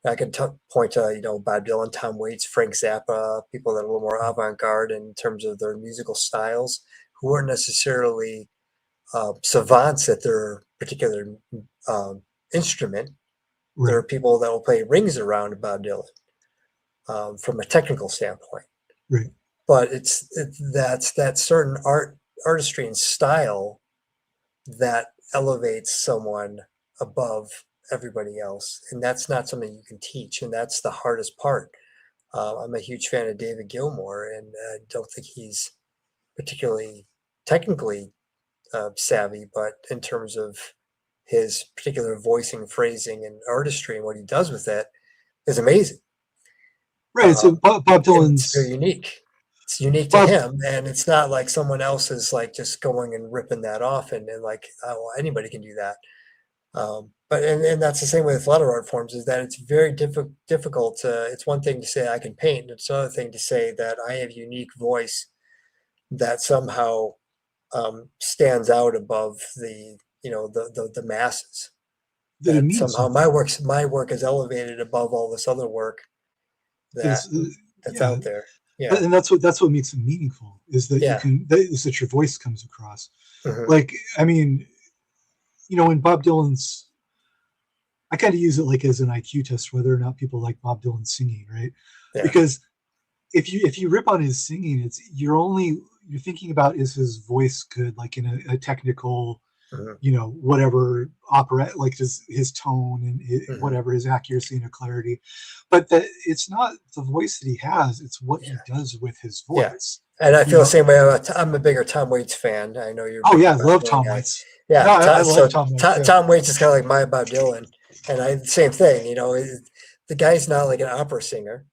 I can point to Bob Dylan, Tom Waits, Frank Zappa, people that are a little more avant-garde in terms of their musical styles, who aren't necessarily savants at their particular instrument. There right, are people that will play rings around Bob Dylan from a technical standpoint, right. but that's that certain artistry and style that elevates someone above everybody else, and that's not something you can teach, and that's the hardest part. I'm a huge fan of David Gilmour, and I don't think he's particularly technically savvy, but in terms of his particular voicing, phrasing, and artistry, and what he does with it is amazing. Right. Uh, So Bob and it's very Dylan's unique. It's unique to Bob. him, and it's not like someone else is like just going and ripping that off, and like, oh, well, anybody can do that. But and that's the same with a lot of art forms, is that it's very difficult to. It's one thing to say I can paint, and it's another thing to say that I have a unique voice that somehow stands out above the masses. That it That means somehow something. my work is elevated above all this other work That that is, that's yeah, out there. Yeah, and that's what makes it meaningful is that yeah. that your voice comes across. Mhm. Like, I mean, in Bob Dylan's, I kind of use it like as an IQ test whether or not people like Bob Dylan singing, right? Yeah. Because if you rip on his singing, you're thinking about, is his voice good, like in a technical, Mhm. whatever opera, like just his tone and Mhm. whatever, his accuracy and clarity. But that it's not the voice that he has, it's what he Yeah. does with his Yeah. voice. And I You feel the know, same way about I'm a bigger Tom Waits fan. I know you're a oh big yeah, I Bob love Dylan Tom guy. Waits. No, Yeah. I love So Tom Waits. Yeah. Tom Waits is kind of like my Bob Dylan, and same thing. The guy's not like an opera singer.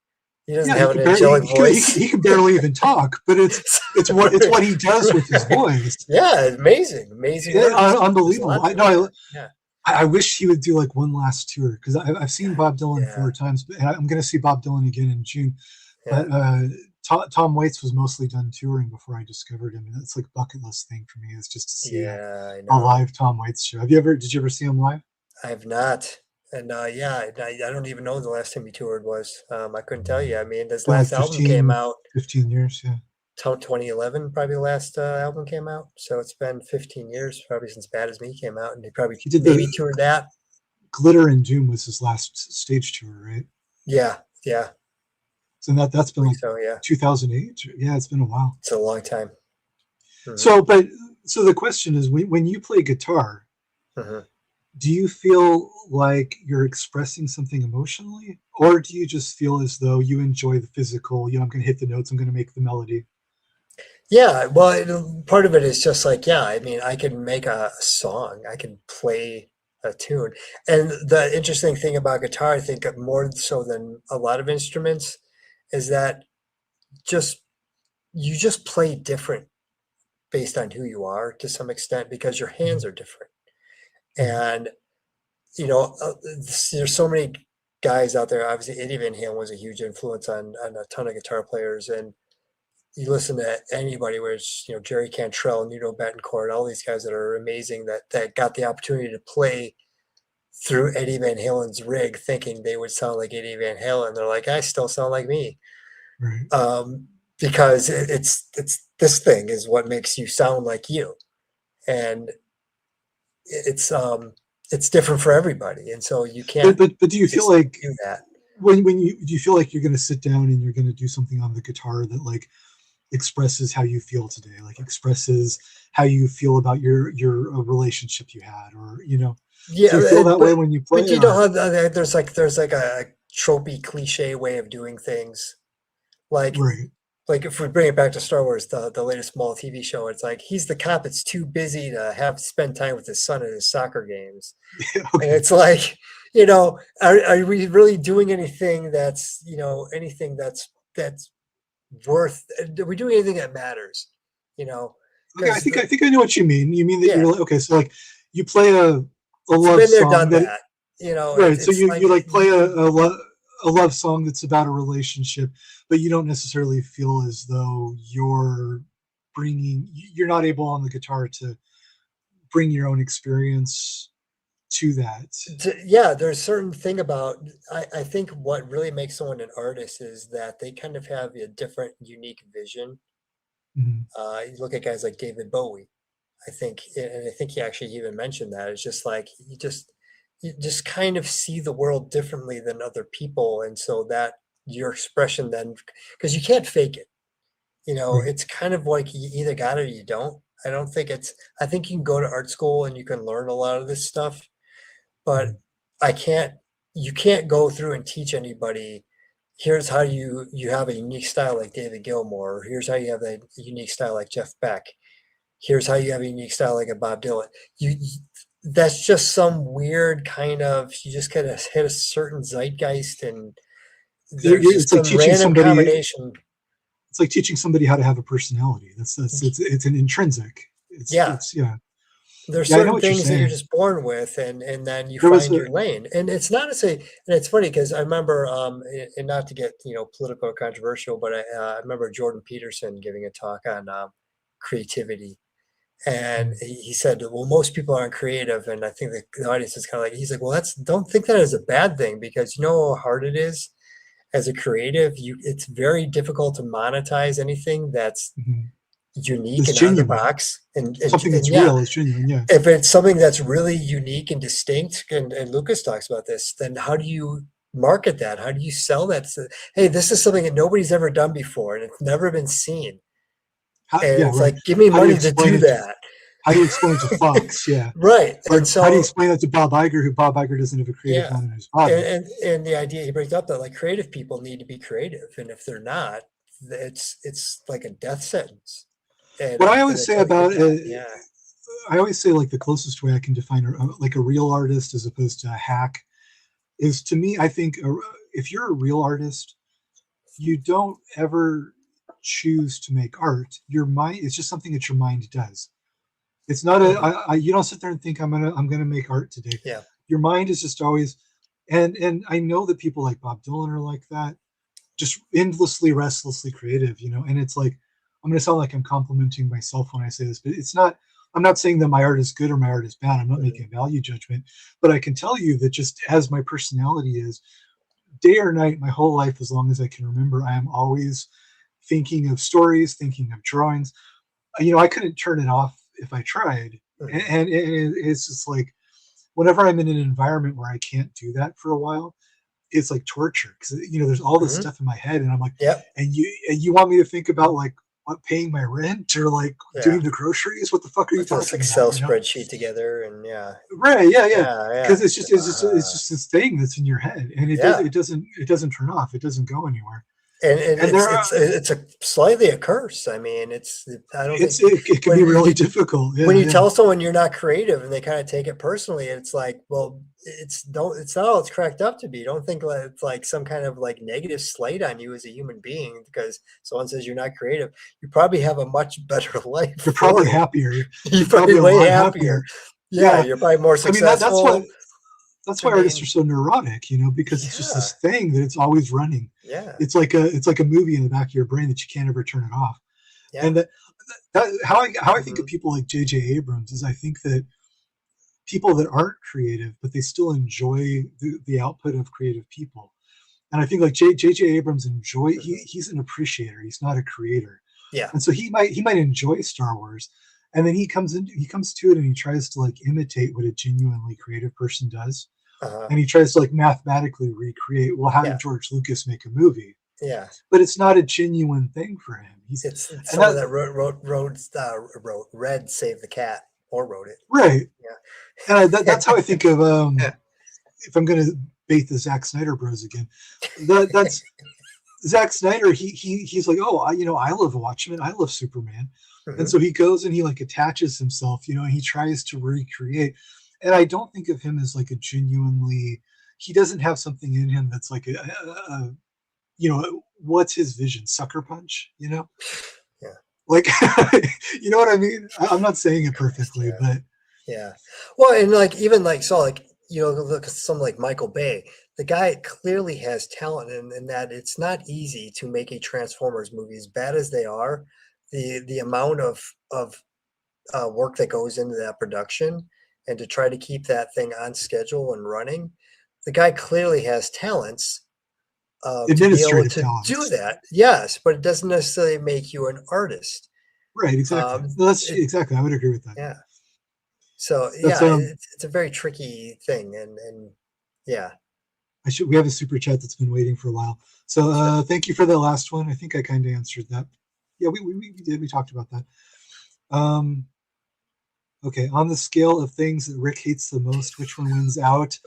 He doesn't Yeah, have an angelic voice. he can barely even talk, but it's what he does with his Right. voice. Yeah, amazing artist. There's a Unbelievable. lot to it. Yeah. I wish he would do like one last tour, because I've seen Bob Dylan Yeah. 4 times, but I'm going to see Bob Dylan again in June. Yeah. But Tom Waits was mostly done touring before I discovered him, and it's like a bucket list thing for me, is just to see Yeah. I a know. live Tom Waits show. Did you ever see him live? I have not. And yeah, I don't even know when the last time he toured was. I couldn't tell you. I mean, his Been like last album came 15, out 15 years. Yeah. 2011, probably the last album came out. So it's been 15 years, probably since Bad As Me came out. And he probably He did maybe the toured that. Glitter and Doom was his last stage tour, right? Yeah. Yeah. I So that's been believe like so. Yeah. 2008. Yeah, it's been a while. It's a long time. Hmm. So the question is, when you play guitar, Hmm. do you feel like you're expressing something emotionally, or do you just feel as though you enjoy the physical, I'm going to hit the notes, I'm going to make the melody? Yeah. Well, part of it is just like, yeah, I mean, I can make a song, I can play a tune. And the interesting thing about guitar, I think more so than a lot of instruments, is that just you just play different based on who you are to some extent because your hands Mhm. are different. Right. And there's so many guys out there. Obviously, Eddie Van Halen was a huge influence on a ton of guitar players, and you listen to anybody where it's Jerry Cantrell, Nuno Bettencourt, all these guys that are amazing that got the opportunity to play through Eddie Van Halen's rig, thinking they would sound like Eddie Van Halen. They're like, I still sound like me, Right. because it's this thing is what makes you sound like you, and it's it's different for everybody, and so you can't But do you feel just like, do that. when you do you feel like you're going to sit down and you're going to do something on the guitar that like expresses how you feel today, like expresses how you feel about your relationship you had, or do Yeah, you feel that way but when you but play, you know or how there's like a tropey cliche way of doing things. Like right? like if we bring it back to Star Wars, the latest small TV show, it's like he's the cop that's too busy to spend time with his son at his soccer games. And Okay. it's like, are we really doing anything that's, anything that's worth, are we doing anything that matters? Okay, I Because think I know what you mean. You mean that yeah, you're like, okay, so like you play a it's love been there, song done that, that. right? So It's you like, like play a love song that's about a relationship, but you don't necessarily feel as though you're not able on the guitar to bring your own experience to that. yeah, there's a certain thing about, I think what really makes someone an artist is that they kind of have a different, unique vision. Mhm. You look at guys like David Bowie. I think, and I think he actually even mentioned that. It's just like you just kind of see the world differently than other people, and so that your expression then, because you can't fake it. Right. It's kind of like you either got it or you don't. I don't think it's. I think you can go to art school and you can learn a lot of this stuff, but Mhm. I can't. You can't go through and teach anybody. Here's how you have a unique style like David Gilmour. Or here's how you have a unique style like Jeff Beck. Here's how you have a unique style like a Bob Dylan. That's just some weird kind of, you just kind of hit a certain zeitgeist, and there's just It's like some teaching random somebody. combination. It's like teaching somebody how to have a personality. It's an intrinsic. Yeah, It's yeah. there's Yeah, I know certain what you're things that you're saying. just born with, and then you There was find a your lane. And it's not to say, and it's funny because I remember, and not to get political or controversial, but I remember Jordan Peterson giving a talk on creativity. And mm, he said, well, most people aren't creative. And I think the audience is kind of like, he's like, well, don't think that as a bad thing, because you know how hard it is as a creative. It's very difficult to monetize anything that's mhm. unique That's and out of the genuine. box. And, and, Something and that's yeah, real is genuine. Yeah. if it's something that's really unique and distinct, and Lucas talks about this, then how do you market that? How do you sell that? Hey, this is something that nobody's ever done before and it's never been seen. And Yeah, it's right. like, give me How do you money to explain do it? that. How do you explain it to Fox? Yeah. Right. And Or how do you so, explain that to Bob Iger, who Bob Iger doesn't have a creative yeah. mind in his body? And the idea he brings up, that like creative people need to be creative. And if they're not, it's like a death sentence. What I And always say until you get about that, yeah. I always say like the closest way I can define like a real artist as opposed to a hack is, to me, I think if you're a real artist, you don't ever choose to make art. Your mind, it's just something that your mind does. It's not Mhm. you don't sit there and think I'm gonna make art today. Yeah. Your mind is just always, and I know that people like Bob Dylan are like that, just endlessly, restlessly creative, and it's like, I'm gonna sound like I'm complimenting myself when I say this, but it's not. I'm not saying that my art is good or my art is bad. I'm not Mhm. making a value judgment, but I can tell you that just as my personality is, day or night, my whole life, as long as I can remember, I am always thinking of stories, thinking of drawings. I couldn't turn it off if I tried. And, Mhm. and it's just like, whenever I'm in an environment where I can't do that for a while, it's like torture, because there's all this Mhm. stuff in my head, and I'm like, Yep. and you want me to think about like what, paying my rent or like Yeah. doing the groceries? What the fuck are you Put this talking about? Excel spreadsheet together, and yeah. Right? Yeah, yeah. Yeah. Yeah. Because it's just this thing that's in your head, and Yeah. it doesn't turn off. It doesn't go anywhere. And And it's there are it's it's a slightly a curse. I mean, I don't think it can be when really difficult. when Yeah, you yeah. tell someone you're not creative and they kind of take it personally, it's like, well, it's not all it's cracked up to be. Don't think that it's like some kind of like negative slight on you as a human being because someone says you're not creative. You probably have a much better life You're for probably you. happier. You're You're probably probably a way lot happier. happier. Yeah, Yeah. you're probably more I mean, that's why successful. I artists are mean, so neurotic, because it's just yeah, this thing that it's always running. yeah, It's like a movie in the back of your brain that you can't ever turn it off. yeah. And how I think of Hmm. people like J.J. Abrams is, I think that people that aren't creative, but they still enjoy the output of creative people. And I think like J.J. Abrams Hmm. he's an appreciator. He's not a creator. Yeah. And so he might enjoy Star Wars, and then he comes to it and he tries to like imitate what a genuinely creative person does, Uh-huh. and he tries to like mathematically recreate, well, how Yeah. did George Lucas make a movie? Yeah. But it's not a genuine thing for him. He's It's and someone that that read Save the Cat, or wrote it. right. And Yeah. that's how I think of, if I'm going to bait the Zack Snyder Bros again. That's Zack Snyder, he's like, oh, I love Watchmen, I love Superman, and so he goes and he like attaches himself, and he tries to recreate. And I don't think of him as like a genuinely. He doesn't have something in him that's like what's his vision? Sucker Punch, Yeah. Like, you know what I mean? I'm not saying it perfectly, but yeah. Well, and like even like so like look at some like Michael Bay. The guy clearly has talent in that it's not easy to make a Transformers movie as bad as they are. The amount of work that goes into that production and to try to keep that thing on schedule and running. The guy clearly has talents to be able administrative to do talents. that. Yes, but it doesn't necessarily make you an artist. Right, exactly. That's exactly. I would agree with that. Yeah. So That's yeah, it's a very tricky thing, and yeah. We have a super chat that's been waiting for a while. So thank you for the last one. I think I kind of answered that. Yeah, we did. We talked about that. Okay, on the scale of things that Rick hates the most, which one wins out?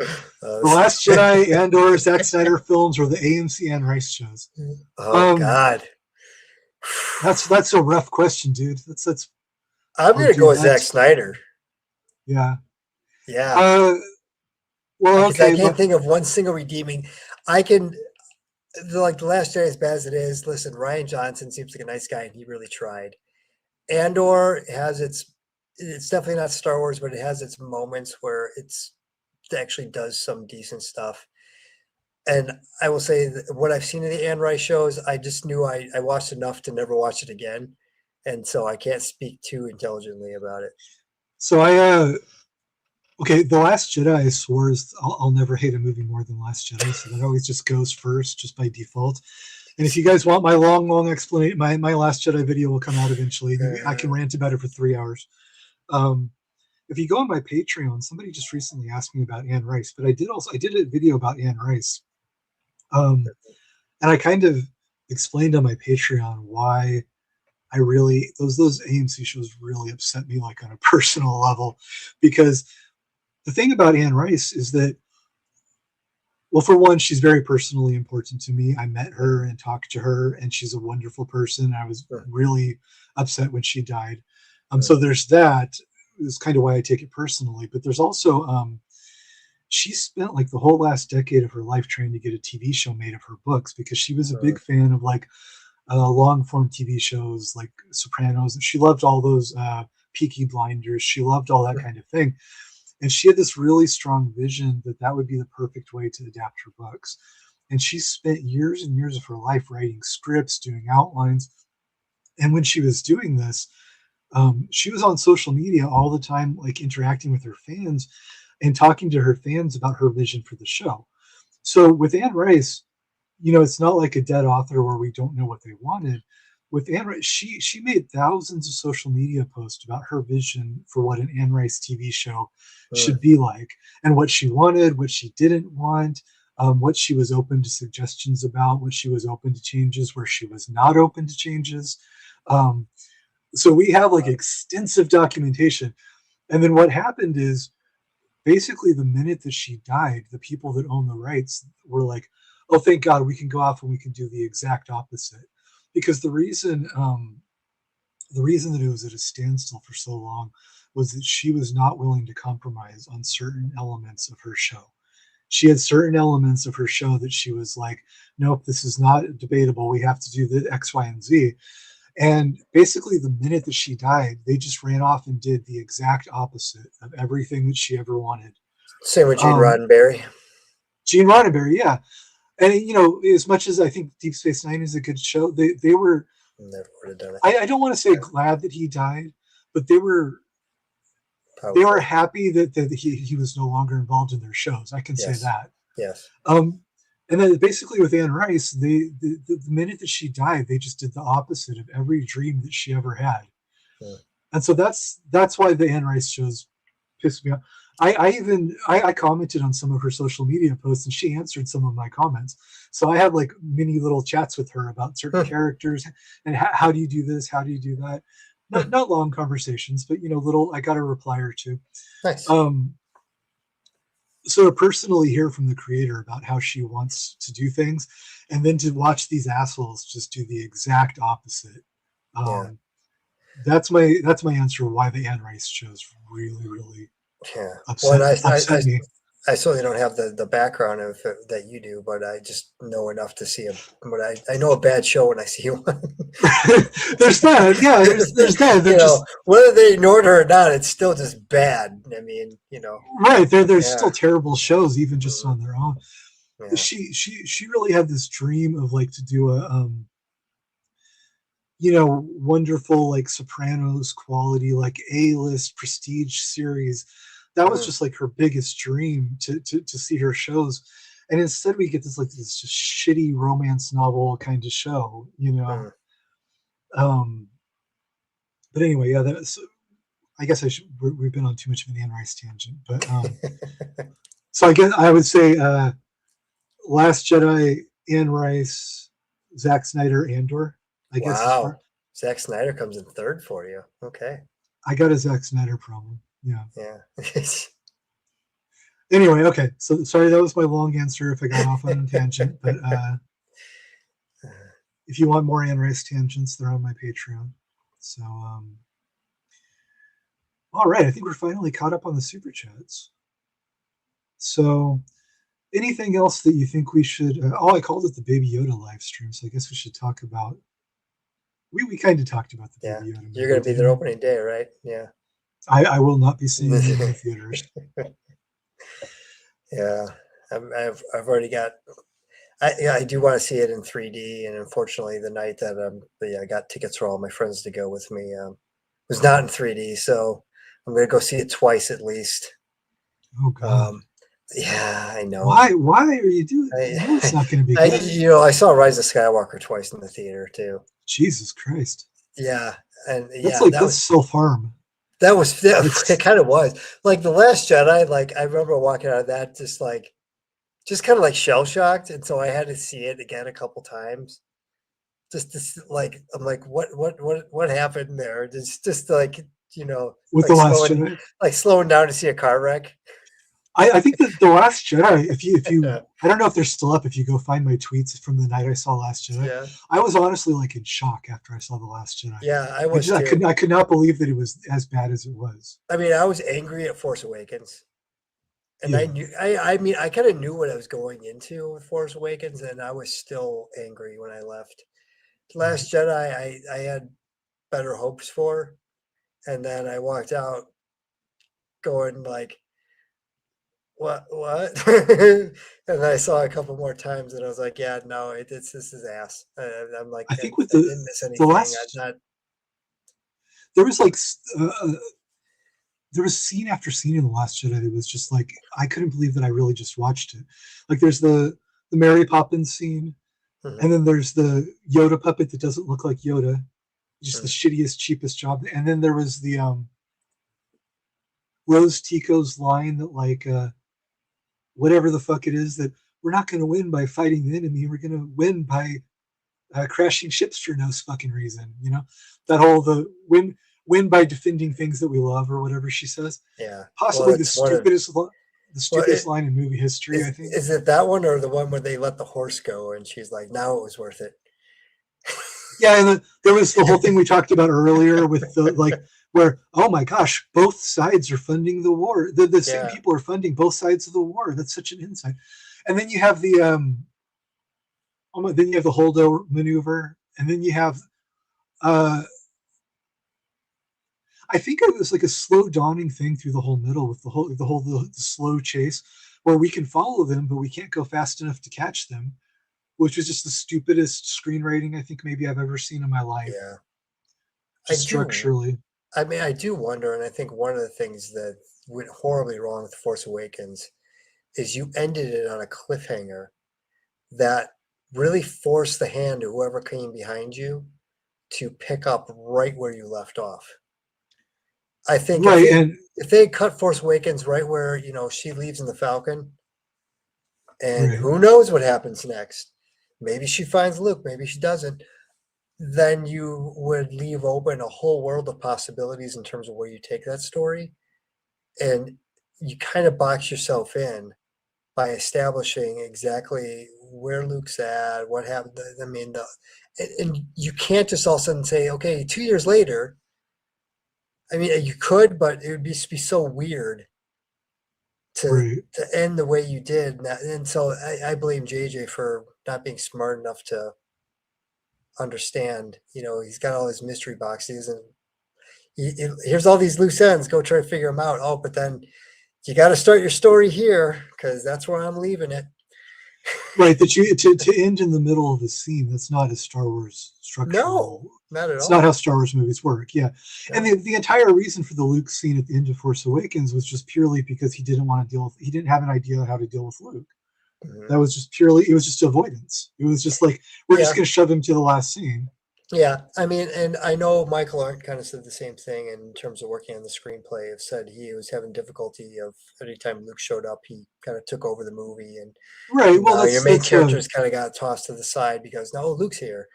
The Last Jedi, Andor, Zack Snyder films, or the AMC Anne Rice shows? Oh God, that's a rough question, dude. That's. I'm gonna go with Zack Snyder. Yeah. Yeah. Well, okay. I can't think of one single redeeming. I can. Like The Last Jedi, as bad as it is, listen, Rian Johnson seems like a nice guy, and he really tried. Andor has it's definitely not Star Wars, but it has its moments where it actually does some decent stuff. And I will say that what I've seen in the Anne Rice shows, I just knew I watched enough to never watch it again. And so I can't speak too intelligently about it. So okay, The Last Jedi, I swore, I'll never hate a movie more than Last Jedi, so that always just goes first, just by default. And if you guys want my long explanation, my Last Jedi video will come out eventually. I can rant about it for 3 hours. If you go on my Patreon, somebody just recently asked me about Anne Rice, but I did a video about Anne Rice, and I kind of explained on my Patreon why I really those AMC shows really upset me, like on a personal level, because the thing about Anne Rice is that, well, for one, she's very personally important to me. I met her and talked to her, and she's a wonderful person. I was really upset when she died. So there's that. Is kind of why I take it personally. But there's also she spent like the whole last decade of her life trying to get a TV show made of her books, because she was a big fan of like long form TV shows like Sopranos, and she loved all those Peaky Blinders. She loved all that kind of thing. And she had this really strong vision that would be the perfect way to adapt her books. And she spent years and years of her life writing scripts, doing outlines. And when she was doing this, she was on social media all the time, like interacting with her fans and talking to her fans about her vision for the show. So with Anne Rice, it's not like a dead author where we don't know what they wanted. With Anne Rice, she made thousands of social media posts about her vision for what an Anne Rice TV show should be like, and what she wanted, what she didn't want, what she was open to suggestions about, what she was open to changes, where she was not open to changes. So we have like extensive documentation. And then what happened is, basically the minute that she died, the people that own the rights were like, oh, thank God, we can go off and we can do the exact opposite. Because the reason that it was at a standstill for so long was that she was not willing to compromise on certain elements of her show. She had certain elements of her show that she was like, nope, this is not debatable. We have to do the X, Y, and Z. And basically, the minute that she died, they just ran off and did the exact opposite of everything that she ever wanted. Same with Gene Roddenberry. Gene Roddenberry, yeah. And as much as I think Deep Space Nine is a good show, they were never would have done it. I don't want to say glad that he died, but they were happy that he was no longer involved in their shows. I can say that. Yes. And then basically with Anne Rice, the minute that she died, they just did the opposite of every dream that she ever had. And so that's why the Anne Rice shows pissed me off. I commented on some of her social media posts, and she answered some of my comments. So I had like mini little chats with her about certain characters and how do you do this? How do you do that? Not long conversations, but little, I got a reply or two. Nice. So to personally hear from the creator about how she wants to do things, and then to watch these assholes just do the exact opposite. Yeah. That's my answer why the Anne Rice shows really Yeah. upset Well, upset me. I certainly don't have the background of it that you do, but I just know enough to see I know a bad show when I see one. There's that, yeah. There's that. They're You just know, whether they ignored her or not, it's still just bad. I mean, you know. right. There's Yeah. still terrible shows even just Mhm. on their own. Yeah. She really had this dream of like to do a wonderful like Sopranos quality like A-list prestige series. That was Mm. just like her biggest dream to see her shows, and instead we get this just shitty romance novel kind of show. Mm. Um, but anyway, yeah, that's. I guess we've been on too much of an Anne Rice tangent, but so I guess I would say Last Jedi, Anne Rice, Zack Snyder, Andor. I guess as far Wow. Zack Snyder comes in third for you. Okay. I got a Zack Snyder problem. Yeah. Yeah. Anyway, okay. So sorry that was my long answer if I got off on a tangent, but if you want more Anne Rice tangents, they're on my Patreon. So all right, I think we're finally caught up on the super chats. So anything else that you think we should I called it the Baby Yoda live stream, so I guess we should talk about we kind of talked about the Yeah. Baby Yoda You're movie, going to be didn't there we? opening day, right? Yeah. I will not be seeing it in the theaters. Yeah. I've already got. I do want to see it in 3D, and unfortunately, the night that I got tickets for all my friends to go with me was not in 3D, so I'm going to go see it twice at least. Oh God. Yeah, I know. Why are you doing it? You know it's not going to be good. I saw Rise of Skywalker twice in the theater too. Jesus Christ. Yeah, and That's yeah, that's self-harm. it kind of was like The Last Jedi. Like I remember walking out of that just kind of like shell shocked, and so I had to see it again a couple times. Just to, like I'm like what happened there? It's just like With The Last Jedi. like slowing down to see a car wreck. I think that The Last Jedi, if you Yeah, I don't know if they're still up, if you go find my tweets from the night I saw Last Jedi, yeah, I was honestly like in shock after I saw The Last Jedi. yeah. I was I too. could not believe that it was as bad as it was. I mean, I was angry at Force Awakens. And I Yeah. knew, I mean, I kind of knew what I was going into with Force Awakens, and I was still angry when I left. Right. Last Jedi, I had better hopes for, and then I walked out going like, what? And I saw a couple more times, and I was like, yeah, no, this is ass. I'm like, I I think with didn't miss the anything. I'm last not. there was like there was scene after scene in The Last Jedi that was just like I couldn't believe that I really just watched it. Like there's the Mary Poppins scene, Mhm, and then there's the Yoda puppet that doesn't look like Yoda, just the mhm, shittiest, cheapest job. And then there was the Rose Tico's line that like whatever the fuck it is that we're not going to win by fighting the enemy, we're going to win by crashing ships for no fucking reason. That whole the win by defending things that we love or whatever she says. yeah. Well, Possibly it's one of. the Well, stupidest line in movie history, I think. is it that one or the one where they let the horse go and she's like, now it was worth it? Yeah, and there was the whole thing we talked about earlier with the like where oh my gosh, both sides are funding the war. The same Yeah. people are funding both sides of the war. That's such an insight. And then you have then you have the Holdo maneuver, and then you have uh I think it was like a slow dawning thing through the whole middle with the slow chase where we can follow them, but we can't go fast enough to catch them, which was just the stupidest screenwriting I think maybe I've ever seen in my life. Yeah. I Just do. structurally. I mean, I do wonder, and I think one of the things that went horribly wrong with Force Awakens is you ended it on a cliffhanger that really forced the hand of whoever came behind you to pick up right where you left off. I think Right, and if they cut Force Awakens right where she leaves in the Falcon, and right. who knows what happens next? Maybe she finds Luke, maybe she doesn't. Then you would leave open a whole world of possibilities in terms of where you take that story. And you kind of box yourself in by establishing exactly where Luke's at, what happened. I mean, and you can't just all of a sudden say, okay, 2 years later. I mean, you could, but it would be so weird Right. to end the way you did. And so I blame JJ for not being smart enough to understand. He's got all his mystery boxes, and here's all these loose ends. Go try to figure them out. Oh, but then you got to start your story here because that's where I'm leaving it. Right, that you to end in the middle of a scene. That's not a Star Wars structural. No, not at It's all. not how Star Wars movies work. Yeah, No. and the entire reason for the Luke scene at the end of Force Awakens was just purely because he didn't want to deal with. He didn't have an idea how to deal with Luke. Mhm. That was just purely. It was just avoidance. It was just like we're just Yeah. going to shove him to the last scene. Yeah, I mean, and I know Michael Arndt kind of said the same thing in terms of working on the screenplay. Have said he was having difficulty of anytime Luke showed up, he kind of took over the movie, and Right. Well, your main that's characters kind of got tossed to the side because no, Luke's here.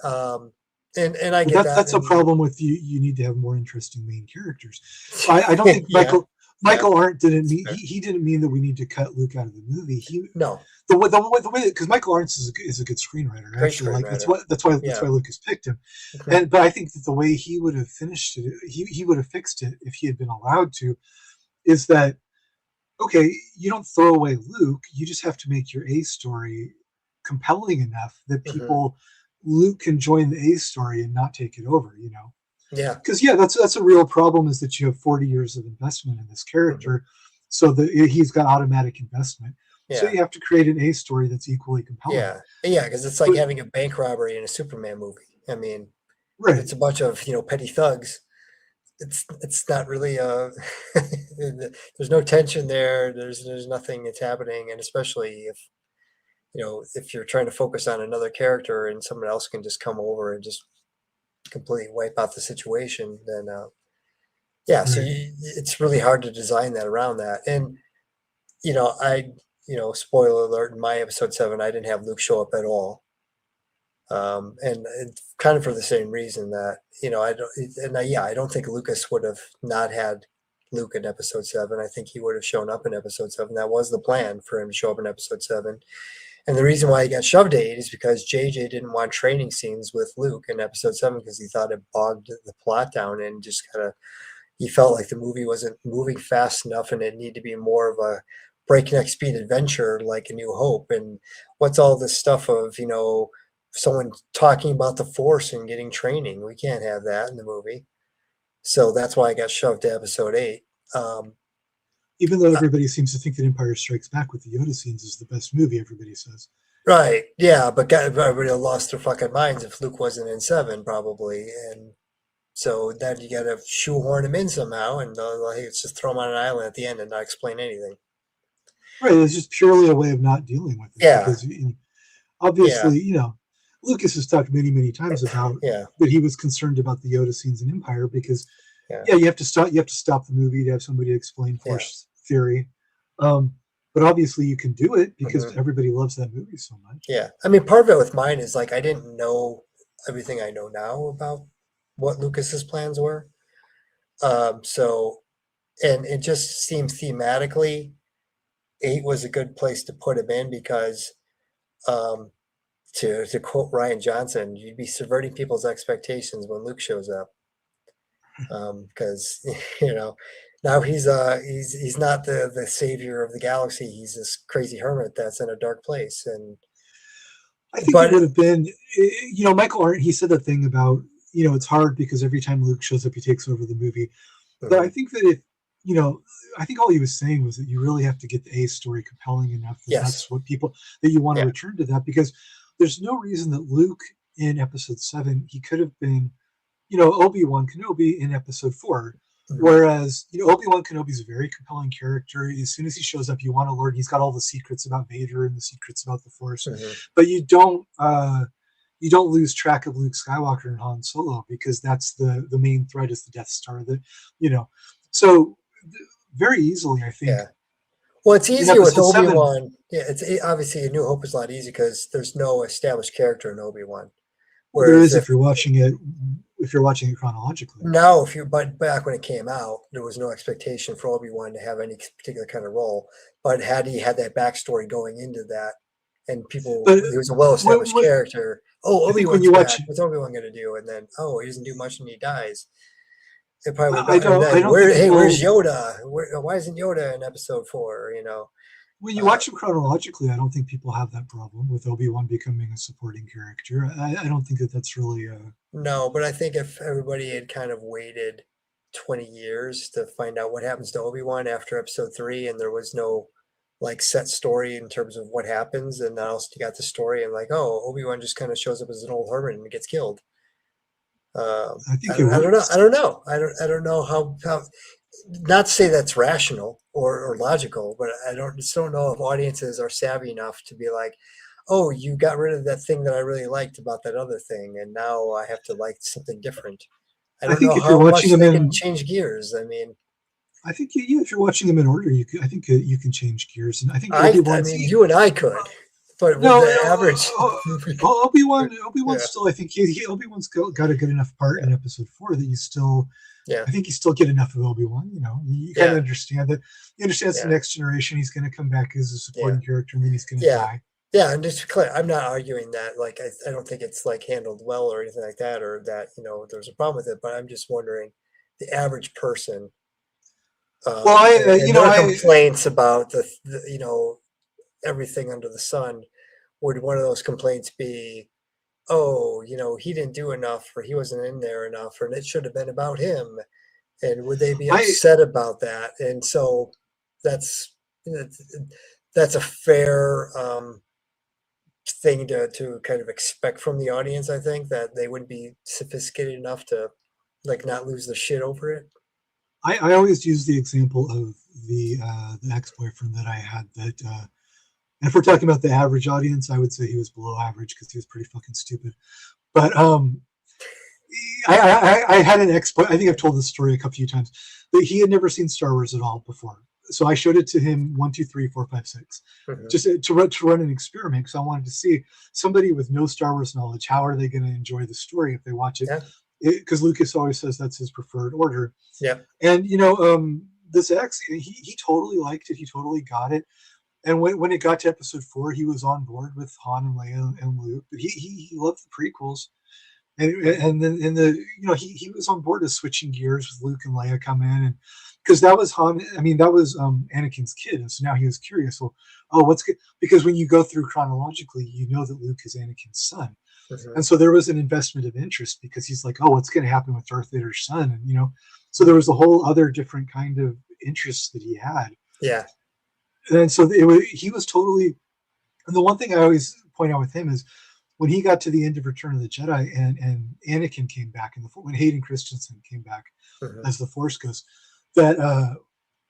And I get that. that's a And problem with you. You need to have more interesting main characters. I don't think yeah, Michael Arndt didn't mean he didn't mean that we need to cut Luke out of the movie. no, The way because Michael Arndt is a good screenwriter. Great Actually, like that's screenwriter. why Lucas picked him. Okay. But I think that the way he would have finished it, he would have fixed it if he had been allowed to. Is that okay? You don't throw away Luke. You just have to make your A story compelling enough that people Luke can join the A story and not take it over. Yeah, Because that's a real problem is that you have 40 years of investment in this character, so that he's got automatic investment. So you have to create an A story that's equally compelling. Yeah, because it's like having a bank robbery in a Superman movie. I mean, right. It's a bunch of petty thugs. It's not really there's no tension there. There's nothing that's happening, and especially if you're trying to focus on another character and someone else can just come over and just completely wipe out the situation, then so it's really hard to design that around that. And spoiler alert, in my episode 7, I didn't have Luke show up at all. And kind of for the same reason that I don't think Lucas would have not had Luke in episode 7. I think he would have shown up in episode 7. That was the plan for him to show up in episode 7. And the reason why he got shoved to 8 is because JJ didn't want training scenes with Luke in episode 7 because he thought it bogged the plot down and just he felt like the movie wasn't moving fast enough and it needed to be more of a breakneck speed adventure like A New Hope. And what's all this stuff of someone talking about the Force and getting training? We can't have that in the movie. So that's why I got shoved to episode 8. Even though everybody seems to think that Empire Strikes Back with the Yoda scenes is the best movie, everybody says. Right. Yeah, but everybody lost their fucking minds if Luke wasn't in 7, probably. And so then you got to shoehorn him in somehow, and let's just throw him on an island at the end and not explain anything. Right. It's just purely a way of not dealing with it. Yeah. Because obviously, Lucas has talked many, many times about that he was concerned about the Yoda scenes in Empire because, you have to stop the movie to have somebody explain Force theory. But obviously, you can do it because everybody loves that movie so much. Yeah, I mean, part of it with mine is like I didn't know everything I know now about what Lucas's plans were. So, and it just seems thematically, 8 was a good place to put him in because. To quote Ryan Johnson, you'd be subverting people's expectations when Luke shows up, because now he's not the savior of the galaxy. He's this crazy hermit that's in a dark place. And I think it would have been, Michael Arndt. He said the thing about it's hard because every time Luke shows up, he takes over the movie. But I think that I think all he was saying was that you really have to get the A story compelling enough that that's what that you want to return to that because. There's no reason that Luke in episode 7, he could have been, Obi-Wan Kenobi in episode 4. Whereas, Obi-Wan Kenobi is a very compelling character. As soon as he shows up, you want to learn. He's got all the secrets about Vader and the secrets about the Force. But you don't lose track of Luke Skywalker and Han Solo because that's the main threat is the Death Star. So very easily, I think. Yeah. Well, it's easier with Obi-Wan. Yeah, it's obviously A New Hope is a lot easier because there's no established character in Obi-Wan. Well, there Whereas is if you're watching it chronologically. no, but back when it came out, there was no expectation for Obi-Wan to have any particular kind of role. But had he had that backstory going into that, and But he was a well-established character. Oh, I think when Obi-Wan's you back. watch, What's Obi-Wan going to do? And then, oh, he doesn't do much and he dies. It probably would. I And don't then, think where's people. Yoda? Why isn't Yoda in Episode 4? You know, When you watch them chronologically, I don't think people have that problem with Obi-Wan becoming a supporting character. I don't think that that's really. no, but I think if everybody had kind of waited 20 years to find out what happens to Obi-Wan after Episode 3, and there was no like set story in terms of what happens, and now you got the story and like, oh, Obi-Wan just kind of shows up as an old hermit and gets killed. I think it works. I don't know. I don't know how. Not to say that's rational or logical, but I just don't know if audiences are savvy enough to be like, oh, you got rid of that thing that I really liked about that other thing, and now I have to like something different. I don't know if you're how much watching them they can change gears. I mean, I think if you're watching them in order, I think you can change gears, and I think I mean, you and I could, but with the average Obi-Wan's still. I think Obi-Wan's got a good enough part in Episode 4 that you still. Yeah. I think you still get enough of Obi-Wan. You know, you kind of understand that. You understand it's the next generation. He's going to come back as a supporting character, and then he's going to die. Yeah, and just to be clear, I'm not arguing that. Like, I don't think it's like handled well or anything like that, or that there's a problem with it. But I'm just wondering, the average person. Complaints about the everything under the sun. Would one of those complaints be, oh, he didn't do enough, or he wasn't in there enough, or it should have been about him? And would they be upset about that? And so that's a fair thing to kind of expect from the audience. I think that they wouldn't be sophisticated enough to like not lose their shit over it. I always use the example of the ex-boyfriend that I had that. And if we're talking about the average audience, I would say he was below average because he was pretty fucking stupid. But I had an ex-boy. I think I've told this story a couple of times. But he had never seen Star Wars at all before. So I showed it to him 1, 2, 3, 4, 5, 6, just to run an experiment. Because I wanted to see somebody with no Star Wars knowledge. How are they going to enjoy the story if they watch it? Because Lucas always says that's his preferred order. Yeah. And this ex, he totally liked it. He totally got it. And when it got to Episode 4, he was on board with Han and Leia and Luke. But he loved the prequels, and then he was on board as switching gears with Luke and Leia come in, and because that was Han. I mean, that was Anakin's kid, and so now he was curious. Well, what's good? Because when you go through chronologically, you know that Luke is Anakin's son, and so there was an investment of interest because he's like, oh, what's going to happen with Darth Vader's son? And so there was a whole other different kind of interest that he had. Yeah. And so he was totally, and the one thing I always point out with him is when he got to the end of Return of the Jedi and Anakin came back, when Hayden Christensen came back as the Force Ghost, that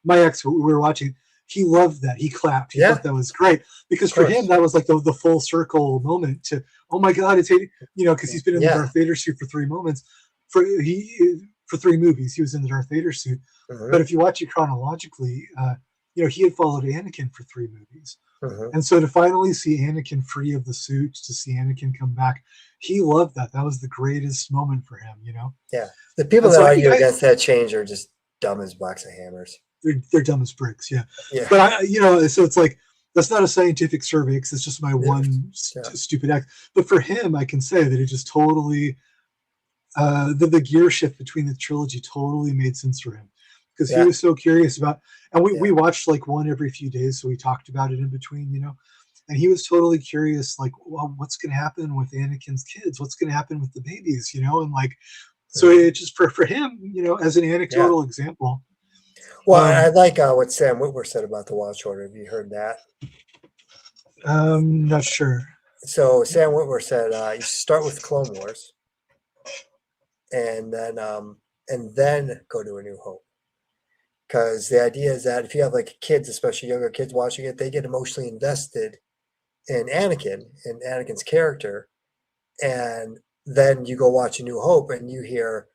my ex, we were watching, he loved that. He clapped. He thought that was great because for him, that was like the full circle moment to, oh my God, it's Hayden, because he's been in the Darth Vader suit for 3 moments. For 3 movies, he was in the Darth Vader suit. But if you watch it chronologically, he had followed Anakin for 3 movies. And so to finally see Anakin free of the suit, to see Anakin come back, he loved that. That was the greatest moment for him, Yeah. The people that argue against that change are just dumb as a box of hammers. They're dumb as bricks, yeah. But, so it's like, that's not a scientific survey because it's just my one stupid act. But for him, I can say that it just totally, the gear shift between the trilogy totally made sense for him. Because he was so curious about, and we watched like one every few days, so we talked about it in between, and he was totally curious, like, well, what's going to happen with Anakin's kids? What's going to happen with the babies, and like, so it just for him, as an anecdotal example. Well, I like what Sam Witwer said about the watch order. Have you heard that? Not sure. So Sam Witwer said you start with Clone Wars, and then go to A New Hope. Because the idea is that if you have like kids, especially younger kids watching it, they get emotionally invested in Anakin and Anakin's character. And then you go watch A New Hope and you hear,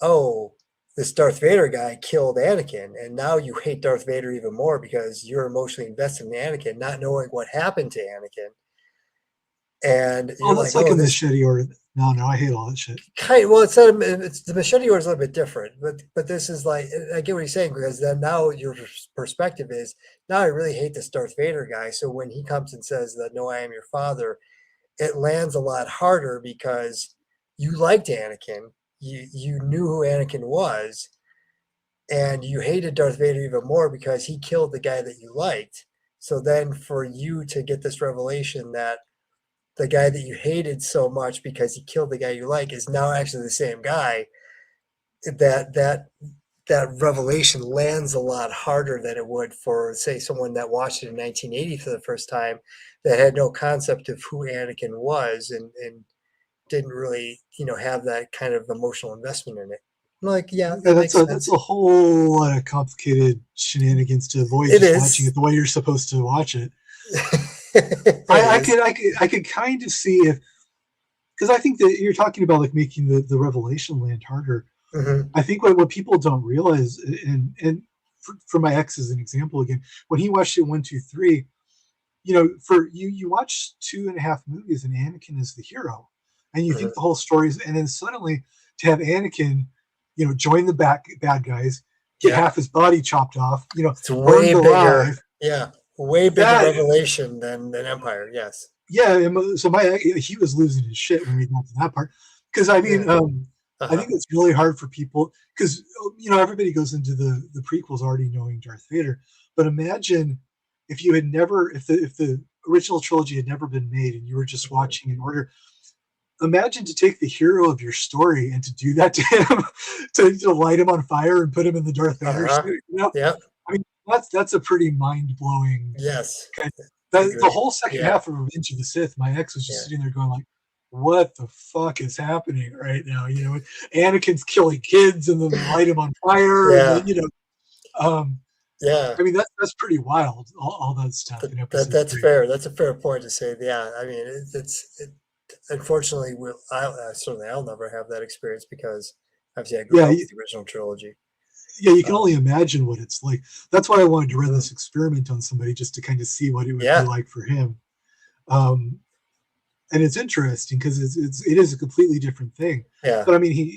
oh, this Darth Vader guy killed Anakin. And now you hate Darth Vader even more because you're emotionally invested in Anakin, not knowing what happened to Anakin. And that's like a machete order. No, I hate all that shit. Well, it's not. It's the machete order is a little bit different, but this is like I get what he's saying because then now your perspective is now I really hate this Darth Vader guy. So when he comes and says that no, I am your father, it lands a lot harder because you liked Anakin, you knew who Anakin was, and you hated Darth Vader even more because he killed the guy that you liked. So then for you to get this revelation that the guy that you hated so much because he killed the guy you like is now actually the same guy, that revelation lands a lot harder than it would for, say, someone that watched it in 1980 for the first time that had no concept of who Anakin was and didn't really, have that kind of emotional investment in it. I'm like, yeah, that makes sense. That's a whole lot of complicated shenanigans to avoid just watching it the way you're supposed to watch it. I could kind of see if, because I think that you're talking about like making the revelation land harder. Mm-hmm. I think what people don't realize, and for my ex as an example again, when he watched it 1, 2, 3, for you watch 2.5 movies and Anakin is the hero, and you Mm-hmm. think the whole story is, and then suddenly to have Anakin, join the bad guys, get half his body chopped off, it's way bigger. Alive. Yeah, way bigger revelation than Empire. Yes. Yeah, so he was losing his shit when we got to that part, because I mean, I think it's really hard for people because everybody goes into the prequels already knowing Darth Vader, but imagine if you had never, if the original trilogy had never been made and you were just watching in order. Imagine to take the hero of your story and to do that to him, to light him on fire and put him in the Darth Vader suit. Yeah. I mean, that's a pretty mind blowing. Yes. The whole second half of Revenge of the Sith, my ex was just sitting there going like, "What the fuck is happening right now?" Anakin's killing kids and then they light him on fire. Yeah. And then, yeah. I mean that's pretty wild. All that stuff. That's fair. That's a fair point to say. Yeah. I mean, unfortunately, I'll never have that experience because obviously I grew up with the original trilogy. Yeah, you can only imagine what it's like. That's why I wanted to run this experiment on somebody just to kind of see what it would be like for him. And it's interesting because it is a completely different thing. Yeah. But I mean,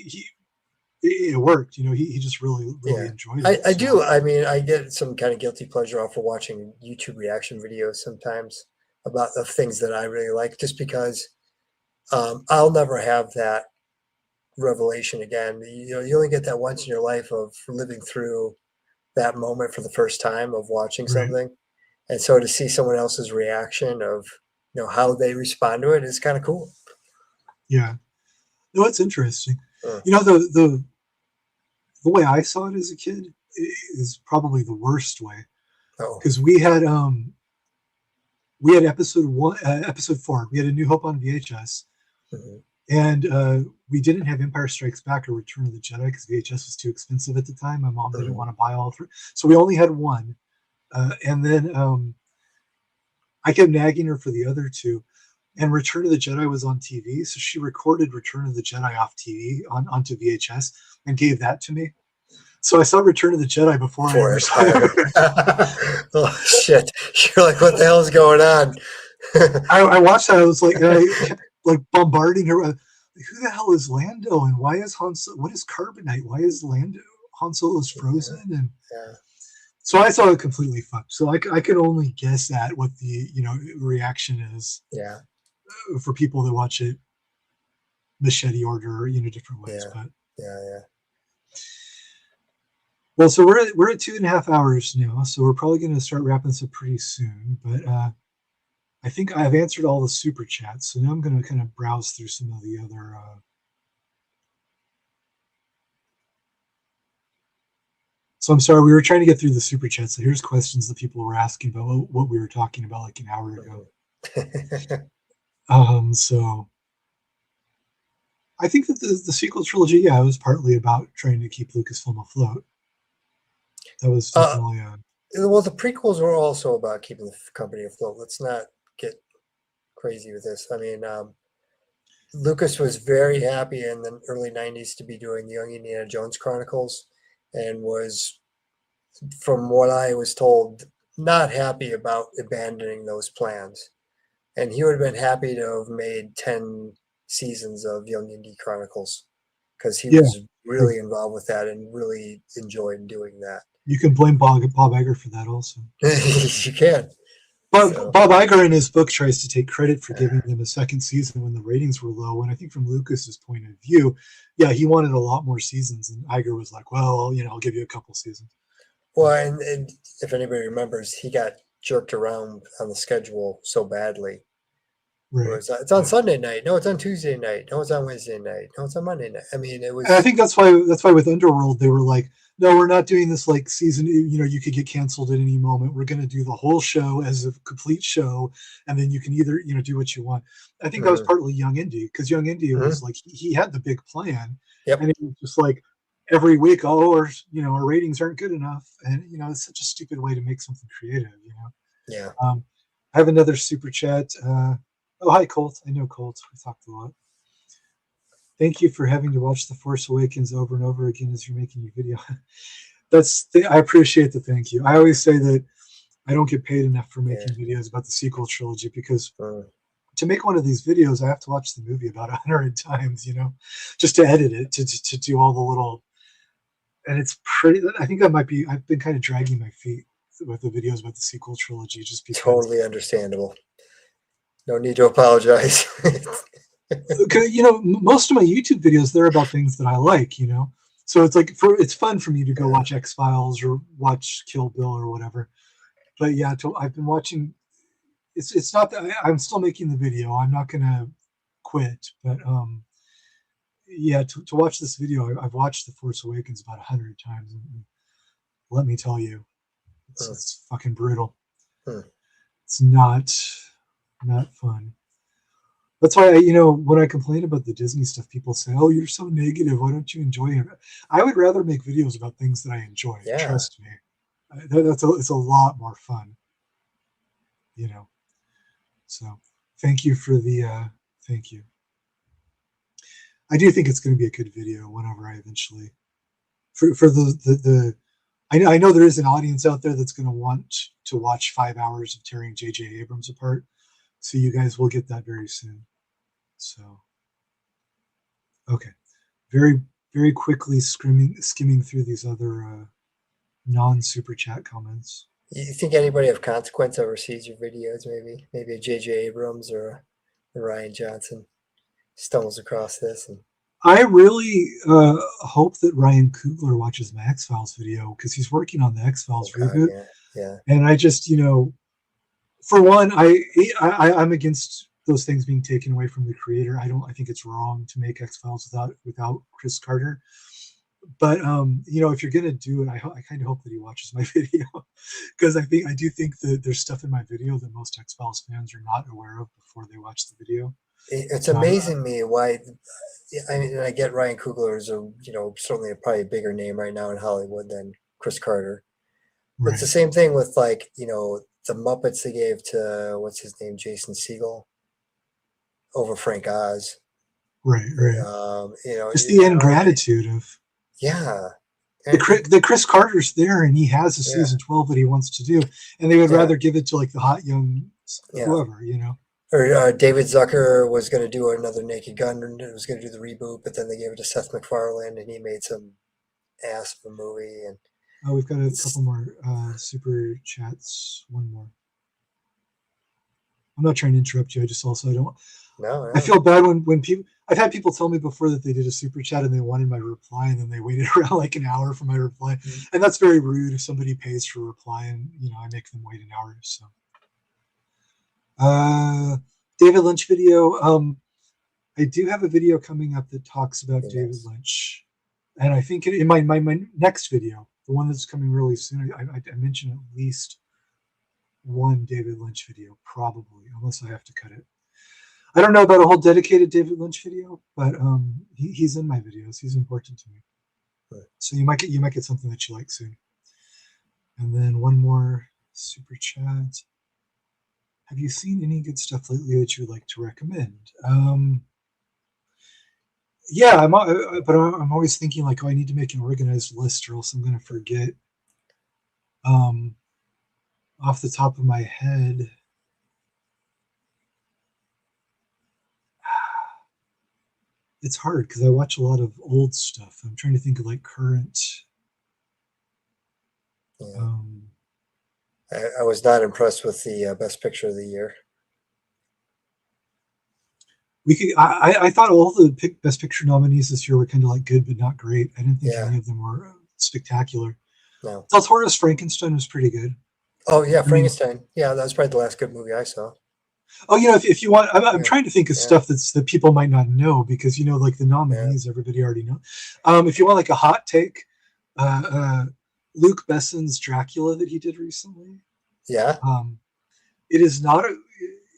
it worked. He just really enjoyed it. I do. I mean, I get some kind of guilty pleasure off of watching YouTube reaction videos sometimes about the things that I really like, just because I'll never have that revelation again. You only get that once in your life of living through that moment for the first time of watching something, and so to see someone else's reaction of how they respond to it is kind of cool. Yeah, no, it's interesting. The way I saw it as a kid is probably the worst way, because we had episode 4. We had A New Hope on VHS. Mm-hmm. And we didn't have Empire Strikes Back or Return of the Jedi because VHS was too expensive at the time. My mom didn't want to buy all 3. So we only had one. And then I kept nagging her for the other 2. And Return of the Jedi was on TV. So she recorded Return of the Jedi off TV onto VHS and gave that to me. So I saw Return of the Jedi before I ever saw it. Oh, shit. You're like, what the hell is going on? I watched that. I was like, like bombarding her. Who the hell is Lando? And why is what is carbonite? Why is Han Solo's frozen? And so I saw it completely fucked. So I can only guess at what the reaction is. Yeah. For people that watch it, machete order, different ways. Yeah. But yeah. Well, so we're at 2.5 hours now, so we're probably going to start wrapping this up pretty soon. But I think I've answered all the super chats, so now I'm going to kind of browse through some of the other. So I'm sorry, we were trying to get through the super chats. So here's questions that people were asking about what we were talking about like an hour ago. So I think that the sequel trilogy, it was partly about trying to keep Lucasfilm afloat. That was definitely well, the prequels were also about keeping the company afloat. Let's not get crazy with this. I mean, Lucas was very happy in the early 90s to be doing the Young Indiana Jones Chronicles, and was, from what I was told, not happy about abandoning those plans. And he would have been happy to have made 10 seasons of Young Indie Chronicles because he Yeah, was really involved with that and really enjoyed doing that. you can blame Bob Iger for that also. You can. But So, Bob Iger in his book tries to take credit for giving them a second season when the ratings were low. And I think from Lucas's point of view, yeah, he wanted a lot more seasons, and Iger was like, "Well, I'll give you a couple seasons." well, and if anybody remembers, he got jerked around on the schedule so badly. Right. It's on Sunday night. No, it's on Tuesday night. No, it's on Wednesday night. No, it's on Monday night. I mean, it And I was think that's why with Underworld they were like, "No, we're not doing this like season. You could get canceled at any moment. We're going to do the whole show as a complete show, and then you can either do what you want." I think that was partly Young Indie because Young Indie was like he had the big plan, and it was just like every week, our ratings aren't good enough, and it's such a stupid way to make something creative. Yeah. I have another super chat. Oh, hi, Colt. I know Colt. We talked a lot. Thank you for having to watch The Force Awakens over and over again as you're making your video. I appreciate the thank you. I always say that I don't get paid enough for making videos about the sequel trilogy because to make one of these videos, I have to watch the movie about 100 times, just to edit it, to do all the little. And it's pretty. I think I've been kind of dragging my feet with the videos about the sequel trilogy just because. Totally understandable. No need to apologize. Most of my YouTube videos, they're about things that I like, so it's like it's fun for me to go watch X-Files or watch Kill Bill or whatever. But yeah, I've been watching. It's not that I'm still making the video. I'm not gonna quit, but yeah, to watch this video, I've watched The Force Awakens about 100 times, and let me tell you, it's fucking brutal. It's not fun. That's why when I complain about the Disney stuff, people say, "Oh, you're so negative. Why don't you enjoy it?" I would rather make videos about things that I enjoy. Yeah. Trust me, it's a lot more fun. So thank you for the thank you. I do think it's going to be a good video whenever I eventually for the I know there is an audience out there that's going to want to watch 5 hours of tearing J.J. Abrams apart. So you guys will get that very soon. So, okay. Very, very quickly skimming through these other non-super chat comments. You think anybody of consequence ever sees your videos, maybe a J.J. Abrams or a Ryan Johnson stumbles across this? And I really hope that Ryan Coogler watches my X-Files video because he's working on the X-Files reboot. Yeah. And I just, for one, I'm against those things being taken away from the creator. I think it's wrong to make X-Files without Chris Carter. But if you're gonna do it, I kind of hope that he watches my video because I do think that there's stuff in my video that most X-Files fans are not aware of before they watch the video. It's amazing me why. I mean, I get Ryan Coogler is certainly probably a bigger name right now in Hollywood than Chris Carter. But it's the same thing with the Muppets they gave to what's his name, Jason Segel, over Frank Oz. Right. It's the ingratitude of the Chris Carter's there and he has a season 12 that he wants to do, and they would rather give it to like the hot young whoever. Or David Zucker was going to do another Naked Gun, and it was going to do the reboot, but then they gave it to Seth MacFarlane, and he made some ass of a movie. And we've got a couple more super chats. One more. I'm not trying to interrupt you. I just also don't. No. I feel bad when people. I've had people tell me before that they did a super chat and they wanted my reply, and then they waited around like an hour for my reply, and that's very rude. If somebody pays for a reply, and I make them wait an hour, so. David Lynch video. I do have a video coming up that talks about David Lynch, and I think in my next video, the one that's coming really soon, I mentioned at least one David Lynch video, probably, unless I have to cut it. I don't know about a whole dedicated David Lynch video, but he's in my videos. He's important to me, so you might get something that you like soon. And then one more super chat. Have you seen any good stuff lately that you would like to recommend? Yeah, but I'm always thinking like, I need to make an organized list, or else I'm going to forget. Off the top of my head, It's hard because I watch a lot of old stuff. I'm trying to think of like current. Yeah. I was not impressed with the Best Picture of the year. We could. I thought all the Best Picture nominees this year were kind of like good but not great. I didn't think any of them were spectacular. No. Del Toro's Frankenstein was pretty good. Oh yeah, Frankenstein. Yeah, that was probably the last good movie I saw. Oh, if you want, I'm trying to think of stuff that people might not know because like the nominees, everybody already know. If you want like a hot take, Luc Besson's Dracula that he did recently. Yeah. It is not a.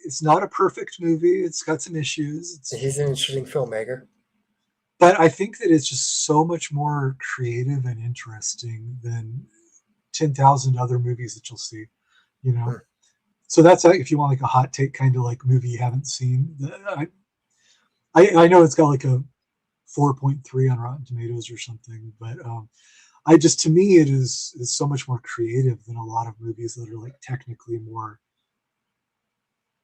It's not a perfect movie. It's got some issues. He's an interesting filmmaker. But I think that it's just so much more creative and interesting than 10,000 other movies that you'll see, So that's if you want like a hot take kind of like movie you haven't seen. I know it's got like a 4.3 on Rotten Tomatoes or something, but to me it is so much more creative than a lot of movies that are like technically more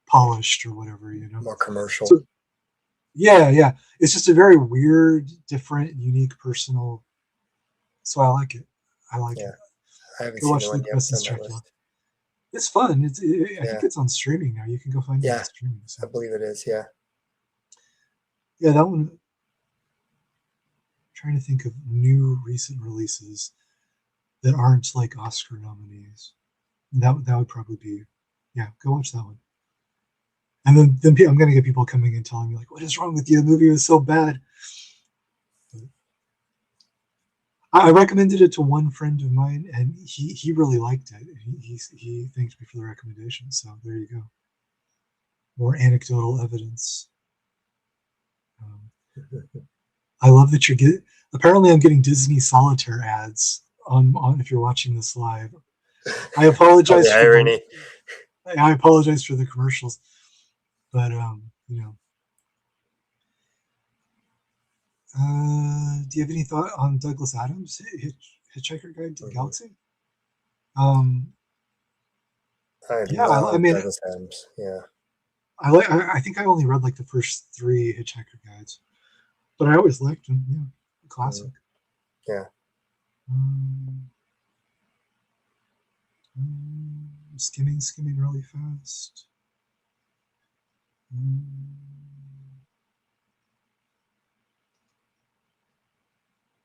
polished or whatever, More commercial. So, yeah. It's just a very weird, different, unique, personal. So I like it. I haven't go seen watch the one Luke yet. Besson's Dracula. It's fun. I think it's on streaming now. You can go find it on streaming. So. I believe it is. Yeah. Yeah, that one. I'm trying to think of new recent releases that aren't like Oscar nominees. That would probably be, go watch that one. And then I'm going to get people coming and telling me like, what is wrong with you? The movie was so bad. But I recommended it to one friend of mine, and he really liked it. He thanked me for the recommendation. So there you go. More anecdotal evidence. I love that apparently I'm getting Disney Solitaire ads on if you're watching this live. I apologize for irony. I apologize for the commercials, but do you have any thought on Douglas Adams' Hitchhiker Guide to the Galaxy? I mean, Douglas Adams. Yeah. I think I only read like the first 3 Hitchhiker Guides, but I always liked them. Yeah, classic. Yeah. Skimming really fast.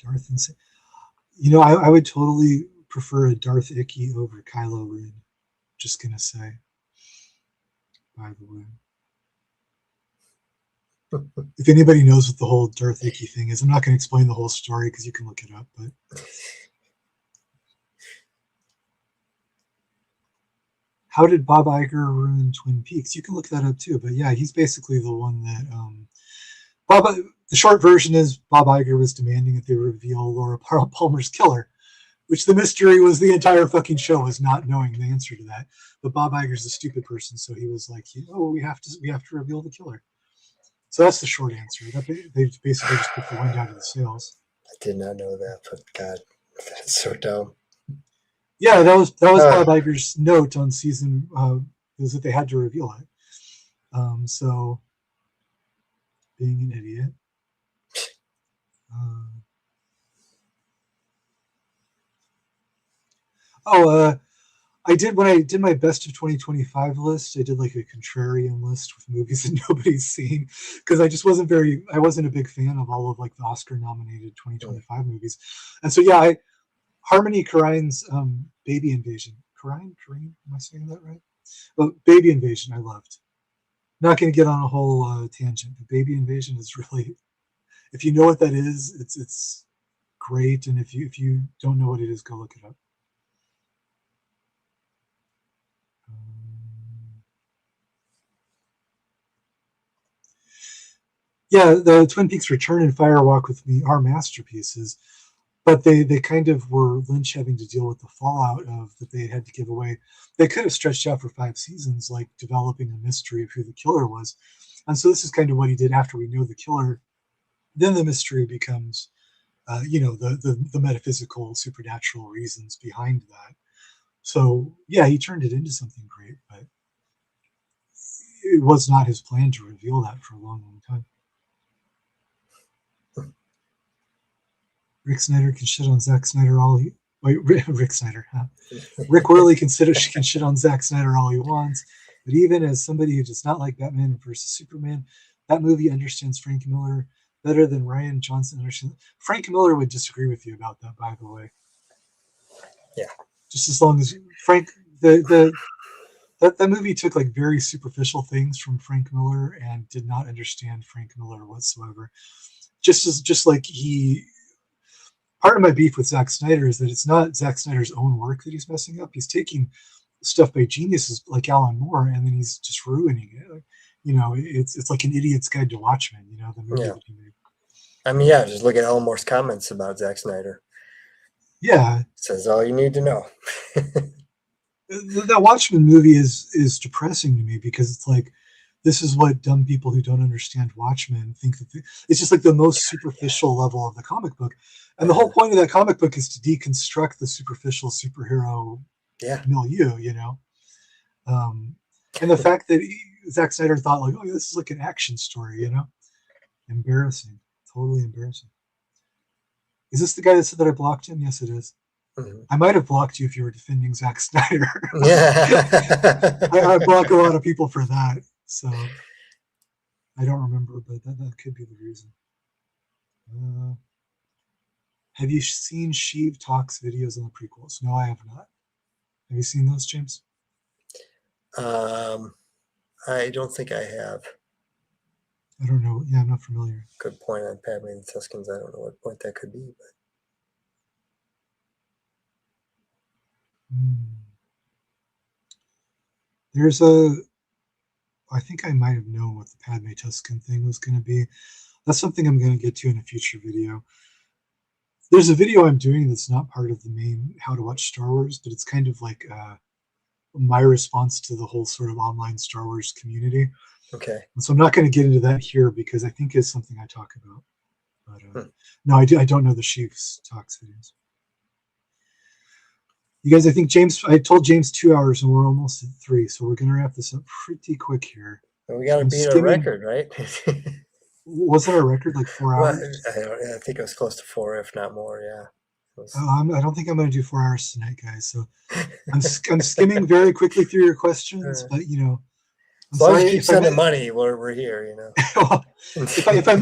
Darth and I would totally prefer a Darth Icky over Kylo Ren. Just gonna say, by the way. If anybody knows what the whole Darth Icky thing is, I'm not going to explain the whole story because you can look it up. But how did Bob Iger ruin Twin Peaks? You can look that up too. But yeah, he's basically the one that the short version is Bob Iger was demanding that they reveal Laura Palmer's killer, which the mystery was the entire fucking show was not knowing the answer to that. But Bob Iger's a stupid person, so he was like, we have to reveal the killer. So that's the short answer. They basically just put the wind out of the sails. I did not know that, but God, that's so dumb. Yeah, that was Bob Iger's note on season was that they had to reveal it. So being an idiot. I did when I did my best of 2025 list. I did like a contrarian list with movies that nobody's seen because I just wasn't a big fan of all of like the Oscar nominated 2025 movies. And so Harmony Korine's Baby Invasion. Korine, am I saying that right? Well, Baby Invasion I loved. Not going to get on a whole tangent, but Baby Invasion is really, if you know what that is, it's great. And if you don't know what it is, go look it up. Yeah, the Twin Peaks Return and Fire Walk with Me are masterpieces, but they kind of were Lynch having to deal with the fallout of that they had to give away. They could have stretched out for 5 seasons, like developing a mystery of who the killer was. And so this is kind of what he did after we know the killer. Then the mystery becomes, the metaphysical, supernatural reasons behind that. So yeah, he turned it into something great, but it was not his plan to reveal that for a long, long time. Rick Snyder can shit on Zack Snyder all he. Wait, Rick Snyder, huh? Rick Worley can shit on Zack Snyder all he wants, but even as somebody who does not like Batman versus Superman, that movie understands Frank Miller better than Ryan Johnson understands. Frank Miller would disagree with you about that, by the way. Yeah. Just as long as Frank, that movie took like very superficial things from Frank Miller and did not understand Frank Miller whatsoever. Just like he. Part of my beef with Zack Snyder is that it's not Zack Snyder's own work that he's messing up. He's taking stuff by geniuses like Alan Moore, and then he's just ruining it. You know, it's like an idiot's guide to Watchmen. You know, the movie that he made. I mean, yeah, just look at Alan Moore's comments about Zack Snyder. Yeah, it says all you need to know. That Watchmen movie is depressing to me because it's like, this is what dumb people who don't understand Watchmen think that it's just like the most superficial level of the comic book. And the whole point of that comic book is to deconstruct the superficial superhero milieu, you know? And the fact that Zack Snyder thought like, oh, this is like an action story, you know? Embarrassing. Totally embarrassing. Is this the guy that said that I blocked him? Yes, it is. Mm-hmm. I might have blocked you if you were defending Zack Snyder. Yeah. I block a lot of people for that. So I don't remember, but that could be the reason. Have you seen Sheev Talks videos on the prequels? No, I have not. Have you seen those, James? I don't think I have. I don't know. Yeah, I'm not familiar. Good point on Padme and the Tuskens. I don't know what point that could be, but. There's I think I might have known what the Padme Tusken thing was going to be. That's something I'm going to get to in a future video. There's a video I'm doing that's not part of the main How to Watch Star Wars, but it's kind of like my response to the whole sort of online Star Wars community. Okay. And so I'm not going to get into that here because I think it's something I talk about. But no, I don't know the Sheev Talks videos. You guys, I think I told James 2 hours and we're almost at 3, so we're going to wrap this up pretty quick here. Well, we got to beat our record, right? Wasn't our record like 4 hours? Well, I think it was close to 4, if not more, yeah. I don't think I'm going to do 4 hours tonight, guys. So I'm skimming very quickly through your questions, but you know, as long as you keep sending money, we're here, you know. Well, if I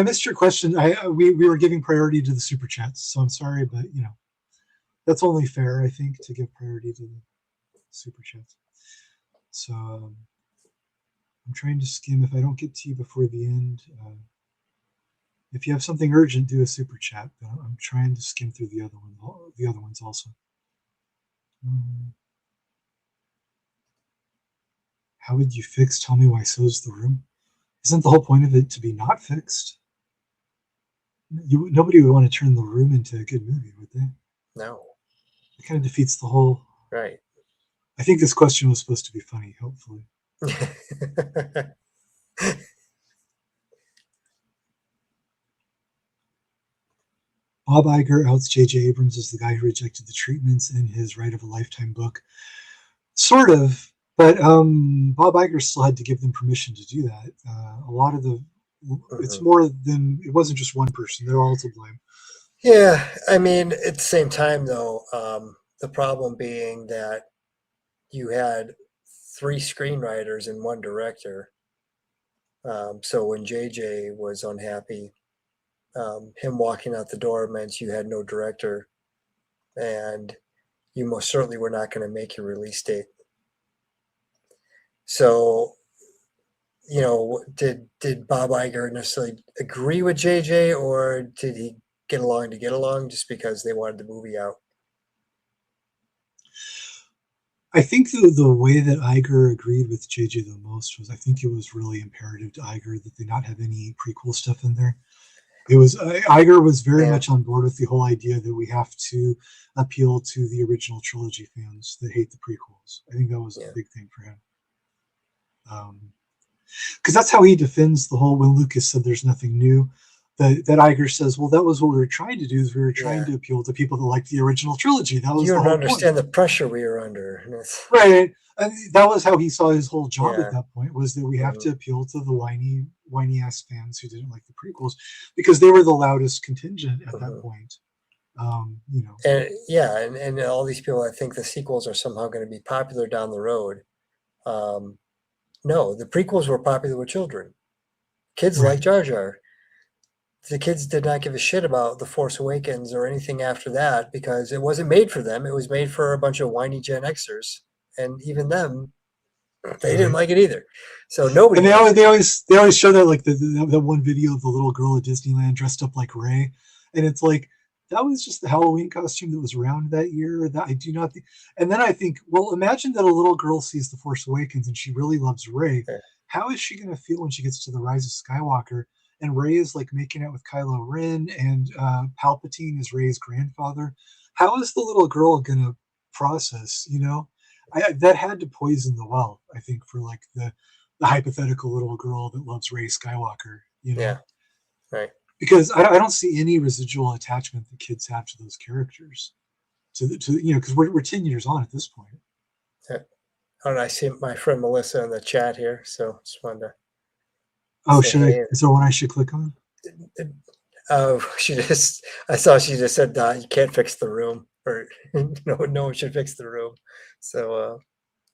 missed your question, we were giving priority to the super chats, so I'm sorry, but you know, that's only fair, I think, to give priority to the super chats. So I'm trying to skim. If I don't get to you before the end, if you have something urgent, do a super chat. But I'm trying to skim through the other ones also. How would you fix Tell Me Why So's the Room? Isn't the whole point of it to be not fixed? Nobody would want to turn The Room into a good movie, would they? No. It kind of defeats the whole. Right. I think this question was supposed to be funny, hopefully. Bob Iger outs J.J. Abrams as the guy who rejected the treatments in his Right of a Lifetime book. Sort of, but Bob Iger still had to give them permission to do that. A lot of it's more than, it wasn't just one person. They're all to blame. Yeah, I mean, at the same time, though, the problem being that you had 3 screenwriters and 1 director. So when JJ was unhappy, him walking out the door meant you had no director, and you most certainly were not going to make your release date. So, you know, did Bob Iger necessarily agree with JJ, or did he get along to get along just because they wanted the movie out? I think the way that Iger agreed with JJ the most was, I think it was really imperative to Iger that they not have any prequel stuff in there. It was Iger was very much on board with the whole idea that we have to appeal to the original trilogy fans that hate the prequels. I think that was a big thing for him. Because that's how he defends the whole, when Lucas said there's nothing new. that Iger says, well, that was what we were trying to do, is we were trying to appeal to people that liked the original trilogy. That was You the don't whole understand point. the pressure we were under. Right. And that was how he saw his whole job at Yeah. that point, was that we have to appeal to the whiny ass fans who didn't like the prequels, because they were the loudest contingent at that point. You know. And yeah, and all these people that think the sequels are somehow going to be popular down the road. No, the prequels were popular with children. Kids like Jar Jar. The kids did not give a shit about The Force Awakens or anything after that, because it wasn't made for them. It was made for a bunch of whiny Gen Xers, and even them, they didn't like it either. So nobody. And they always show that, like the one video of the little girl at Disneyland dressed up like Rey, and it's like, that was just the Halloween costume that was around that year. That I do not think. And then I think, well, imagine that a little girl sees The Force Awakens and she really loves Rey. How is she going to feel when she gets to The Rise of Skywalker and Rey is like making out with Kylo Ren and Palpatine is Rey's grandfather? How is the little girl going to process? You know, that had to poison the well, I think, for like the hypothetical little girl that loves Rey Skywalker. You know, Yeah, right. Because I don't see any residual attachment that kids have to those characters, to you know, because we're 10 years on at this point. Yeah. Oh, I see my friend Melissa in the chat here, so just wanted to. Oh, should I? Is there one I should click on? Oh, I saw she just said you can't fix the room, or no one should fix the room. So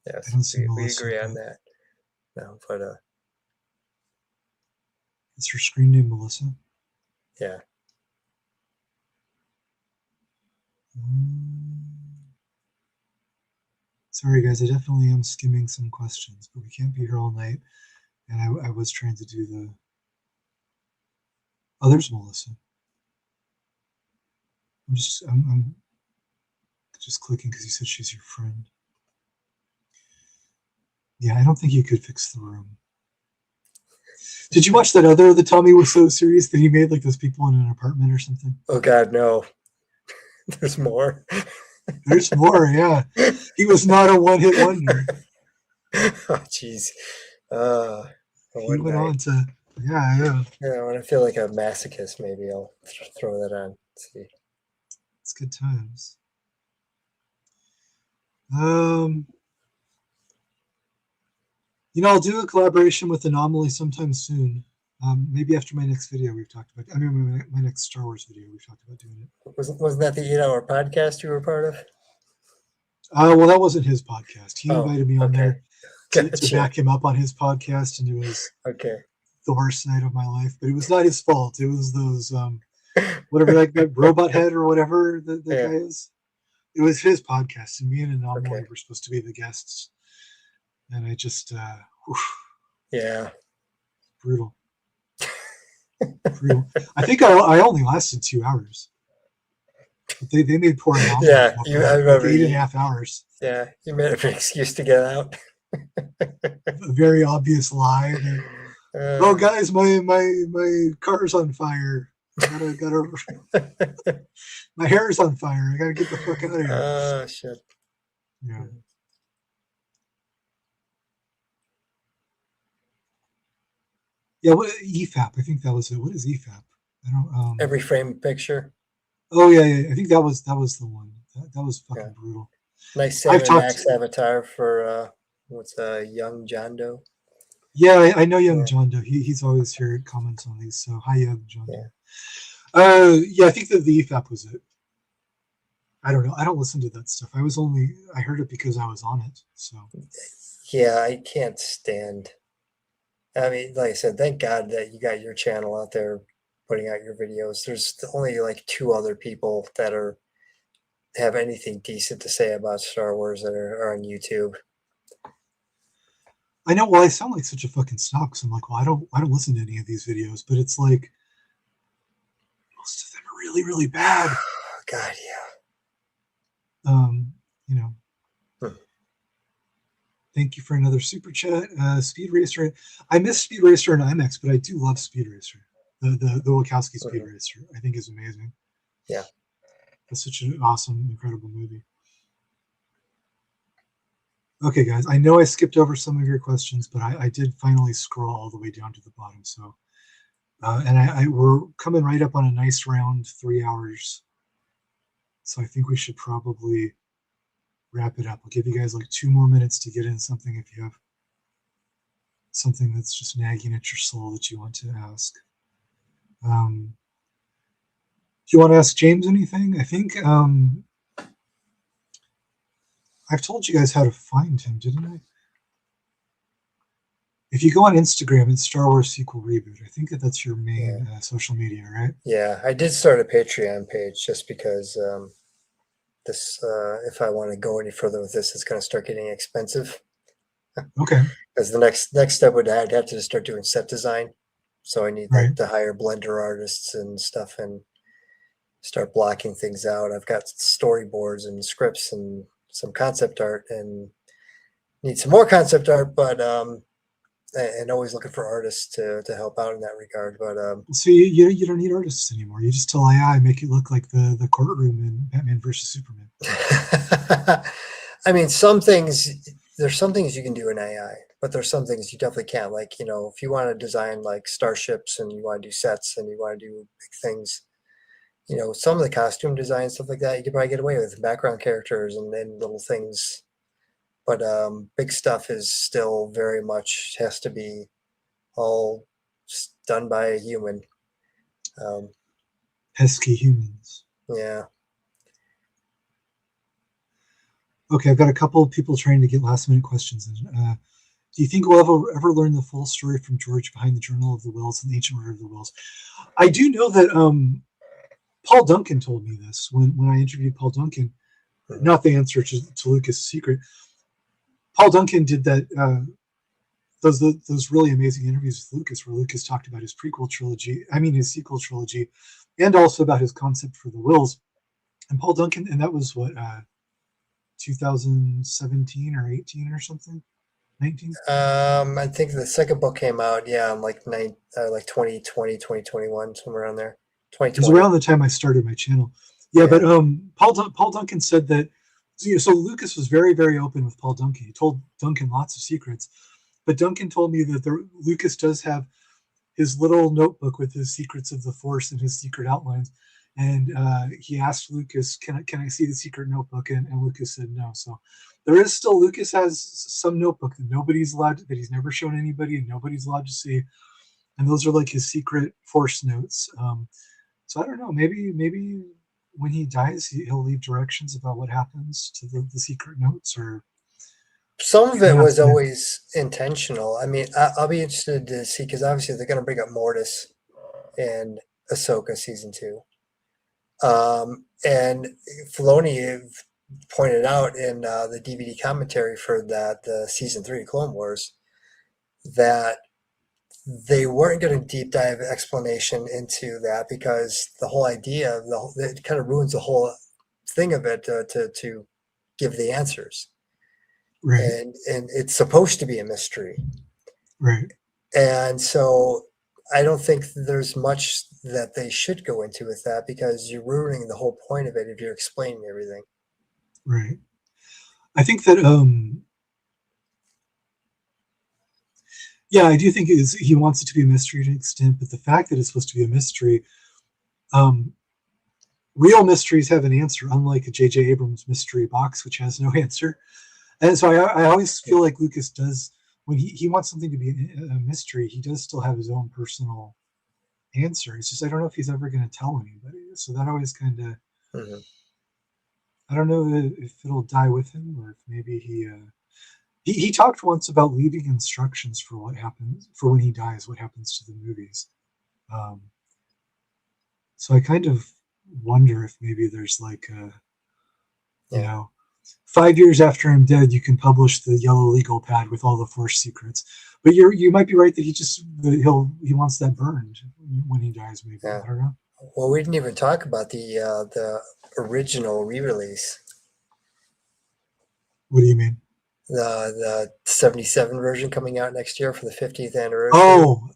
yes, we agree on that. No, but is her screen name Melissa? Yeah. Sorry, guys. I definitely am skimming some questions, but we can't be here all night. And I was trying to do the. Oh, there's Melissa. I'm just clicking because you said she's your friend. Yeah, I don't think you could fix the room. Did you watch that other The Tommy Wiseau series that he made, like those people in an apartment or something? Oh God, no. There's more. There's more, yeah. He was not a one-hit wonder. Oh, jeez. He went on to, yeah. Yeah, when I feel like a masochist, maybe I'll throw that on. Let's see. It's good times. You know, I'll do a collaboration with Anomaly sometime soon. Maybe after my next video we've talked about. I mean, my next Star Wars video we've talked about doing it. Wasn't that the 8-hour podcast you were part of? Well, that wasn't his podcast. He invited me on there to back him up on his podcast, and it was the worst night of my life. But it was not his fault. It was those whatever that robot head or whatever the guy is. It was his podcast, and me and Anomaly were supposed to be the guests. And I just, brutal. Brutal. I think I only lasted 2 hours. But they made poor Anomaly. Yeah, I remember 8.5 hours. Yeah, you made an excuse to get out. A very obvious lie. Oh, guys, my car's on fire. My hair's on fire. I gotta get the fuck out of here. Oh shit. Yeah. Yeah, what EFAP? I think that was it. What is EFAP? I don't. Every frame picture. Oh yeah. I think that was the one. That was fucking brutal. Nice 7X avatar for what's young John Doe. Yeah, I know young John Doe. He's always here comments on these. So hi, young John Doe. Yeah, I think that the EFAP was it. I don't know. I don't listen to that stuff. I heard it because I was on it. So. Yeah, I can't stand. I mean, like I said, thank God that you got your channel out there putting out your videos. There's only like 2 other people that have anything decent to say about Star Wars that are on YouTube. I know. Well, I sound like such a fucking snob because I'm like, well, I don't listen to any of these videos, but it's like most of them are really, really bad. God, yeah. You know. Thank you for another super chat. Speed Racer. I miss Speed Racer and IMAX, but I do love Speed Racer. The Wachowski Speed Racer, I think, is amazing. Yeah. That's such an awesome, incredible movie. Okay, guys. I know I skipped over some of your questions, but I did finally scroll all the way down to the bottom. So and we're coming right up on a nice round 3 hours. So I think we should probably wrap it up. I'll give you guys like 2 more minutes to get in something if you have something that's just nagging at your soul that you want to ask. Do you want to ask James anything? I think I've told you guys how to find him, didn't I? If you go on Instagram, it's Star Wars Sequel Reboot. I think that's your main social media, right? Yeah, I did start a Patreon page just because this, if I want to go any further with this, it's going to start getting expensive. Okay. Because the next step I'd have to just start doing set design. So I need to hire Blender artists and stuff and start blocking things out. I've got storyboards and scripts and some concept art and need some more concept art, but and always looking for artists to help out in that regard. But so you don't need artists anymore. You just tell AI, make it look like the courtroom in Batman versus Superman. I mean, there's some things you can do in AI, but there's some things you definitely can't. Like, if you want to design like starships and you want to do sets and you want to do big things, some of the costume design, stuff like that, you could probably get away with background characters and then little things. But big stuff is still very much has to be all done by a human. Pesky humans. Yeah. Okay, I've got a couple of people trying to get last minute questions in. Do you think we'll ever learn the full story from George behind the Journal of the Whills and the Ancient Order of the Whills? I do know that Paul Duncan told me this when I interviewed Paul Duncan, not the answer to Lucas' secret. Paul Duncan did that those really amazing interviews with Lucas, where Lucas talked about his sequel trilogy, and also about his concept for the Whills. And Paul Duncan, and that was what 2017 or 18 or something, 19. I think the second book came out, like 2020, 2021, somewhere around there. 2020. It was around the time I started my channel. Yeah. But Paul Duncan said that. So Lucas was very, very open with Paul Duncan. He told Duncan lots of secrets, but Duncan told me that Lucas does have his little notebook with his secrets of the Force and his secret outlines. And he asked Lucas, "Can I see the secret notebook?" And Lucas said no. So there is still, Lucas has some notebook that that he's never shown anybody and nobody's allowed to see. And those are like his secret Force notes. So I don't know. Maybe when he dies, he'll leave directions about what happens to the secret notes, or some of it was always intentional. I mean, I'll be interested to see, because obviously they're going to bring up Mortis and Ahsoka season 2. And Filoni pointed out in the DVD commentary for the season 3 Clone Wars that they weren't going to deep dive explanation into that, because the whole idea of it kind of ruins the whole thing of it to give the answers. Right. And it's supposed to be a mystery. Right. And so I don't think there's much that they should go into with that, because you're ruining the whole point of it if you're explaining everything. Right. I think that I do think he wants it to be a mystery to an extent, but the fact that it's supposed to be a mystery, real mysteries have an answer, unlike a J.J. Abrams mystery box, which has no answer. And so I always feel like Lucas does, when he wants something to be a mystery, he does still have his own personal answer. It's just I don't know if he's ever going to tell anybody. So that always kind of, I don't know if it'll die with him, or if maybe he talked once about leaving instructions for what happens for when he dies, what happens to the movies. So I kind of wonder if maybe there's like you know, 5 years after I'm dead, you can publish the yellow legal pad with all the Force secrets. But you might be right that he wants that burned when he dies. Maybe I don't know. Well, we didn't even talk about the original re-release. What do you mean? The 77 version coming out next year for the 50th anniversary. Oh,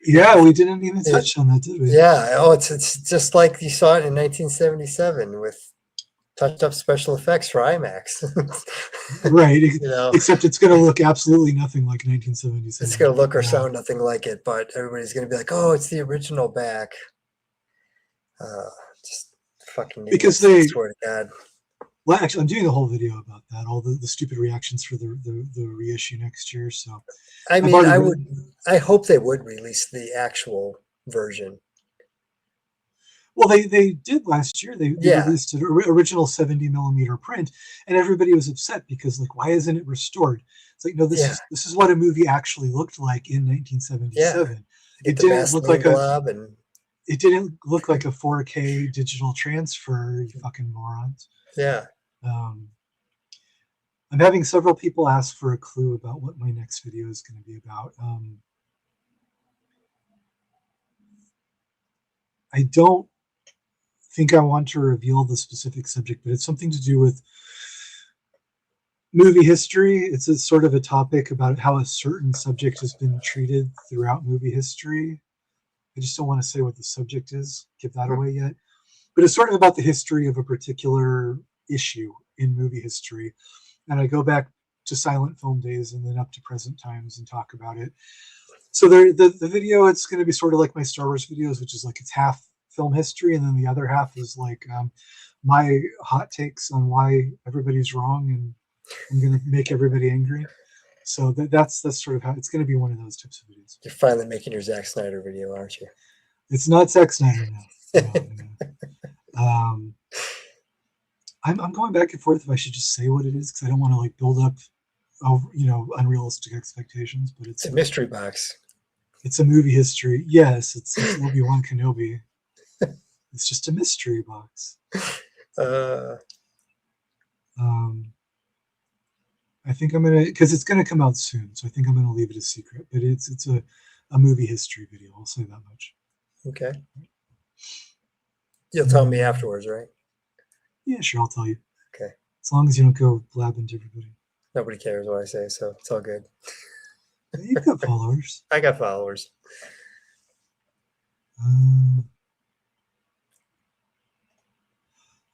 yeah, we didn't even touch on that, did we? Yeah. Oh, it's just like you saw it in 1977 with touched up special effects for IMAX. Right. You know, Except it's going to look absolutely nothing like 1977. it's going to look or sound nothing like it, but everybody's going to be like, "Oh, it's the original back." Just fucking Because idiots, I they, swear to God. well, actually, I'm doing a whole video about that, all the stupid reactions for the reissue next year. So I I've mean, already I hope they would release the actual version. well, they did last year. They Yeah, released an original 70 millimeter print, and everybody was upset because like, why isn't it restored? It's like, no, yeah, this is what a movie actually looked like in yeah. 1977. Get It the didn't look Vaseline like a blob and it didn't look like a 4K digital transfer, you fucking morons. yeah. Um, I'm having several people ask for a clue about what my next video is going to be about. I don't think I want to reveal the specific subject, but it's something to do with movie history. It's a sort of a topic about how a certain subject has been treated throughout movie history. I just don't want to say what the subject is, give that away yet. But it's sort of about the history of a particular issue in movie history. And I go back to silent film days and then up to present times and talk about it. So the video, it's going to be sort of like my Star Wars videos, which is like it's half film history, and then the other half is like my hot takes on why everybody's wrong, and I'm going to make everybody angry. So that's sort of how it's going to be, one of those types of videos. You're finally making your Zack Snyder video, aren't you? It's not Zack Snyder now. I'm going back and forth if I should just say what it is, because I don't want to like build up, unrealistic expectations. But It's a mystery box. It's a movie history. Yes, it's Obi-Wan Kenobi. It's just a mystery box. I think I'm gonna, because it's gonna come out soon, so I think I'm gonna leave it a secret. But it's a movie history video. I'll say that much. Okay. You'll tell me afterwards, right? Yeah, sure. I'll tell you. Okay. As long as you don't go blabbing to everybody. Nobody cares what I say, so it's all good. You've got followers. I got followers.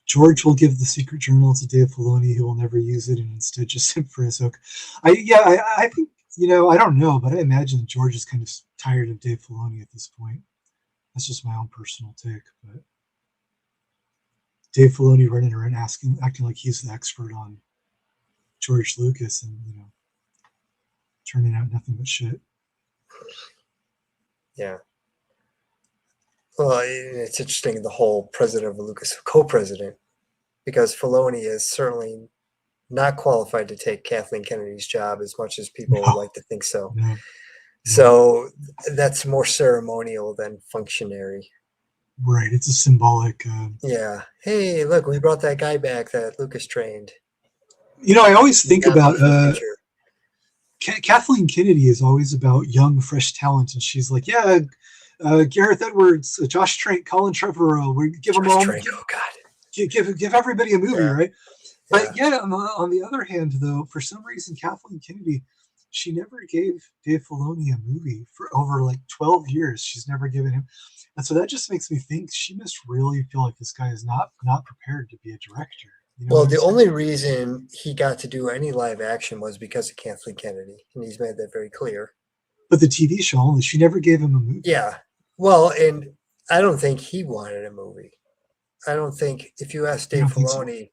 George will give the secret journal to Dave Filoni, who will never use it and instead just send for his hook. I think, I don't know, but I imagine George is kind of tired of Dave Filoni at this point. That's just my own personal take. But Dave Filoni running around acting like he's the expert on George Lucas, and turning out nothing but shit. Yeah. Well, it's interesting, the whole president of Lucas, co-president, because Filoni is certainly not qualified to take Kathleen Kennedy's job as much as people would like to think so. No. So that's more ceremonial than functionary. Right. It's a symbolic. Yeah. Hey, look, we brought that guy back that Lucas trained. I always think about Kathleen Kennedy is always about young, fresh talent, and she's like, yeah, Gareth Edwards, Josh Trank, Colin Trevorrow, we give them all. Oh God. Give everybody a movie, Yeah. right? But on the other hand, though, for some reason, Kathleen Kennedy, she never gave Dave Filoni a movie for over like 12 years. She's never given him, and so that just makes me think she must really feel like this guy is not prepared to be a director. Well, the only reason he got to do any live action was because of Kathleen Kennedy, and he's made that very clear. But the TV show only, she never gave him a movie. Yeah. Well, and I don't think he wanted a movie. I don't think, if you ask Dave Filoni,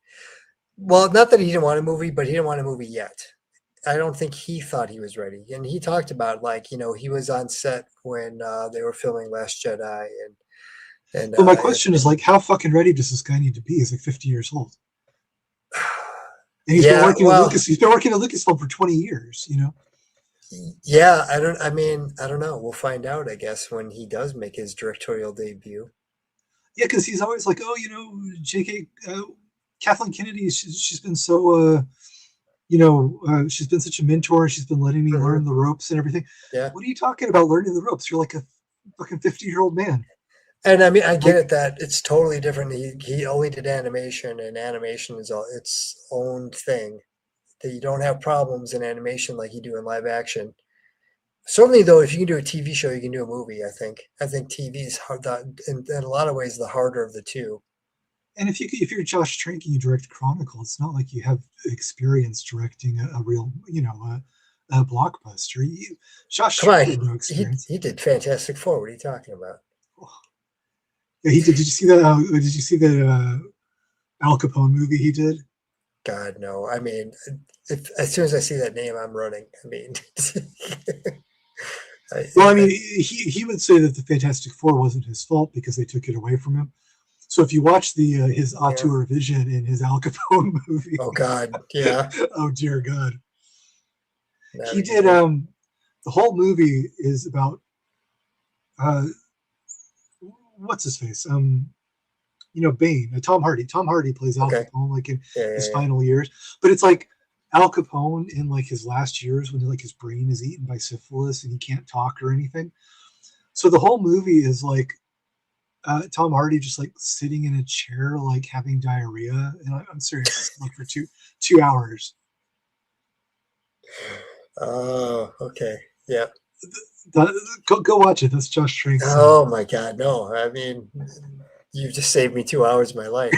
well, not that he didn't want a movie, but he didn't want a movie yet. I don't think he thought he was ready. And he talked about, like, he was on set when they were filming Last Jedi. And my question is, like, how fucking ready does this guy need to be? He's like 50 years old. And he's been working at Lucas. He's been working at Lucasfilm for 20 years, Yeah, I don't know. We'll find out, I guess, when he does make his directorial debut. Yeah, because he's always like, oh, JK, Kathleen Kennedy, she's been so, she's been such a mentor. She's been letting me learn the ropes and everything. Yeah. What are you talking about learning the ropes? You're like a fucking 50-year-old man. And I mean, I get it that it's totally different. He only did animation, and animation is its own thing. That you don't have problems in animation like you do in live action. Certainly, though, if you can do a TV show, you can do a movie. I think TV is hard. In a lot of ways, the harder of the two. And if you're Josh Trank and you direct Chronicle, it's not like you have experience directing a real, a blockbuster. Josh Come Trank on, had no experience. he did Fantastic Four. What are you talking about? Yeah, he did. Did you see that? Did you see that Al Capone movie he did? God, no. I mean, as soon as I see that name, I'm running. I mean, Well, I mean, he would say that the Fantastic Four wasn't his fault because they took it away from him. So if you watch the his auteur vision in his Al Capone movie, oh God, yeah. oh dear God, Not he did. again. The whole movie is about uh, what's his face? Bane. Tom Hardy. Tom Hardy plays Al Okay. Capone like in Yeah, his yeah, yeah. final years, but it's like Al Capone in like his last years when like his brain is eaten by syphilis and he can't talk or anything. So the whole movie is like Tom Hardy just like sitting in a chair, like having diarrhea. And I'm serious, like for 2 hours. Oh, okay. Yeah. Go watch it. That's Josh Trank's. Oh my God, no. I mean, you just saved me 2 hours of my life.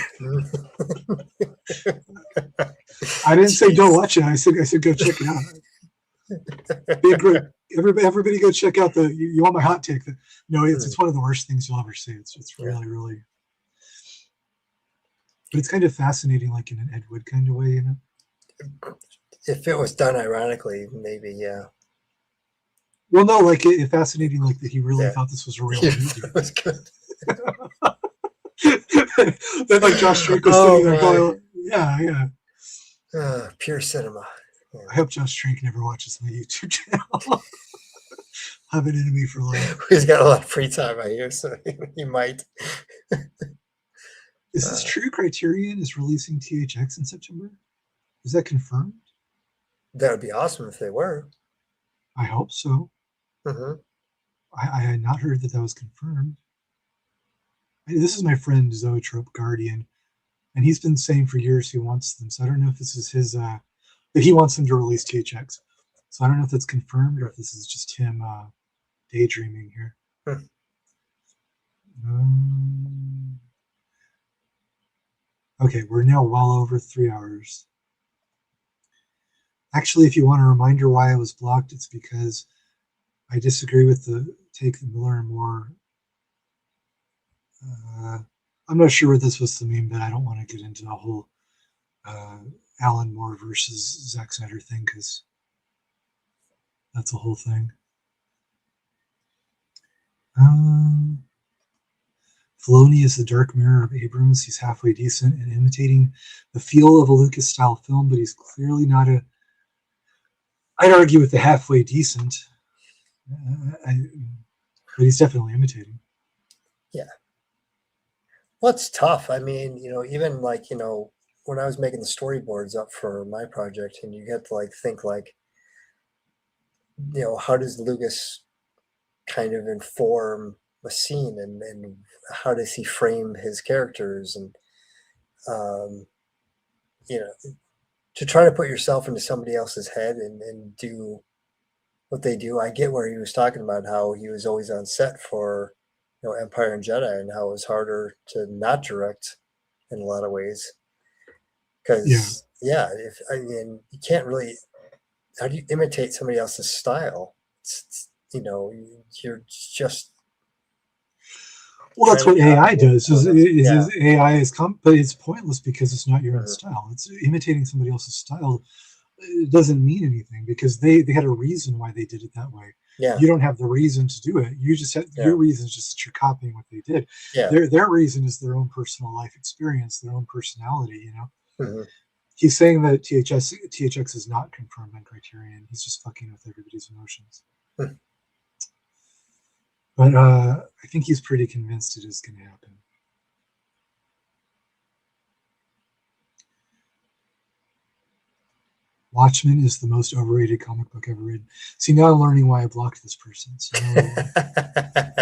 I didn't say don't Jeez. watch it. I said go check it out. Be a great. Everybody go check out the. You want my hot take? No, it's one of the worst things you'll ever see. It's really really. But it's kind of fascinating, like in an Ed Wood kind of way, you know. If it was done ironically, maybe, yeah. Well, no, like it fascinating, like that he really Yeah. thought this was a real movie. It was good. Then like Josh Trank was sitting there going, yeah. Pure cinema. Yeah. I hope Josh Trank never watches my YouTube channel. Have an enemy for life. He's got a lot of free time, I hear, so he might. Is this true? Criterion is releasing THX in September. Is that confirmed? That would be awesome if they were. I hope so. Mm-hmm. I had not heard that was confirmed. This is my friend Zoetrope Guardian, and he's been saying for years he wants them. So I don't know if this is his that he wants them to release THX. So I don't know if that's confirmed or if this is just him daydreaming here. Okay, we're now well over 3 hours. Actually, if you want a reminder why I was blocked, it's because I disagree with the take that Miller and Moore. I'm not sure what this was to mean, but I don't want to get into a whole Alan Moore versus Zack Snyder thing because that's a whole thing. Filoni is the dark mirror of Abrams. He's halfway decent and imitating the feel of a Lucas style film, but he's clearly not a. I'd argue with the halfway decent, but he's definitely imitating. Yeah. Well, it's tough. I mean, even like, when I was making the storyboards up for my project, and you get to like think like, how does Lucas kind of inform a scene and how does he frame his characters and to try to put yourself into somebody else's head and do what they do. I get where he was talking about how he was always on set for Empire and Jedi and how it was harder to not direct in a lot of ways because if I mean you can't really, how do you imitate somebody else's style? It's you're just well, that's what AI does. AI is but it's pointless because it's not your own style. It's imitating somebody else's style. It doesn't mean anything because they had a reason why they did it that way. Yeah. You don't have the reason to do it. You just have your reason is just that you're copying what they did. Yeah. Their reason is their own personal life experience, their own personality. Mm-hmm. He's saying that THX is not confirmed on Criterion. He's just fucking with everybody's emotions. Mm-hmm. But I think he's pretty convinced it is going to happen. Watchmen is the most overrated comic book ever written. See, now I'm learning why I blocked this person. So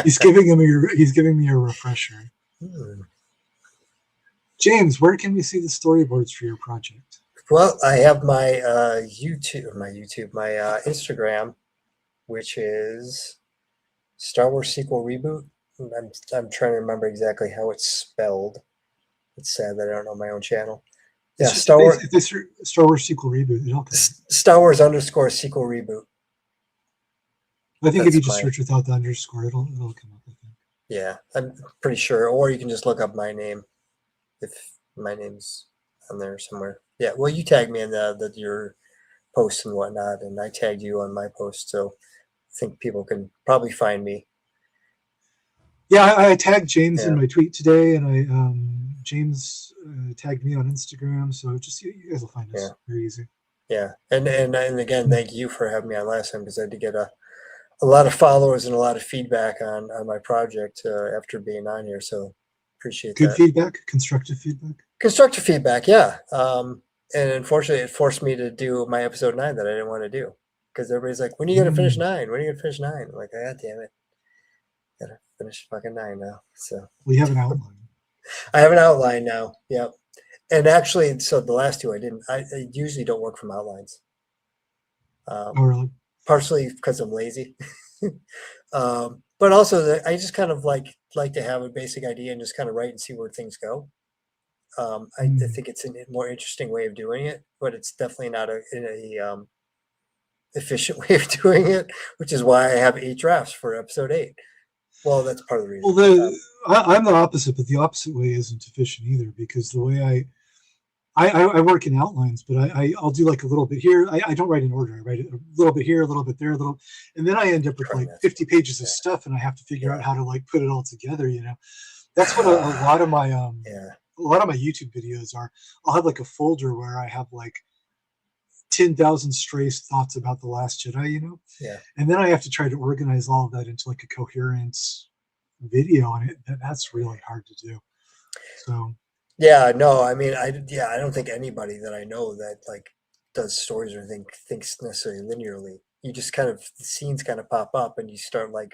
he's giving me a refresher. James, where can we see the storyboards for your project? Well, I have my my Instagram, which is Star Wars Sequel Reboot. I'm trying to remember exactly how it's spelled. It's sad that I don't know my own channel. It's Yeah, just Star Wars. if they search Star Wars sequel reboot, it'll come. Star Wars _ sequel reboot. I think if That's you just search without the underscore, it'll come up. I think. Yeah, I'm pretty sure. Or you can just look up my name if my name's on there somewhere. Yeah, well, you tagged me in your posts and whatnot, and I tagged you on my post, so I think people can probably find me. Yeah, I tagged James in my tweet today, and James tagged me on Instagram. So just you guys will find us very easy. Yeah, and again, thank you for having me on last time, because I did get a lot of followers and a lot of feedback on my project after being on here. So appreciate that. Good feedback, constructive feedback. Constructive feedback, yeah. And unfortunately, it forced me to do my episode 9 that I didn't want to do, because everybody's like, "When are you gonna finish 9? When are you gonna finish 9?" I'm like, God damn it, gotta finish fucking 9 now. So we have an outline. I have an outline now. Yep. And actually, so the last 2 I didn't. I usually don't work from outlines. Oh, really? Partially because I'm lazy, but also I just kind of like to have a basic idea and just kind of write and see where things go. I think it's a more interesting way of doing it, but it's definitely not a efficient way of doing it, which is why I have 8 drafts for episode 8. Well, that's part of the reason. Well, I'm the opposite, but the opposite way isn't efficient either, because the way I work in outlines, but I'll do like a little bit here. I don't write in order. I write a little bit here, a little bit there, and then I end up with like 50 pages of stuff, and I have to figure out how to like put it all together. That's what a lot of my a lot of my YouTube videos are. I'll have like a folder where I have like 10,000 stray thoughts about The Last Jedi, and then I have to try to organize all of that into like a coherent video, and that's really hard to do. So. Yeah, no, I mean, I don't think anybody that I know that like does stories or thinks necessarily linearly. You just kind of, the scenes kind of pop up, and you start like,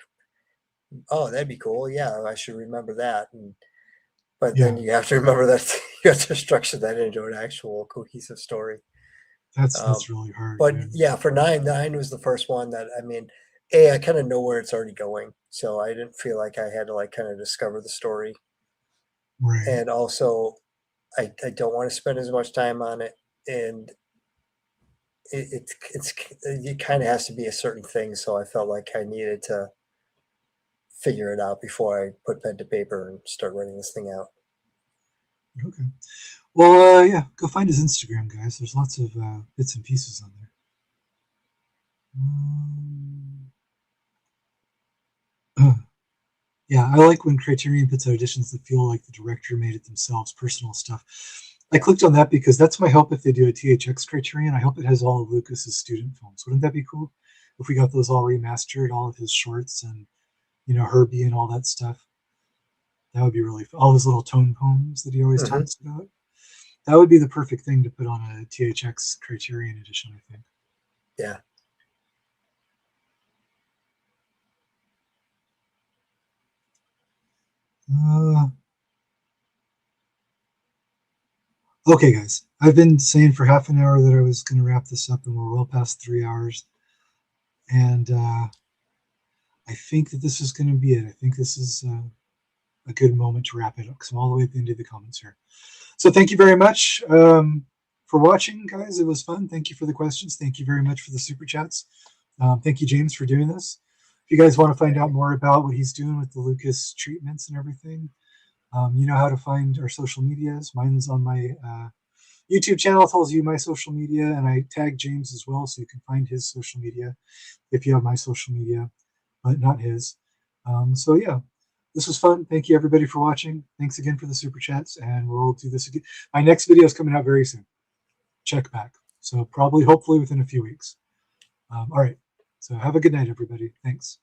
oh, that'd be cool. Yeah, I should remember that. But then you have to remember that you have to structure that into an actual cohesive story. That's really hard. But yeah, for 9 was the first one that, I mean, I kind of know where it's already going, so I didn't feel like I had to like kind of discover the story. Right. And also, I don't want to spend as much time on it, and it kind of has to be a certain thing. So I felt like I needed to figure it out before I put pen to paper and start writing this thing out. Okay. Well, yeah, go find his Instagram, guys. There's lots of bits and pieces on there. Yeah, I like when Criterion puts out editions that feel like the director made it themselves, personal stuff. I clicked on that because that's my hope if they do a THX Criterion. I hope it has all of Lucas's student films. Wouldn't that be cool if we got those all remastered, all of his shorts and, Herbie and all that stuff? That would be really fun. All his little tone poems that he always talks about. That would be the perfect thing to put on a THX Criterion edition, I think. Yeah. Okay, guys. I've been saying for half an hour that I was going to wrap this up, and we're well past 3 hours. And I think that this is going to be it. I think this is a good moment to wrap it up, because I'm all the way at the end of the comments here. So thank you very much for watching, guys. It was fun. Thank you for the questions. Thank you very much for the super chats. Thank you, James, for doing this. If you guys want to find out more about what he's doing with the Lucas treatments and everything, you know how to find our social medias. Mine's on my YouTube channel, tells you my social media, and I tag James as well, so you can find his social media if you have my social media, but not his. So yeah, this was fun. Thank you, everybody, for watching. Thanks again for the super chats, and we'll do this again. My next video is coming out very soon. Check back. So hopefully within a few weeks. All right. So have a good night, everybody. Thanks.